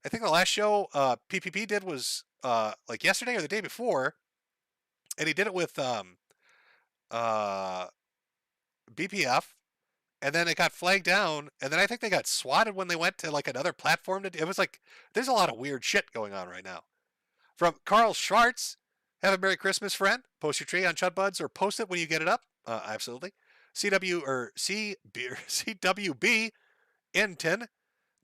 B: I think the last show PPP did was like yesterday or the day before, and he did it with BPF, and then it got flagged down, and then I think they got swatted when they went to like another platform. It was like there's a lot of weird shit going on right now. From Carl Schwartz, have a Merry Christmas, friend. Post your tree on Chudbuds or post it when you get it up. Absolutely. CWB Inton.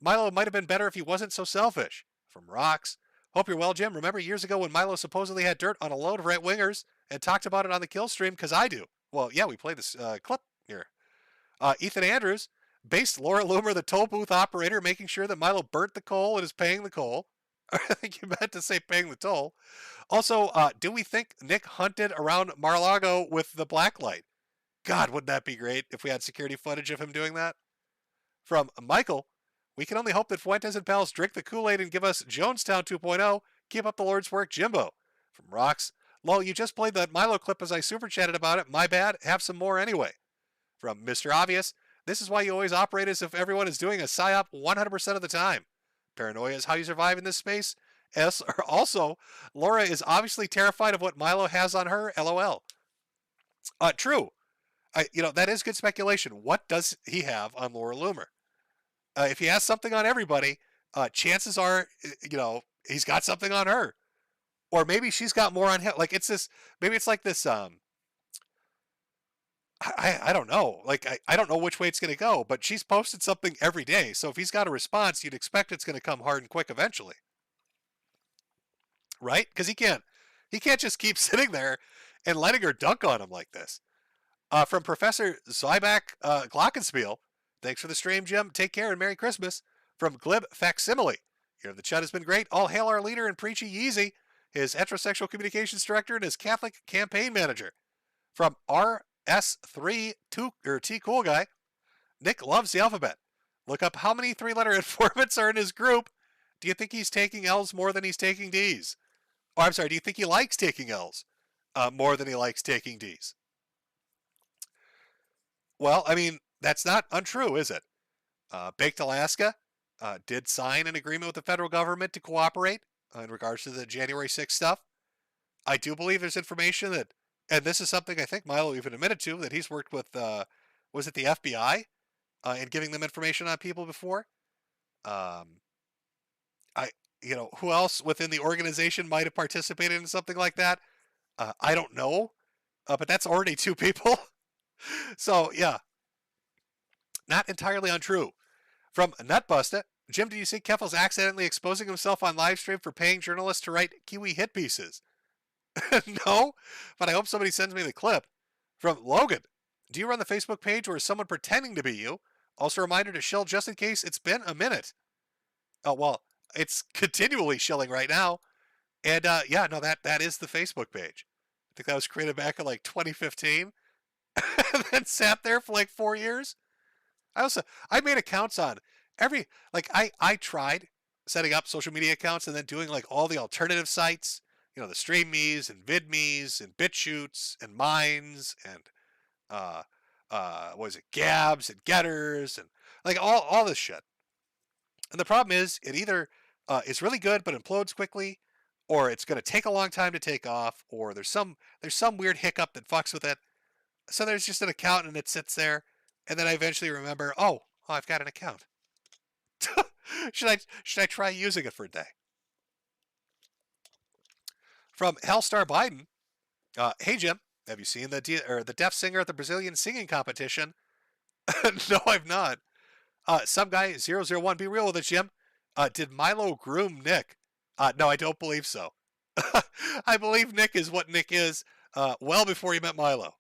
B: Milo might have been better if he wasn't so selfish. From Rocks. Hope you're well, Jim. Remember years ago when Milo supposedly had dirt on a load of right-wingers and talked about it on the kill stream? Because I do. Well, yeah, we played this clip here. Ethan Andrews, based Laura Loomer, the toll booth operator, making sure that Milo burnt the coal and is paying the coal. I think you meant to say paying the toll. Also, do we think Nick hunted around Mar-a-Lago with the blacklight? God, wouldn't that be great if we had security footage of him doing that? From Michael, we can only hope that Fuentes and pals drink the Kool-Aid and give us Jonestown 2.0. Keep up the Lord's work, Jimbo. From Rocks, lol, you just played that Milo clip as I super chatted about it. My bad. Have some more anyway. From Mr. Obvious, this is why you always operate as if everyone is doing a psyop 100% of the time. Paranoia is how you survive in this space. Also, Laura is obviously terrified of what Milo has on her. LOL. True. That is good speculation. What does he have on Laura Loomer? If he has something on everybody, chances are, he's got something on her. Or maybe she's got more on him. Like, maybe it's like this, I don't know. Like, I don't know which way it's going to go, but she's posted something every day. So if he's got a response, you'd expect it's going to come hard and quick eventually. Right? Because he can't just keep sitting there and letting her dunk on him like this. From Professor Zyback Glockenspiel, thanks for the stream, Jim. Take care and Merry Christmas. From Glib Facsimile, the chat has been great. All hail our leader and Preachy Yeezy, his heterosexual communications director and his Catholic campaign manager. From RS3 T Cool Guy, Nick loves the alphabet. Look up how many 3-letter informants are in his group. Do you think he's taking L's more than he's taking D's? Oh, I'm sorry. Do you think he likes taking L's more than he likes taking D's? Well, I mean, that's not untrue, is it? Baked Alaska did sign an agreement with the federal government to cooperate in regards to the January 6th stuff. I do believe there's information that, and this is something I think Milo even admitted to, that he's worked with, was it the FBI, in giving them information on people before? Who else within the organization might have participated in something like that? I don't know, but that's already 2 people. So, yeah. Not entirely untrue. From Nutbuster, Jim, did you see Keffel's accidentally exposing himself on livestream for paying journalists to write Kiwi hit pieces? No, but I hope somebody sends me the clip. From Logan, do you run the Facebook page or is someone pretending to be you? Also a reminder to shill just in case it's been a minute. Oh, well, it's continually shilling right now. And that is the Facebook page. I think that was created back in like 2015. And then sat there for like 4 years. I made accounts on I tried setting up social media accounts and then doing like all the alternative sites, the Stream Me's and Vid Me's and BitChutes and Minds and Gabs and Getters and like all this shit. And the problem is it either is really good but implodes quickly, or it's going to take a long time to take off, or there's some weird hiccup that fucks with it. So there's just an account and it sits there, and then I eventually remember, oh, I've got an account. should I try using it for a day? From Hellstar Biden, hey Jim, have you seen the deaf singer at the Brazilian singing competition? No, I've not. Some guy 001, be real with it, Jim. Did Milo groom Nick? No, I don't believe so. I believe Nick is what Nick is well before he met Milo.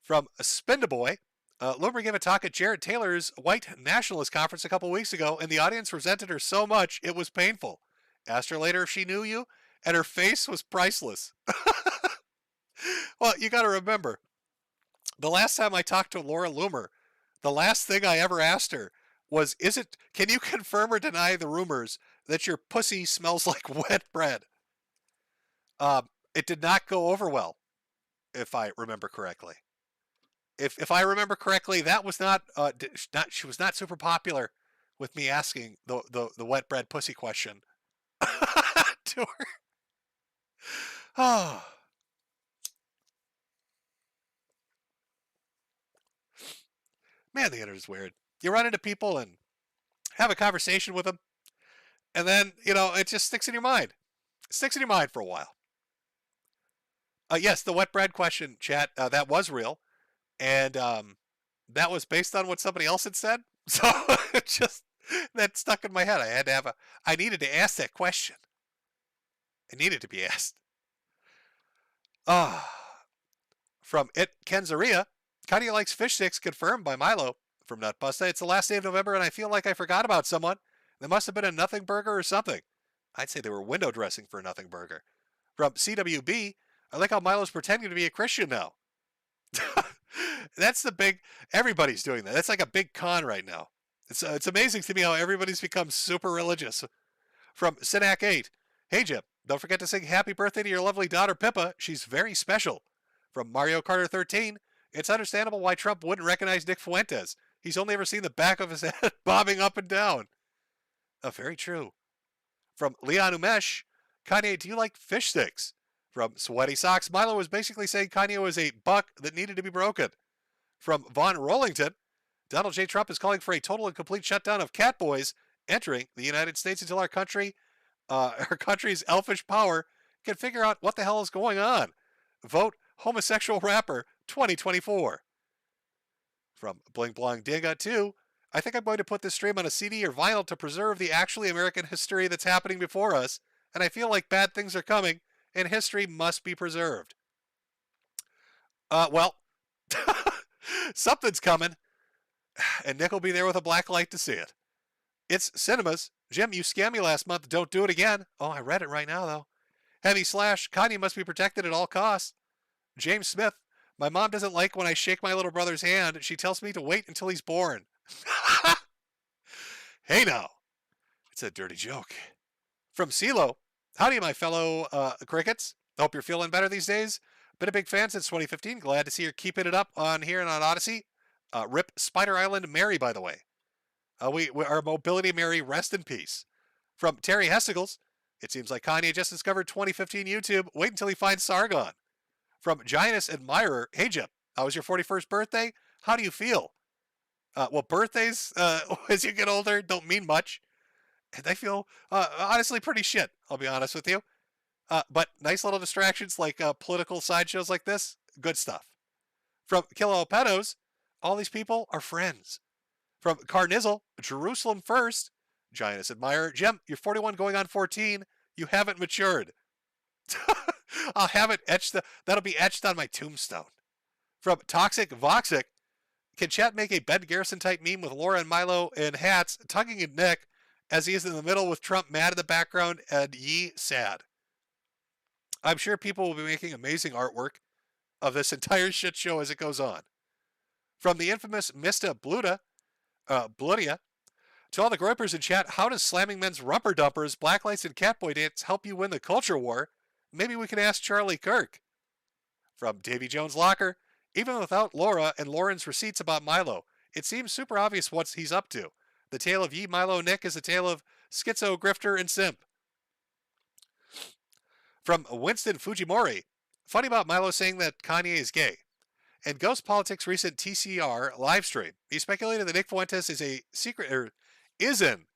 B: From Spindaboy, Lumber gave a talk at Jared Taylor's white nationalist conference a couple weeks ago, and the audience resented her so much it was painful. Asked her later if she knew you, and her face was priceless. Well, you got to remember, the last time I talked to Laura Loomer, the last thing I ever asked her was, can you confirm or deny the rumors that your pussy smells like wet bread? It did not go over well, if I remember correctly. If I remember correctly, that was she was not super popular with me asking the wet bread pussy question to her. Oh. Man, the internet is weird. You run into people and have a conversation with them, and then, it just sticks in your mind. It sticks in your mind for a while. Yes, the wet bread question, chat, that was real. And that was based on what somebody else had said. So that stuck in my head. I needed to ask that question. It needed to be asked. From Kenzaria, Kanye likes fish sticks, confirmed by Milo. From Nutbusta, it's the last day of November and I feel like I forgot about someone. There must have been a nothing burger or something. I'd say they were window dressing for a nothing burger. From CWB, I like how Milo's pretending to be a Christian now. That's everybody's doing that. That's like a big con right now. It's amazing to me how everybody's become super religious. From Sinak 8, hey Jim, don't forget to sing happy birthday to your lovely daughter Pippa. She's very special. From Mario Carter 13, it's understandable why Trump wouldn't recognize Nick Fuentes. He's only ever seen the back of his head bobbing up and down. Very true. From Leon Umesh, Kanye, do you like fish sticks? From Sweaty Socks, Milo was basically saying Kanye was a buck that needed to be broken. From Von Rollington, Donald J. Trump is calling for a total and complete shutdown of catboys entering the United States until our country's elfish power can figure out what the hell is going on. Vote homosexual rapper 2024. From Bling Blong Dinga 2, I think I'm going to put this stream on a CD or vinyl to preserve the actually American history that's happening before us, and I feel like bad things are coming, and history must be preserved. Well, something's coming, and Nick will be there with a black light to see it. It's cinemas. Jim, you scammed me last month. Don't do it again. Oh, I read it right now, though. Heavy Slash, Kanye must be protected at all costs. James Smith, my mom doesn't like when I shake my little brother's hand. She tells me to wait until he's born. Hey now. It's a dirty joke. From CeeLo, howdy, my fellow crickets. Hope you're feeling better these days. Been a big fan since 2015. Glad to see you're keeping it up on here and on Odyssey. Rip Spider Island Mary, by the way. Our Mobility Mary, rest in peace. From Terry Hestigals, it seems like Kanye just discovered 2015 YouTube. Wait until he finds Sargon. From Giannis Admirer, hey Jim, how was your 41st birthday? How do you feel? Well, birthdays, as you get older, don't mean much. And I feel, honestly, pretty shit, I'll be honest with you. But nice little distractions like political sideshows like this, good stuff. From Kilo Pedos, all these people are friends. From Carnizzle, Jerusalem first, Giannis Admirer, Jim, you're 41 going on 14, you haven't matured. I'll have it etched, that'll be etched on my tombstone. From Toxic Voxic, can chat make a Ben Garrison type meme with Laura and Milo in hats, tugging at Nick as he is in the middle with Trump mad in the background and Yee sad? I'm sure people will be making amazing artwork of this entire shit show as it goes on. From the infamous Mista Bludia, to all the groypers in chat, how does slamming men's rumper dumpers, blacklights, and catboy dance help you win the culture war? Maybe we can ask Charlie Kirk. From Davy Jones Locker, even without Laura and Lauren's receipts about Milo, it seems super obvious what he's up to. The tale of Yee, Milo, Nick is a tale of schizo, grifter, and simp. From Winston Fujimori, funny about Milo saying that Kanye is gay. In Ghost Politics' recent TCR livestream, he speculated that Nick Fuentes is in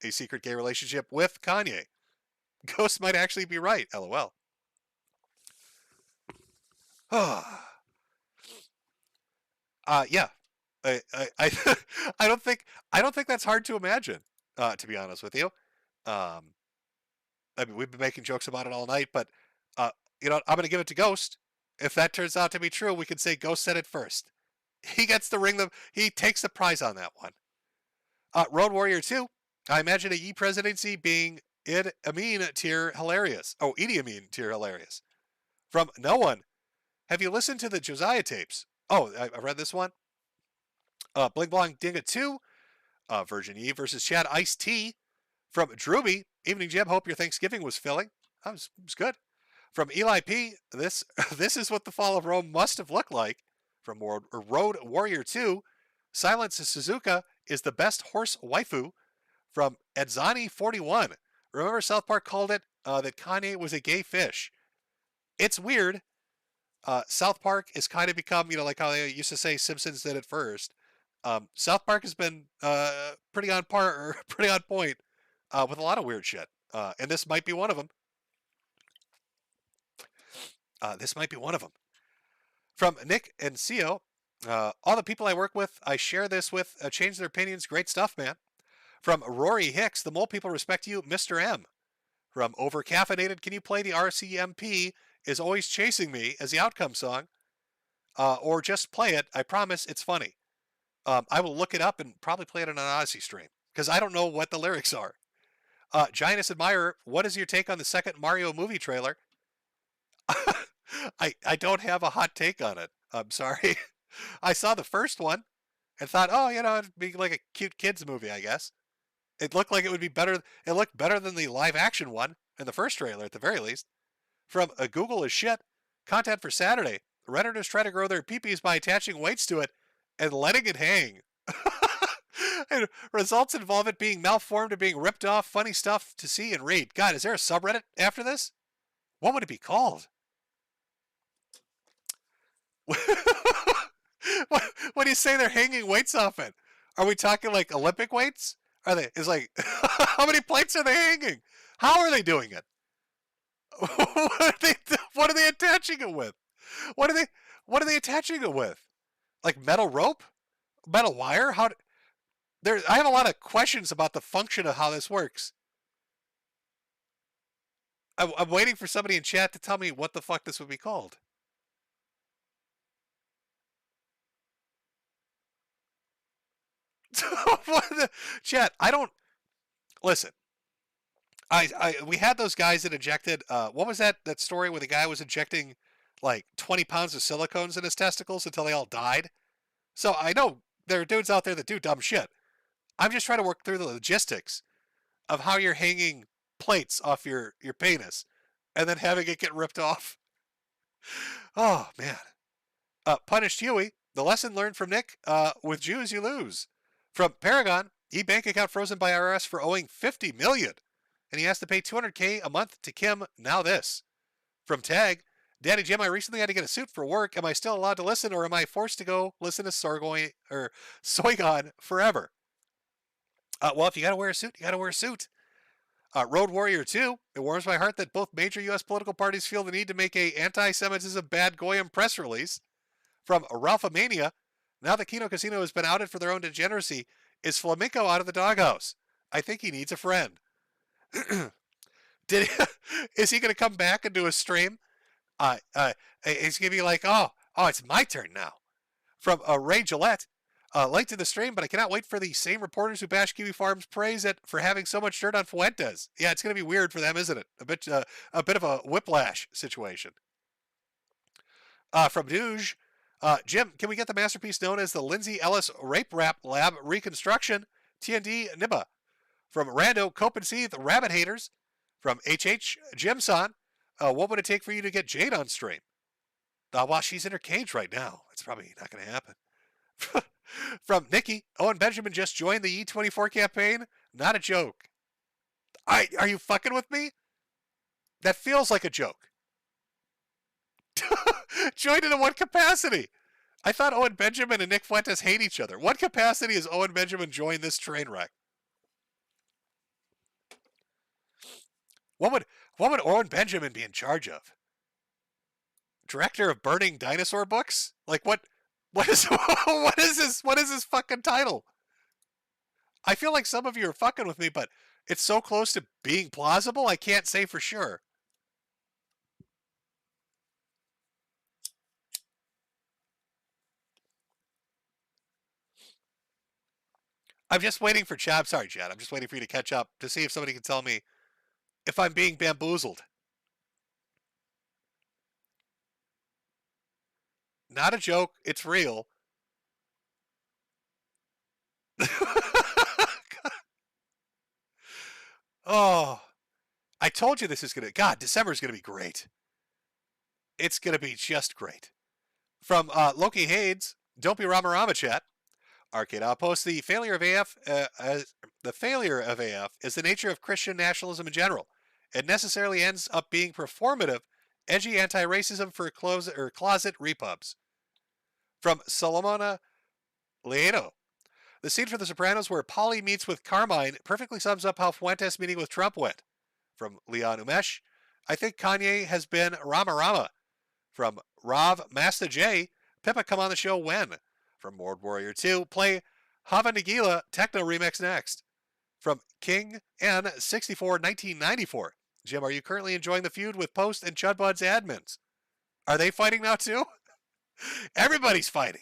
B: a secret gay relationship with Kanye. Ghost might actually be right. LOL. Yeah. I don't think that's hard to imagine. To be honest with you, I mean, we've been making jokes about it all night, but you know, I'm going to give it to Ghost. If that turns out to be true, we can say Ghost said it first. He gets to ring them. He takes the prize on that one. Road Warrior 2. I imagine a Yi presidency being Idi Amin tier hilarious. Oh, Idi Amin tier hilarious. From No One. Have you listened to the Josiah tapes? Oh, I read this one. Bling Blong Dinga 2. Virgin Eve versus Chad Ice-T. From Drooby. Evening Jim, hope your Thanksgiving was filling. That was good. From Eli P. This is what the fall of Rome must have looked like. From Road Warrior 2. Silence Suzuka is the best horse waifu. From Edzani41. Remember South Park called it that Kanye was a gay fish. It's weird. South Park has kind of become, you know, like how they used to say Simpsons did it first. South Park has been pretty on point with a lot of weird shit. And this might be one of them. From Nick andCio, all the people I work with, I share this with, change their opinions. Great stuff, man. From Rory Hicks, the mole people respect you, Mr. M. From Overcaffeinated, can you play the RCMP is always chasing me as the outcome song? Or just play it. I promise it's funny. I will look it up and probably play it on an Odyssey stream because I don't know what the lyrics are. Giannis Admirer, what is your take on the second Mario movie trailer? I don't have a hot take on it. I'm sorry. I saw the first one and thought, oh, you know, it'd be like a cute kids movie, I guess. It looked like it would be better. It looked better than the live action one in the first trailer, at the very least. From Google is shit. Content for Saturday. Redditors try to grow their peepees by attaching weights to it and letting it hang. And results involve it being malformed or being ripped off. Funny stuff to see and read. God, is there a subreddit after this? What would it be called? What do you say they're hanging weights off it? Are we talking like Olympic weights? Are they? It's like, how many plates are they hanging? How are they doing it? What are they attaching it with? What are they attaching it with? Like metal rope? Metal wire? I have a lot of questions about the function of how this works. I'm waiting for somebody in chat to tell me what the fuck this would be called. Chat, I don't listen. We had those guys that injected. What was that story where the guy was injecting like 20 pounds of silicones in his testicles until they all died? So I know there are dudes out there that do dumb shit. I'm just trying to work through the logistics of how you're hanging plates off your penis and then having it get ripped off. Oh man. Punished Huey. The lesson learned from Nick. With Jews you lose. From Paragon, e-bank account frozen by IRS for owing $50 million. And he has to pay $200K a month to Kim. Now this. From Tag, Daddy Jim, I recently had to get a suit for work. Am I still allowed to listen, or am I forced to go listen to Soigon forever? Well, if you got to wear a suit, you got to wear a suit. Road Warrior 2, it warms my heart that both major U.S. political parties feel the need to make a anti-Semitism bad goyim press release. From Ralphamania, now that Kino Casino has been outed for their own degeneracy, is Flamenco out of the doghouse? I think he needs a friend. Is he going to come back and do a stream? He's going to be like, oh, it's my turn now. From Ray Gillette, link to the stream, but I cannot wait for the same reporters who bash Kiwi Farms praise it for having so much dirt on Fuentes. Yeah, it's going to be weird for them, isn't it? A bit of a whiplash situation. From Douge, Jim, can we get the masterpiece known as the Lindsay Ellis Rape Rap Lab Reconstruction? TND Nibba. From Rando Copenseeth Rabbit Haters. From HH Jimson, what would it take for you to get Jade on stream? Well, she's in her cage right now. It's probably not going to happen. From Nikki, Owen Benjamin just joined the E24 campaign. Not a joke. Are you fucking with me? That feels like a joke. Joined in what capacity? I thought Owen Benjamin and Nick Fuentes hate each other. What capacity has Owen Benjamin joined this train wreck? What would Owen Benjamin be in charge of? Director of burning dinosaur books? Like what is what is this fucking title? I feel like some of you are fucking with me, but it's so close to being plausible, I can't say for sure. I'm just waiting for Chad. Sorry, Chad. I'm just waiting for you to catch up to see if somebody can tell me if I'm being bamboozled. Not a joke. It's real. Oh, I told you this is going to... God, December is going to be great. It's going to be just great. From Loki Hades, Don't Be Rama Rama Chat. Arcade Outpost, the failure of AF is the nature of Christian nationalism in general. It necessarily ends up being performative, edgy anti-racism for closet repubs. From Solomona Leato, the scene for The Sopranos where Paulie meets with Carmine perfectly sums up how Fuentes meeting with Trump went. From Leon Umesh, I think Kanye has been Rama Rama. From Rav Master J, Pippa come on the show when? From World Warrior 2, play Hava Nagila Techno Remix next. From King N64 1994, Jim, are you currently enjoying the feud with Post and Chudbud's admins? Are they fighting now too? Everybody's fighting.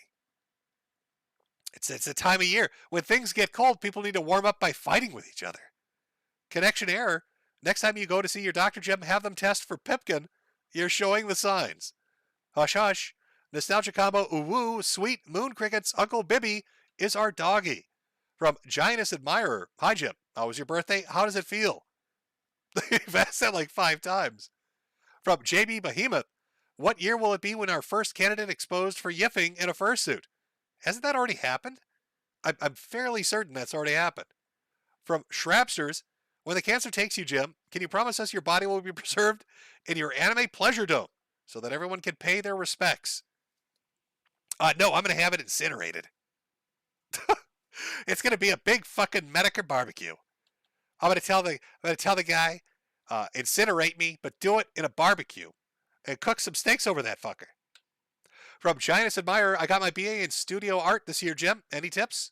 B: It's a time of year. When things get cold, people need to warm up by fighting with each other. Connection error. Next time you go to see your doctor, Jim, have them test for Pipkin. You're showing the signs. Hush, hush. Nostalgia combo, woo, sweet, moon crickets, Uncle Bibby is our doggy. From Giantess Admirer, hi Jim, how was your birthday? How does it feel? You've asked that like 5 times. From JB Behemoth, what year will it be when our first candidate exposed for yiffing in a fursuit? Hasn't that already happened? I'm fairly certain that's already happened. From Shrapsters, when the cancer takes you, Jim, can you promise us your body will be preserved in your anime pleasure dome so that everyone can pay their respects? No, I'm going to have it incinerated. It's going to be a big fucking Metokur barbecue. I'm going to tell the guy, incinerate me, but do it in a barbecue and cook some steaks over that fucker. From Giantess Admirer, I got my BA in studio art this year, Jim. Any tips?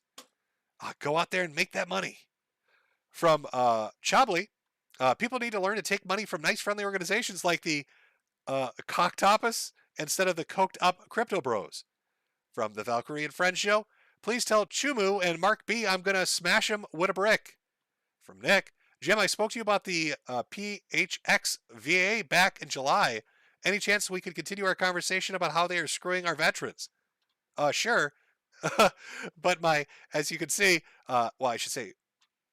B: Go out there and make that money. From Chably, people need to learn to take money from nice, friendly organizations like the Cocktopus instead of the coked up crypto bros. From the Valkyrie and Friends show, please tell Chumu and Mark B I'm going to smash him with a brick. From Nick, Jim, I spoke to you about the PHX VA back in July. Any chance we could continue our conversation about how they are screwing our veterans? Sure. But as you can see, well, I should say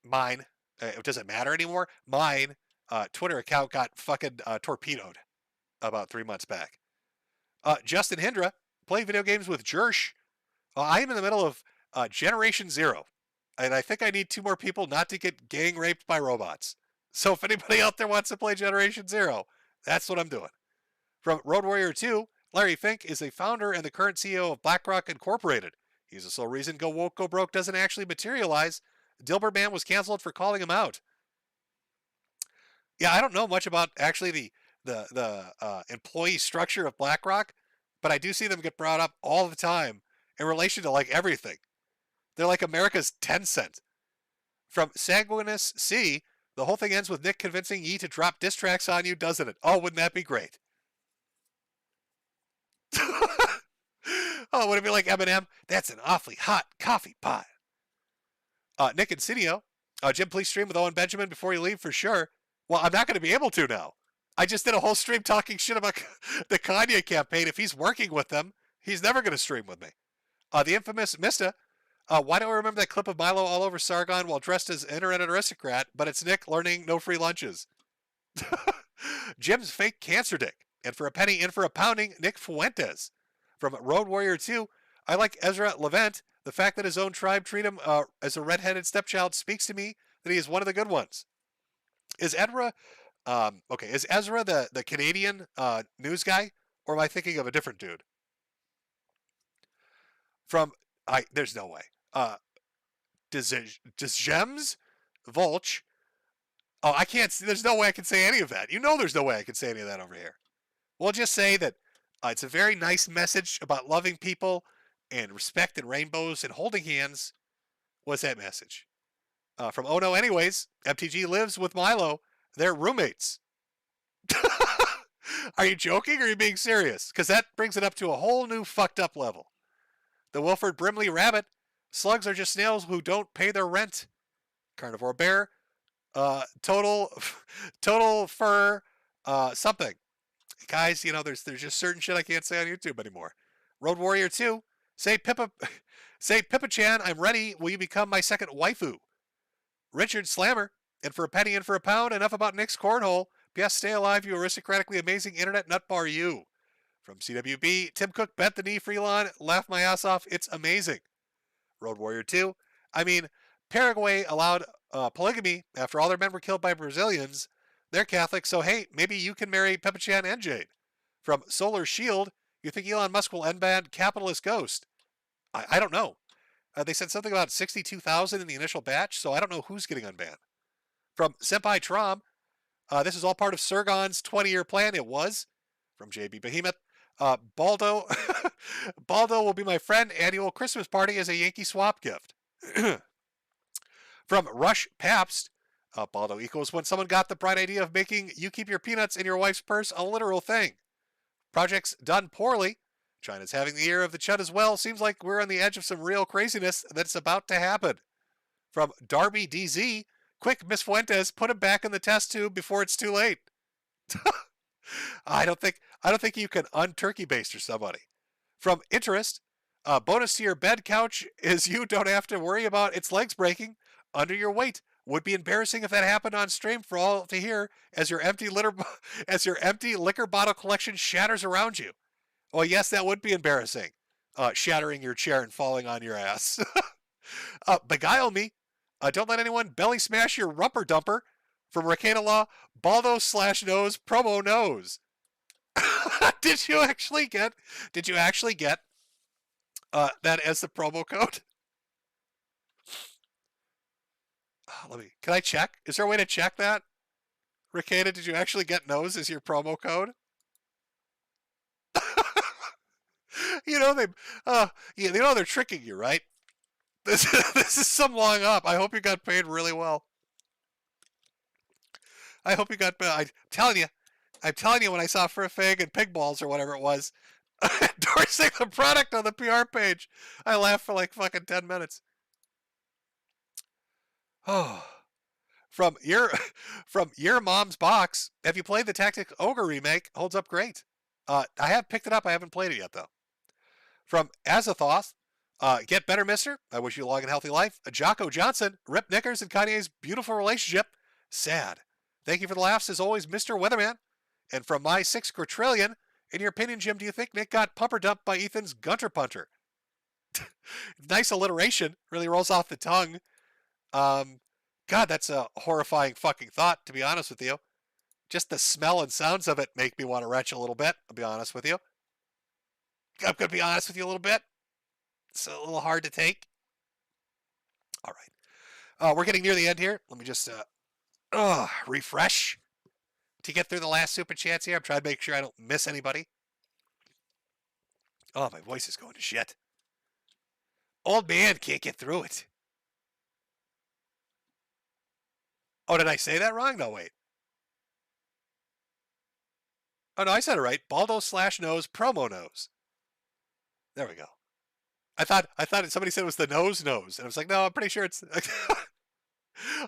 B: mine, it doesn't matter anymore. Mine Twitter account got fucking torpedoed about 3 months back. Justin Hindra, play video games with Jersh. I am in the middle of Generation Zero, and I think I need 2 more people not to get gang raped by robots. So if anybody out there wants to play Generation Zero, that's what I'm doing. From Road Warrior 2, Larry Fink is a founder and the current CEO of BlackRock Incorporated. He's the sole reason Go Woke, Go Broke doesn't actually materialize. Dilbert Man was canceled for calling him out. Yeah, I don't know much about actually the employee structure of BlackRock, but I do see them get brought up all the time in relation to like everything. They're like America's Tencent. From Sanguinous C, the whole thing ends with Nick convincing Yi to drop diss tracks on you, doesn't it? Oh, wouldn't that be great? Oh, would it be like Eminem? That's an awfully hot coffee pot. Nick Insidio, Jim, please stream with Owen Benjamin before you leave for sure. Well, I'm not going to be able to now. I just did a whole stream talking shit about the Kanye campaign. If he's working with them, he's never going to stream with me. The infamous Mista, why do I remember that clip of Milo all over Sargon while dressed as internet aristocrat, but it's Nick learning no free lunches? Jim's fake cancer dick. And for a penny in for a pounding, Nick Fuentes. From Road Warrior 2, I like Ezra Levent. The fact that his own tribe treat him as a redheaded stepchild speaks to me that he is one of the good ones. Is Ezra, is Ezra the Canadian news guy, or am I thinking of a different dude? There's no way. Gems? Volch? Oh, I can't. There's no way I can say any of that. You know, there's no way I can say any of that over here. We'll just say that it's a very nice message about loving people and respect and rainbows and holding hands. What's that message? From Oh No Anyways, MTG lives with Milo. They're roommates. Are you joking or are you being serious? Because that brings it up to a whole new fucked up level. The Wilford Brimley Rabbit. Slugs are just snails who don't pay their rent. Carnivore Bear. Total fur. Something. Guys, you know, there's just certain shit I can't say on YouTube anymore. Road Warrior 2. Say Pippa-chan, I'm ready. Will you become my second waifu? Richard Slammer. And for a penny and for a pound, enough about Nick's cornhole. P.S. Stay alive, you aristocratically amazing internet nutbar you. From CWB, Tim Cook bent the knee for Elon. Laughed my ass off. It's amazing. Road Warrior 2. I mean, Paraguay allowed polygamy after all their men were killed by Brazilians. They're Catholic, so hey, maybe you can marry Peppa-chan and Jade. From Solar Shield, you think Elon Musk will unban capitalist ghost? I don't know. They said something about 62,000 in the initial batch, so I don't know who's getting unbanned. From Senpai Trom, this is all part of Sergon's 20-year plan. It was. From JB Behemoth, Baldo will be my friend. Annual Christmas party as a Yankee swap gift. From Rush Pabst, Baldo equals when someone got the bright idea of making you keep your peanuts in your wife's purse a literal thing. Projects done poorly. China's having the year of the Chud as well. Seems like we're on the edge of some real craziness that's about to happen. From Darby DZ, quick, Miss Fuentes, put him back in the test tube before it's too late. I don't think you can un-turkey baster somebody. From Interest, bonus to your bed couch is you don't have to worry about its legs breaking under your weight. Would be embarrassing if that happened on stream for all to hear as your empty liquor bottle collection shatters around you. Well, yes, that would be embarrassing. Shattering your chair and falling on your ass. Beguile me. Don't let anyone belly smash your rumper dumper. From Ricada Law, Baldo/nose promo nose. Did you actually get that as the promo code? Can I check? Is there a way to check that? Ricada, did you actually get nose as your promo code? You know they're tricking you, right? This is some long up. I hope you got paid really well. I hope you got paid. I'm telling you, when I saw Fur Fig and Pig Balls or whatever it was, endorsing the product on the PR page, I laughed for like fucking 10 minutes. Oh, from your mom's box. Have you played the Tactics Ogre remake? Holds up great. I have picked it up. I haven't played it yet though. From Azathoth, get better, mister. I wish you a long and healthy life. Jocko Johnson, Rip Knickers and Kanye's beautiful relationship. Sad. Thank you for the laughs as always, Mr. Weatherman. And from my 6 quadrillion, in your opinion, Jim, do you think Nick got pumper dumped by Ethan's Gunter Punter? Nice alliteration. Really rolls off the tongue. God, that's a horrifying fucking thought, to be honest with you. Just the smell and sounds of it make me want to retch a little bit, I'll be honest with you. I'm going to be honest with you a little bit. It's a little hard to take. All right. We're getting near the end here. Let me just refresh to get through the last super chats here. I'm trying to make sure I don't miss anybody. Oh, my voice is going to shit. Old man can't get through it. Oh, did I say that wrong? No, wait. Oh, no, I said it right. Baldo/nose promo nose. There we go. I thought somebody said it was the nose. And I was like, no, I'm pretty sure it's...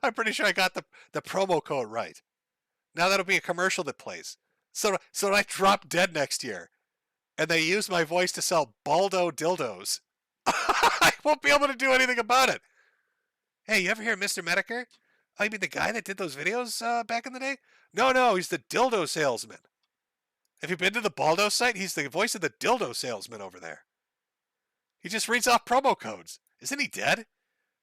B: I'm pretty sure I got the promo code right. Now that'll be a commercial that plays. So I drop dead next year, and they use my voice to sell Baldo dildos. I won't be able to do anything about it. Hey, you ever hear Mister Metokur? Oh, you mean the guy that did those videos back in the day? No, he's the dildo salesman. Have you been to the Baldo site? He's the voice of the dildo salesman over there. He just reads off promo codes. Isn't he dead?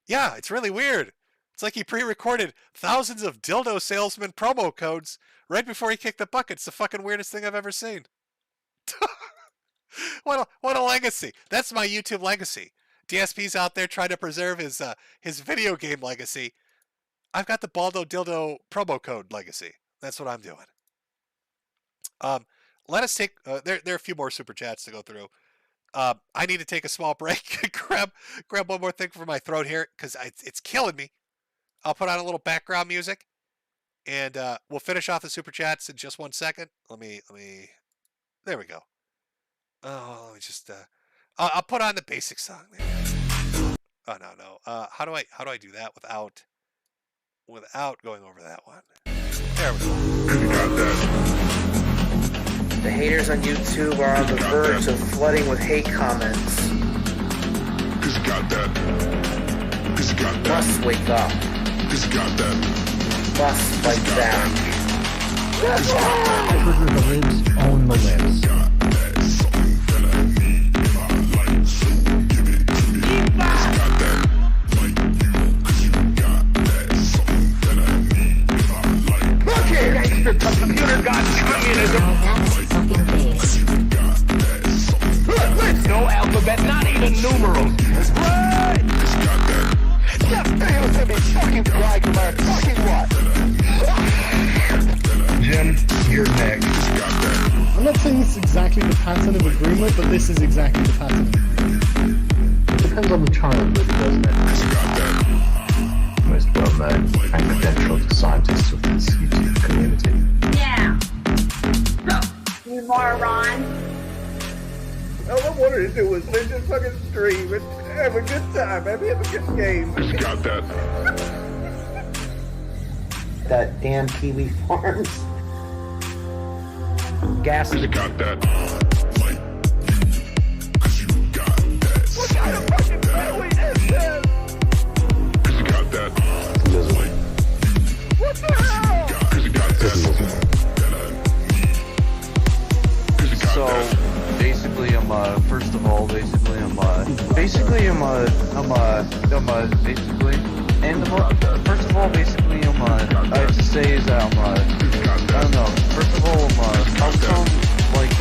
B: Yeah, it's really weird. It's like he pre-recorded thousands of dildo salesman promo codes right before he kicked the bucket. It's the fucking weirdest thing I've ever seen. What a legacy. That's my YouTube legacy. DSP's out there trying to preserve his video game legacy. I've got the Baldo Dildo promo code legacy. That's what I'm doing. Let us take there are a few more super chats to go through. I need to take a small break. grab one more thing for my throat here because it's killing me. I'll put on a little background music, and we'll finish off the super chats in just 1 second. Let me. There we go. Oh, let me just. I'll put on the basic song. There. Oh no. How do I do that without going over that one? There we go.
J: The haters on YouTube are on the verge of flooding with hate comments.
H: Cause you got that. Cause you got that.
J: Must wake up.
H: Cause you got that.
J: Must fight back.
F: Trigger the libs, own the libs.
D: Look here, gangster computer got communism. Look, no alphabet, not even numerals. Right! Just fails to be fucking right no matter fucking what.
F: Jim, you're next. I'm not saying this is exactly the pattern of agreement, but this is exactly the pattern. It depends on the child, doesn't it? Most well-known and credentialed scientists of this YouTube community.
O: Yeah. You moron.
D: All I wanted to do was live this fucking stream and have a good time, have a good game.
H: You got that.
J: That damn Kiwi Farms. Gas.
H: You got that.
D: What kind of fucking family is this?
H: You got that.
D: What the hell?
H: You got that.
L: So basically, first of all, basically, first of all, basically, I have to say is that I don't know. First of all, how come, like,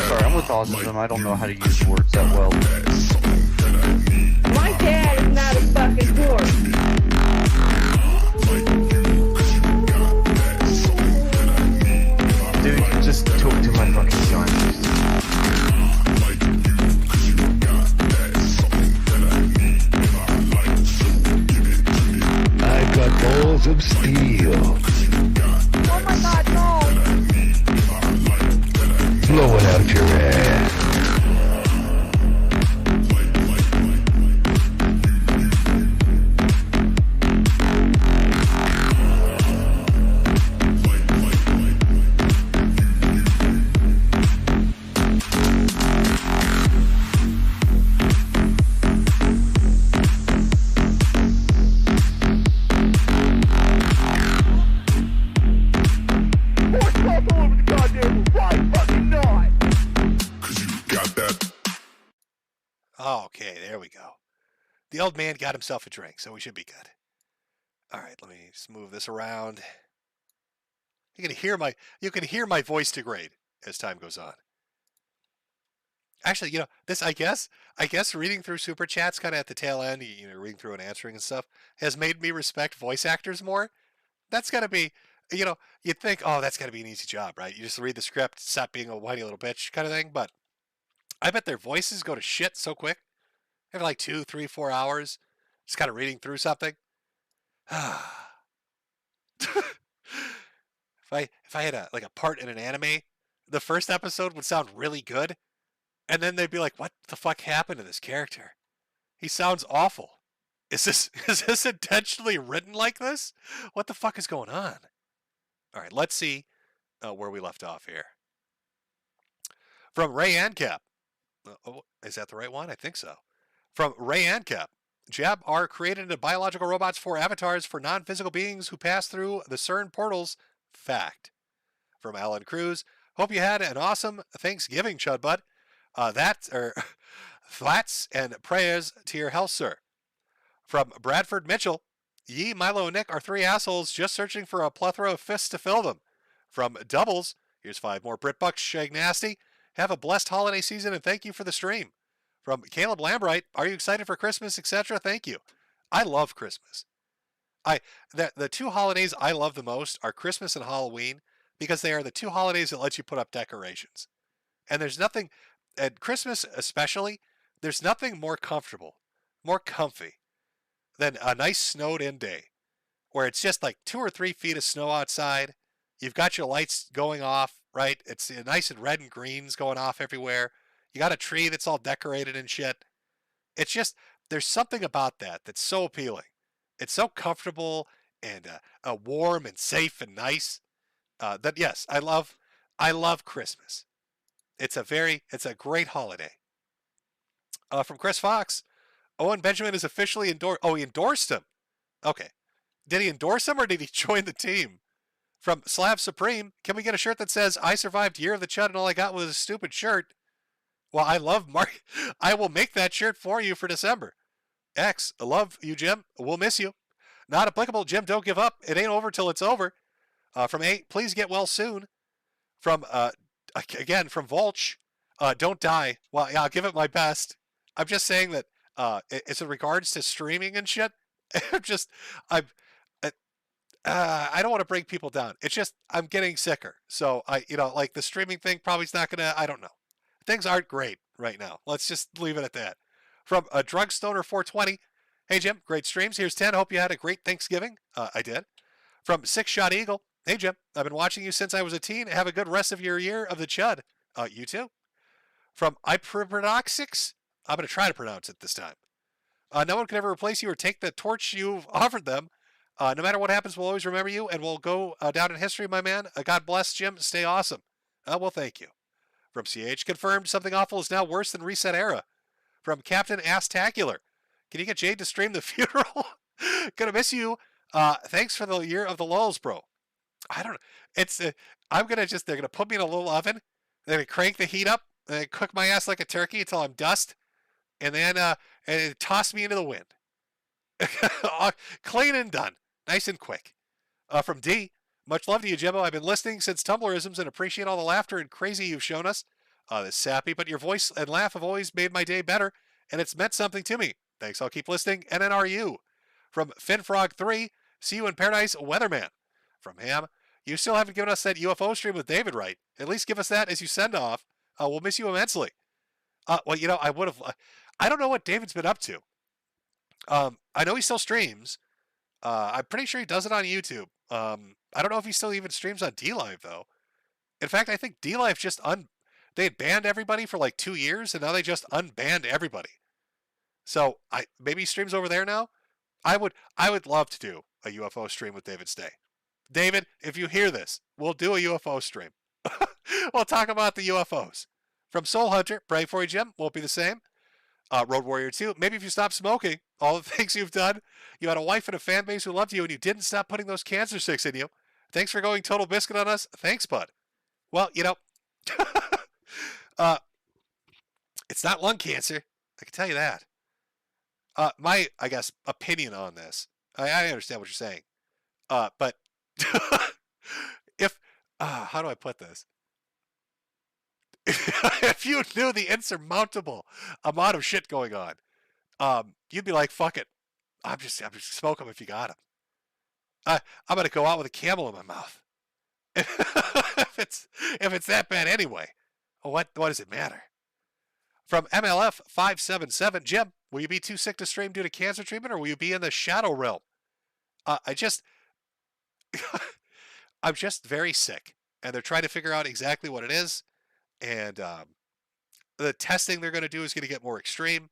L: sorry, I'm with autism. I don't know how to use words that well.
S: My dad is not a fucking horse.
L: Dude, just talk to my fucking scientist.
D: I've got balls of steel.
S: Oh my god, no!
D: Blowing out your ass.
B: Okay, there we go. The old man got himself a drink, so we should be good. All right, let me just move this around. You can hear my voice degrade as time goes on. Actually, this I guess reading through super chats kind of at the tail end, reading through and answering and stuff, has made me respect voice actors more. That's got to be, you'd think, oh, that's got to be an easy job, right? You just read the script, stop being a whiny little bitch kind of thing. But I bet their voices go to shit so quick. Every like 2, 3, 4 hours, just kind of reading through something. If I had a part in an anime, the first episode would sound really good, and then they'd be like, "What the fuck happened to this character? He sounds awful. Is this intentionally written like this? What the fuck is going on?" All right, let's see where we left off here. From Ray Ancap. Is that the right one? I think so. From Ray Ancap. Jab are created into biological robots for avatars for non-physical beings who pass through the CERN portals. Fact. From Alan Cruz. Hope you had an awesome Thanksgiving, Chud Bud. Thoughts and prayers to your health, sir. From Bradford Mitchell. Yee, Milo, and Nick are 3 assholes just searching for a plethora of fists to fill them. From Doubles, here's 5 more Britbucks, Shag Nasty. Have a blessed holiday season and thank you for the stream. From Caleb Lambright, are you excited for Christmas, etc.? Thank you. I love Christmas. The 2 holidays I love the most are Christmas and Halloween because they are the 2 holidays that let you put up decorations. And there's nothing, at Christmas especially, there's nothing more comfortable, more comfy than a nice snowed-in day where it's just like 2 or 3 feet of snow outside. You've got your lights going off, right? It's nice and red and greens going off everywhere. You got a tree that's all decorated and shit. It's just, there's something about that that's so appealing. It's so comfortable and warm and safe and nice. That yes, I love Christmas. It's a great holiday. From Chris Fox, Owen Benjamin is officially endorsed. Oh, he endorsed him. Okay. Did he endorse him or did he join the team? From Slav Supreme, can we get a shirt that says, I survived Year of the Chud and all I got was a stupid shirt? Well, I love Mark. I will make that shirt for you for December. X, I love you, Jim. We'll miss you. Not applicable. Jim, don't give up. It ain't over till it's over. From 8, please get well soon. From, again, from Volch, don't die. Well, yeah, I'll give it my best. I'm just saying that it's in regards to streaming and shit. I don't want to bring people down. It's just, I'm getting sicker. So like the streaming thing probably is not going to, I don't know. Things aren't great right now. Let's just leave it at that. From a Drugstoner 420. Hey, Jim, great streams. Here's 10. Hope you had a great Thanksgiving. I did. From 6 Shot Eagle. Hey, Jim, I've been watching you since I was a teen. Have a good rest of your year of the Chud. You too. From Iprodoxics. I'm going to try to pronounce it this time. No one can ever replace you or take the torch you've offered them. No matter what happens, we'll always remember you, and we'll go down in history, my man. God bless, Jim. Stay awesome. Well, thank you. From CH, confirmed something awful is now worse than Reset Era. From Captain Astacular, can you get Jade to stream the funeral? Gonna miss you. Thanks for the year of the lulls, bro. I don't know. It's they're gonna put me in a little oven. They're gonna crank the heat up and then cook my ass like a turkey until I'm dust, and then and toss me into the wind. Clean and done. Nice and quick. From D, much love to you, Jimbo. I've been listening since Tumblrisms and appreciate all the laughter and crazy you've shown us. This sappy, but your voice and laugh have always made my day better, and it's meant something to me. Thanks, I'll keep listening. NNRU. From Finfrog3, see you in paradise, Weatherman. From Ham, you still haven't given us that UFO stream with David right. At least give us that as you send off. We'll miss you immensely. Well, I would have. I don't know what David's been up to. I know he still streams. I'm pretty sure he does it on YouTube. I don't know if he still even streams on DLive, though. In fact, I think DLive just they had banned everybody for like 2 years, and now they just unbanned everybody. So maybe he streams over there now. I would love to do a UFO stream with David Stay. David, if you hear this, we'll do a UFO stream. We'll talk about the UFOs. From Soul Hunter, pray for you, Jim. Won't be the same. Road Warrior 2, maybe if you stop smoking, all the things you've done, you had a wife and a fan base who loved you, and you didn't stop putting those cancer sticks in you. Thanks for going total biscuit on us. Thanks, bud. Well, it's not lung cancer. I can tell you that. My, I guess, opinion on this. I understand what you're saying. But how do I put this? If you knew the insurmountable amount of shit going on, you'd be like, fuck it. I'm just smoke them if you got them. I'm going to go out with a camel in my mouth. if it's that bad anyway, what does it matter? From MLF 577, Jim, will you be too sick to stream due to cancer treatment, or will you be in the shadow realm? I'm just very sick, and they're trying to figure out exactly what it is, and the testing they're going to do is going to get more extreme,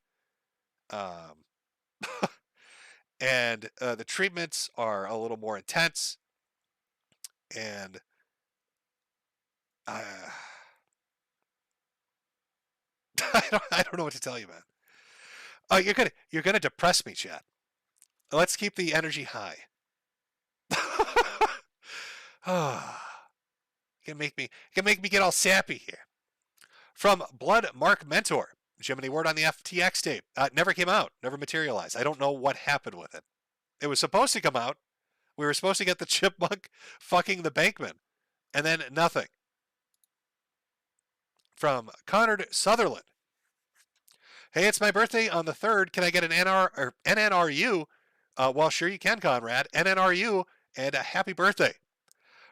B: and the treatments are a little more intense, and I don't know what to tell you, man. You're gonna depress me, chat. Let's keep the energy high. You can make me get all sappy here. From Blood Mark Mentor, Jim, any word on the FTX tape? Never came out, never materialized. I don't know what happened with it. It was supposed to come out. We were supposed to get the chipmunk fucking the bankman. And then nothing. From Connor Sutherland. Hey, it's my birthday on the 3rd. Can I get an NNRU? Well, sure you can, Conrad. NNRU, and a happy birthday.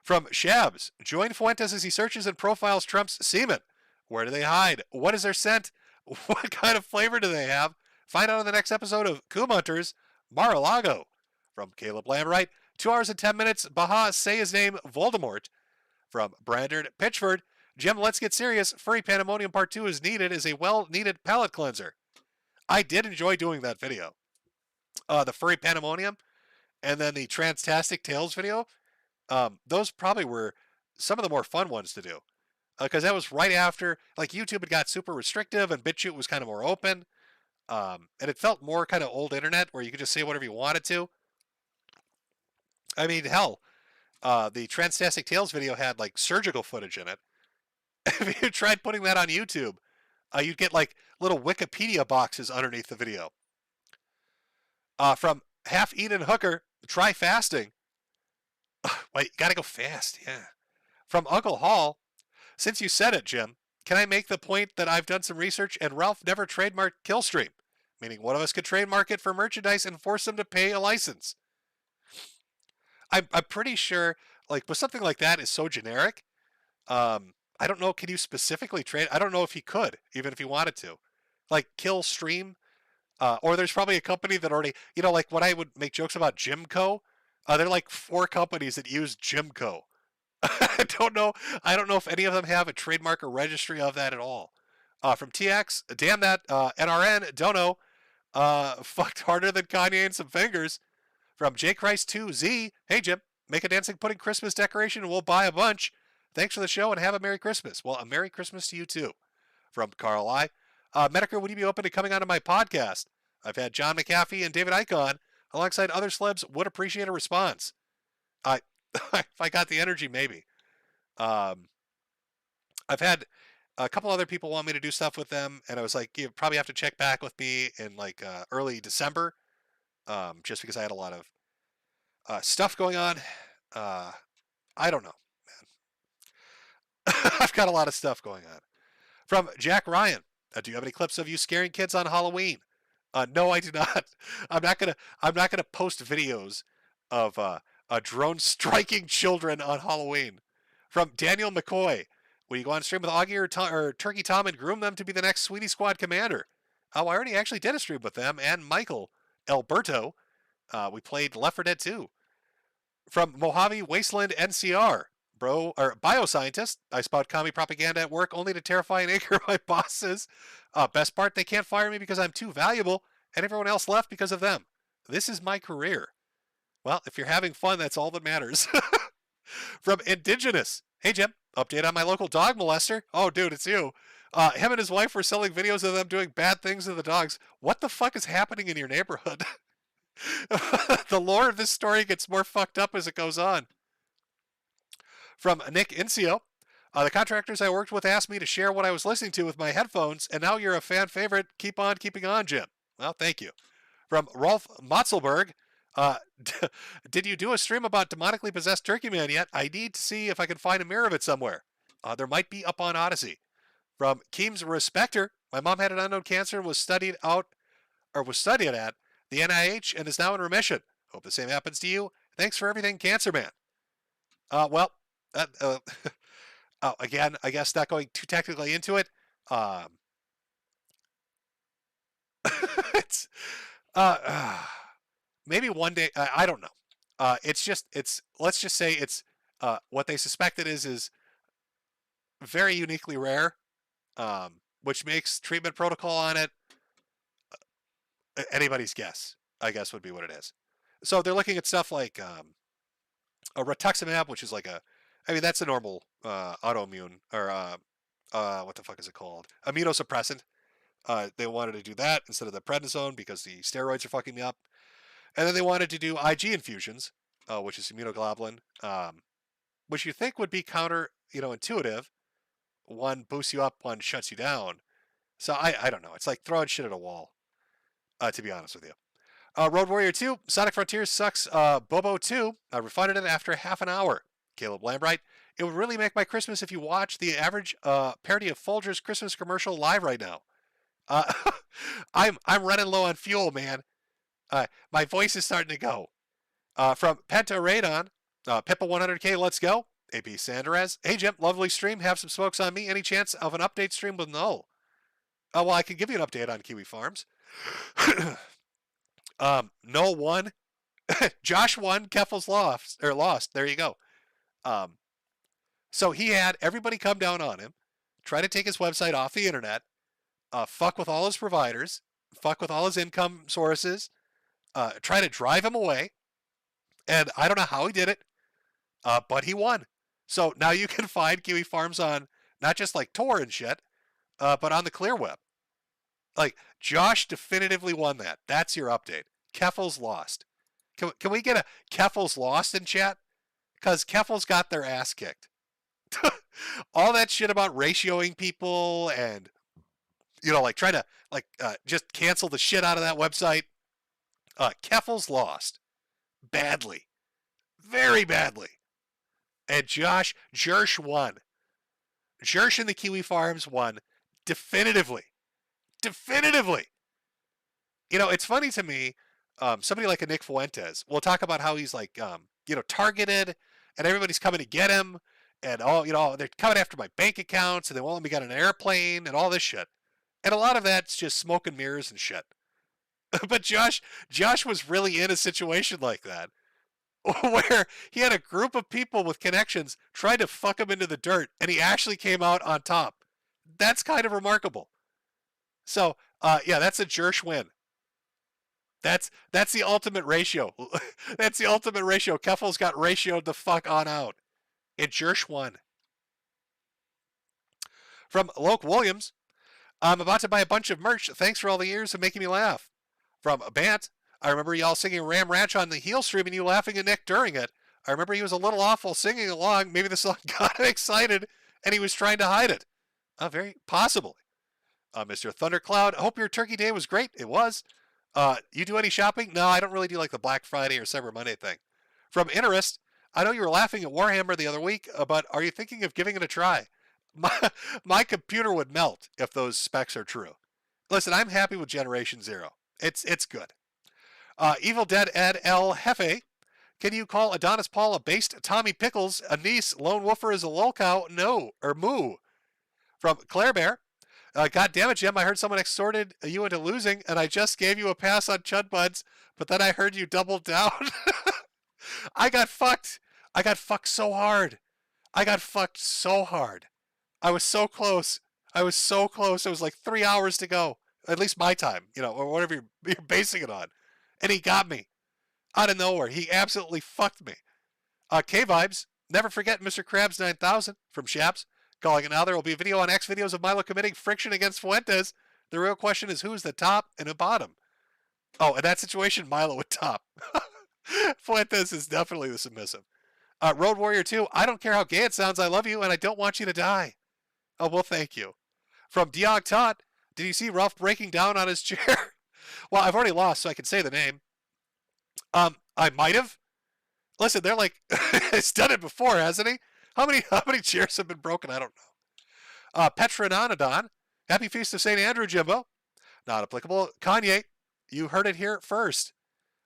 B: From Shabs. Join Fuentes as he searches and profiles Trump's semen. Where do they hide? What is their scent? What kind of flavor do they have? Find out in the next episode of Coom Hunters, Mar-a-Lago. From Caleb Lambright. 2 hours and 10 minutes. Baha, say his name, Voldemort. From Brandard Pitchford. Jim, let's get serious. Furry Pandemonium Part 2 is needed as a well-needed palate cleanser. I did enjoy doing that video. The Furry Pandemonium and then the Transtastic Tales video. Those probably were some of the more fun ones to do. Because that was right after, like, YouTube had got super restrictive and BitChute was kind of more open. And it felt more kind of old internet where you could just say whatever you wanted to. I mean, hell, the Transtastic Tales video had, like, surgical footage in it. If you tried putting that on YouTube, you'd get, like, little Wikipedia boxes underneath the video. From Half-Eaten Hooker, try fasting. Wait, you gotta go fast, yeah. From Uncle Hall, since you said it, Jim, can I make the point that I've done some research and Ralph never trademarked Killstream? Meaning one of us could trademark it for merchandise and force them to pay a license. I'm pretty sure, like, with something like that is so generic, I don't know, can you specifically trade? I don't know if he could, even if he wanted to. Like, Killstream, or there's probably a company that already, you know, like when I would make jokes about Jimco, there are like 4 companies that use Jimco. I don't know if any of them have a trademark or registry of that at all. From TX, damn that, NRN, don't know. Fucked harder than Kanye and some fingers. From J Christ 2Z, hey Jim, make a dancing pudding Christmas decoration and we'll buy a bunch. Thanks for the show and have a Merry Christmas. Well, a Merry Christmas to you too. From Carl I. Metokur, would you be open to coming onto my podcast? I've had John McAfee and David Icke on, alongside other celebs. Would appreciate a response. If I got the energy, maybe. I've had a couple other people want me to do stuff with them, and I was like, you probably have to check back with me in like early December, just because I had a lot of stuff going on. I don't know, man. I've got a lot of stuff going on. From Jack Ryan, do you have any clips of you scaring kids on Halloween? No, I do not. I'm not gonna post videos of a drone striking children on Halloween. From Daniel McCoy, will you go on stream with Augie or Turkey Tom and groom them to be the next Sweetie Squad commander? I already actually did a stream with them and Michael Alberto. We played Left 4 Dead 2. From Mojave Wasteland NCR, bro, or bioscientist, I spout commie propaganda at work only to terrify and anger my bosses. Best part, they can't fire me because I'm too valuable, and everyone else left because of them. This is my career. Well, if you're having fun, that's all that matters. From Indigenous, hey Jim, update on my local dog molester. Oh, dude, it's you. Him and his wife were selling videos of them doing bad things to the dogs. What the fuck is happening in your neighborhood? The lore of this story gets more fucked up as it goes on. From Nick Incio, the contractors I worked with asked me to share what I was listening to with my headphones, and now you're a fan favorite. Keep on keeping on, Jim. Well, thank you. From Rolf Motzelberg, did you do a stream about demonically possessed Turkey Man yet? I need to see if I can find a mirror of it somewhere. There might be up on Odyssey. From Keem's Respecter, my mom had an unknown cancer and was studied at the NIH and is now in remission. Hope the same happens to you. Thanks for everything, Cancer Man. Well, again, I guess not going too technically into it. It's maybe one day. I don't know. Let's just say it's what they suspect it is very uniquely rare, which makes treatment protocol on it anybody's guess. I guess would be what it is. So they're looking at stuff like a rituximab, which is like that's a normal autoimmune or what the fuck is it called? Immunosuppressant. They wanted to do that instead of the prednisone because the steroids are fucking me up. And then they wanted to do IG infusions, which is immunoglobulin, which you think would be intuitive. One boosts you up, one shuts you down. So I don't know. It's like throwing shit at a wall, to be honest with you. Road Warrior 2, Sonic Frontiers sucks. Bobo 2, I refunded it after half an hour. Caleb Lambright, it would really make my Christmas if you watch the average parody of Folger's Christmas commercial live right now. I'm running low on fuel, man. My voice is starting to go. From Penta Radon, Pippa 100K, let's go. AP Sanderez, hey Jim, lovely stream. Have some smokes on me. Any chance of an update stream with Null? Well, I can give you an update on Kiwi Farms. Null won. Josh won. Keffel's lost. There you go. So he had everybody come down on him, try to take his website off the internet, fuck with all his providers, fuck with all his income sources, try to drive him away. And I don't know how he did it, but he won. So now you can find Kiwi Farms on not just like Tor and shit, but on the clear web. Like, Josh definitively won that. That's your update. Keffel's lost. Can we get a Keffel's lost in chat? Because Keffel's got their ass kicked. All that shit about ratioing people and, like trying to just cancel the shit out of that website. Keffel's lost. Badly. Very badly. And Jersh won. Jersh and the Kiwi Farms won definitively. Definitively. It's funny to me, somebody like a Nick Fuentes will talk about how he's like, targeted and everybody's coming to get him and they're coming after my bank accounts and they won't let me get on an airplane and all this shit. And a lot of that's just smoke and mirrors and shit. But Josh was really in a situation like that where he had a group of people with connections trying to fuck him into the dirt and he actually came out on top. That's kind of remarkable. So, that's a Jersh win. That's the ultimate ratio. That's the ultimate ratio. Keffel's got ratioed the fuck on out. And Jersh won. From Loke Williams, I'm about to buy a bunch of merch. Thanks for all the years of making me laugh. From Bant, I remember y'all singing Ram Ranch on the heel stream and you laughing at Nick during it. I remember he was a little awful singing along. Maybe the song got him excited and he was trying to hide it. Very possibly. Mr. Thundercloud, I hope your turkey day was great. It was. You do any shopping? No, I don't really do like the Black Friday or Cyber Monday thing. From Interest, I know you were laughing at Warhammer the other week, but are you thinking of giving it a try? My computer would melt if those specs are true. Listen, I'm happy with Generation Zero. It's good. Evil Dead Ed L. Hefe, can you call Adonis Paul a based Tommy Pickles, a niece, Lone Woofer is a lolcow? No, or moo. From Claire Bear, God damn it, Jim, I heard someone extorted you into losing, and I just gave you a pass on Chud Buds, but then I heard you double down. I got fucked. I got fucked so hard. I was so close. It was like 3 hours to go. At least my time, or whatever you're basing it on. And he got me. Out of nowhere. He absolutely fucked me. K-Vibes, never forget Mr. Krabs 9000 from Shaps. Calling it now, there will be a video on X videos of Milo committing friction against Fuentes. The real question is who's the top and the bottom? Oh, in that situation, Milo would top. Fuentes is definitely the submissive. Road Warrior 2, I don't care how gay it sounds, I love you, and I don't want you to die. Oh, well, thank you. From Diog Tot, did you see Ralph breaking down on his chair? Well, I've already lost, so I can say the name. I might have. Listen, they're like, he's done it before, hasn't he? How many chairs have been broken? I don't know. Petranonodon, happy feast of St. Andrew, Jimbo. Not applicable. Kanye, you heard it here first.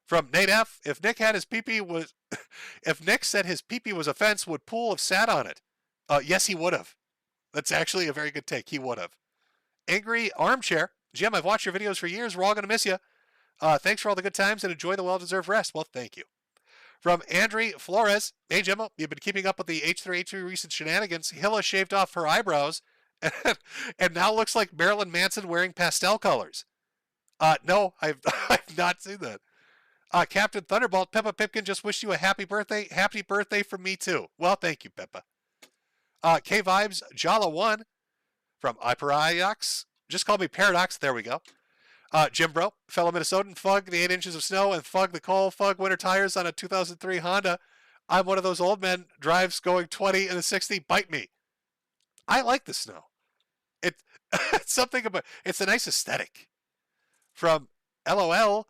B: From Nate F, if Nick said his pee-pee was a fence, would Pool have sat on it? Yes, he would have. That's actually a very good take. He would have. Angry Armchair, Jim, I've watched your videos for years. We're all going to miss you. Thanks for all the good times and enjoy the well-deserved rest. Well, thank you. From Andre Flores, hey, Jimbo, you've been keeping up with the H3H3 recent shenanigans. Hilla shaved off her eyebrows and now looks like Marilyn Manson wearing pastel colors. No, I've not seen that. Captain Thunderbolt, Pippa Pipkin just wished you a happy birthday. Happy birthday from me, too. Well, thank you, Pippa. K-Vibes, Jala1 from iParadox. Just call me Paradox. There we go. Jim Bro, fellow Minnesotan, fug the 8 inches of snow and fug the cold, fug winter tires on a 2003 Honda. I'm one of those old men, drives going 20 and a 60, bite me. I like the snow. It's something about, it's a nice aesthetic. From LOL,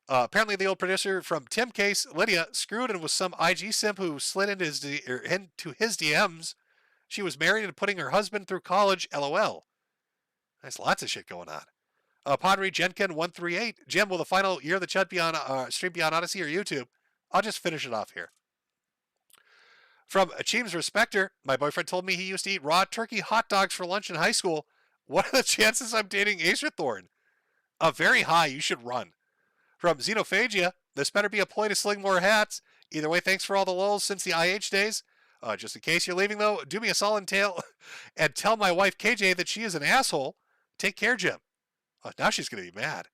B: Apparently, the old producer from Tim Case, Lydia, screwed and was some IG simp who slid into his DMs. She was married and putting her husband through college. LOL. There's lots of shit going on. Padre Genken 138. Jim, will the final year of the Chud be on stream be on Odyssey or YouTube? I'll just finish it off here. From Acheem's Respecter, my boyfriend told me he used to eat raw turkey hot dogs for lunch in high school. What are the chances I'm dating Acerthorn? Very high. You should run. From Xenophagia, this better be a ploy to sling more hats. Either way, thanks for all the lulls since the IH days. Just in case you're leaving, though, do me a solid tail and tell my wife, KJ, that she is an asshole. Take care, Jim. Now she's going to be mad.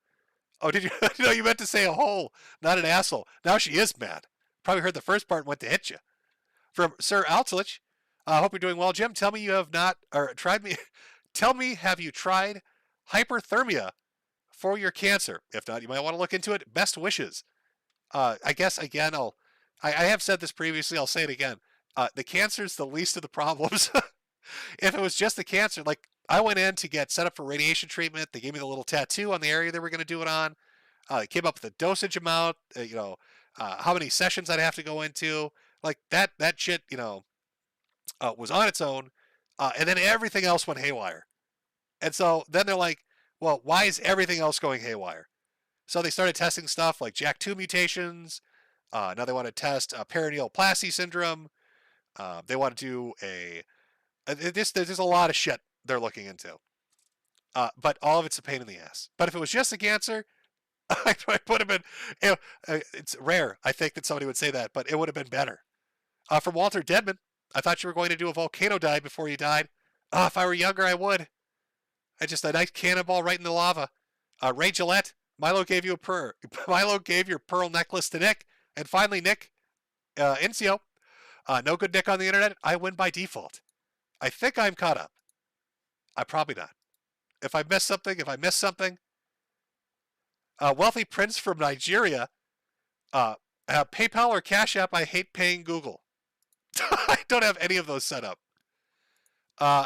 B: Oh, did you? No, you meant to say a hole, not an asshole. Now she is mad. Probably heard the first part and went to hit you. From Sir Altlich, hope you're doing well, Jim. Tell me you have not, or tried me. Tell me, have you tried hyperthermia for your cancer? If not, you might want to look into it. Best wishes. I guess, again, I have said this previously. I'll say it again. The cancer's the least of the problems. If it was just the cancer, like I went in to get set up for radiation treatment. They gave me the little tattoo on the area they were going to do it on. They came up with the dosage amount, how many sessions I'd have to go into. Like that shit, was on its own. And then everything else went haywire. And so then they're like, well, why is everything else going haywire? So they started testing stuff like JAK2 mutations. Now they want to test perineoplasty syndrome. They want to do there's a lot of shit they're looking into. But all of it's a pain in the ass. But if it was just a cancer, I would have been, it's rare, I think, that somebody would say that, but it would have been better. From Walter Deadman, I thought you were going to do a volcano dive before you died. If I were younger, I would. A nice cannonball right in the lava. Ray Gillette, Milo gave your pearl necklace to Nick. And finally, Nick, Incio, no good Nick on the internet. I win by default. I think I'm caught up. I'm probably not. If I missed something. Wealthy Prince from Nigeria. PayPal or Cash App, I hate paying Google. I don't have any of those set up.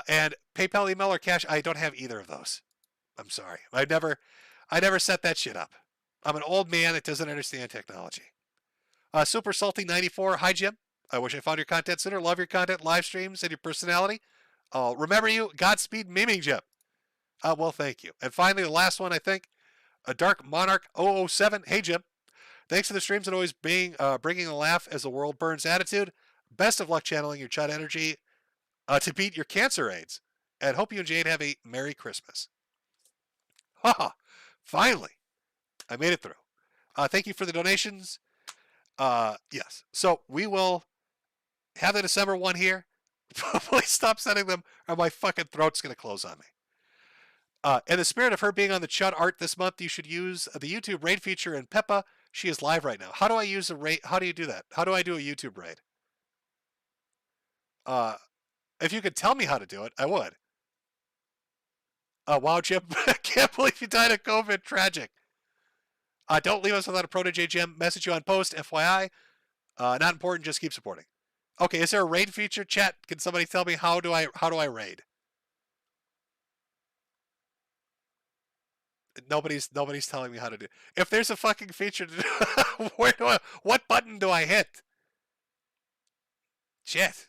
B: And PayPal, email, or Cash, I don't have either of those. I'm sorry. I never set that shit up. I'm an old man that doesn't understand technology. Super Salty 94. Hi, Jim. I wish I found your content sooner. Love your content, live streams, and your personality. Remember you. Godspeed, memeing, Jim. Well, thank you. And finally, the last one, I think. A Dark Monarch 007. Hey, Jim. Thanks for the streams and always bringing a laugh as the world burns attitude. Best of luck channeling your Chud energy to beat your cancer AIDS. And hope you and Jade have a Merry Christmas. Haha. Finally. I made it through. Thank you for the donations. Yes. So we will have the December one here. Please stop sending them or my fucking throat's going to close on me. In the spirit of her being on the Chud art this month, you should use the YouTube raid feature in Pippa. She is live right now. How do I use a raid? How do you do that? How do I do a YouTube raid? If you could tell me how to do it, I would. Wow, Jim. I can't believe you died of COVID. Tragic. Don't leave us without a protege, Jim. Message you on post, FYI. Not important, just keep supporting. Okay, is there a raid feature? Chat, can somebody tell me how do I raid? Nobody's telling me how to do. If there's a fucking feature to do, what button do I hit? Shit.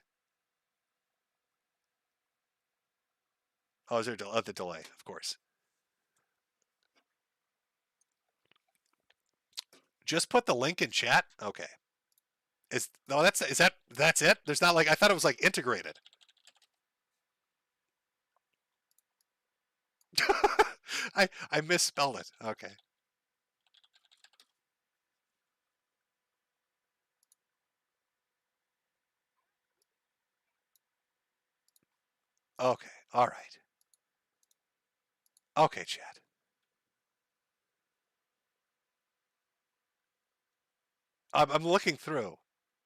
B: Oh, is there the delay? Of course. Just put the link in chat. Okay. That's it? There's not like I thought it was like integrated. I misspelled it. Okay. Okay. All right. Okay, chat. I'm looking through.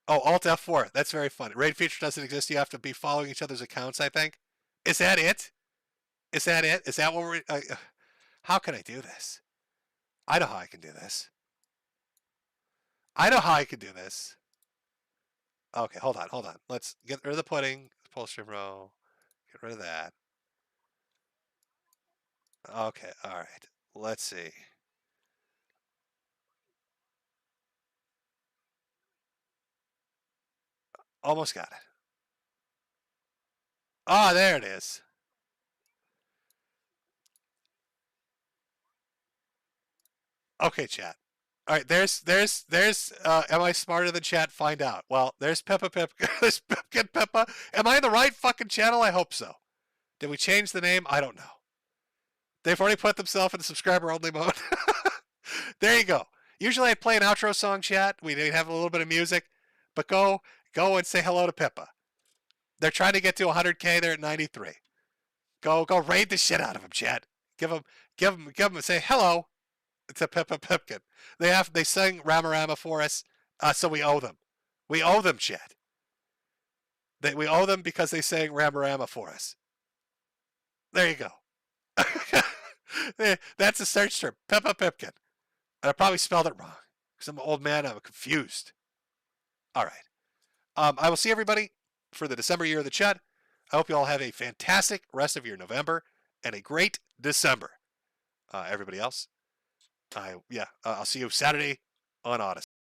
B: Oh, Alt F4. That's very funny. Raid feature doesn't exist. You have to be following each other's accounts, I think. Is that it? Is that it? Is that what we're... how can I do this? I know how I can do this. I know how I can do this. Okay, hold on. Let's get rid of the pudding. Pull stream row. Get rid of that. Okay, all right. Let's see. Almost got it. Ah, there it is. Okay, chat. All right, there's am I smarter than chat? Find out. Well, there's Pippa. There's Pipkin Pippa. Am I in the right fucking channel? I hope so. Did we change the name? I don't know. They've already put themselves in subscriber only mode. There you go. Usually I play an outro song, chat. We have a little bit of music, but go and say hello to Pippa. They're trying to get to 100K. They're at 93. Go raid the shit out of them, chat. Give them say hello to Pippa Pipkin. They sang Rama Rama for us, so we owe them. We owe them, chat. We owe them because they sang Rama Rama for us. There you go. That's a search term, Pippa Pipkin. And I probably spelled it wrong because I'm an old man. I'm confused. All right. I will see everybody for the December year of the Chud. I hope you all have a fantastic rest of your November and a great December. Everybody else, I'll see you Saturday on Odyssey.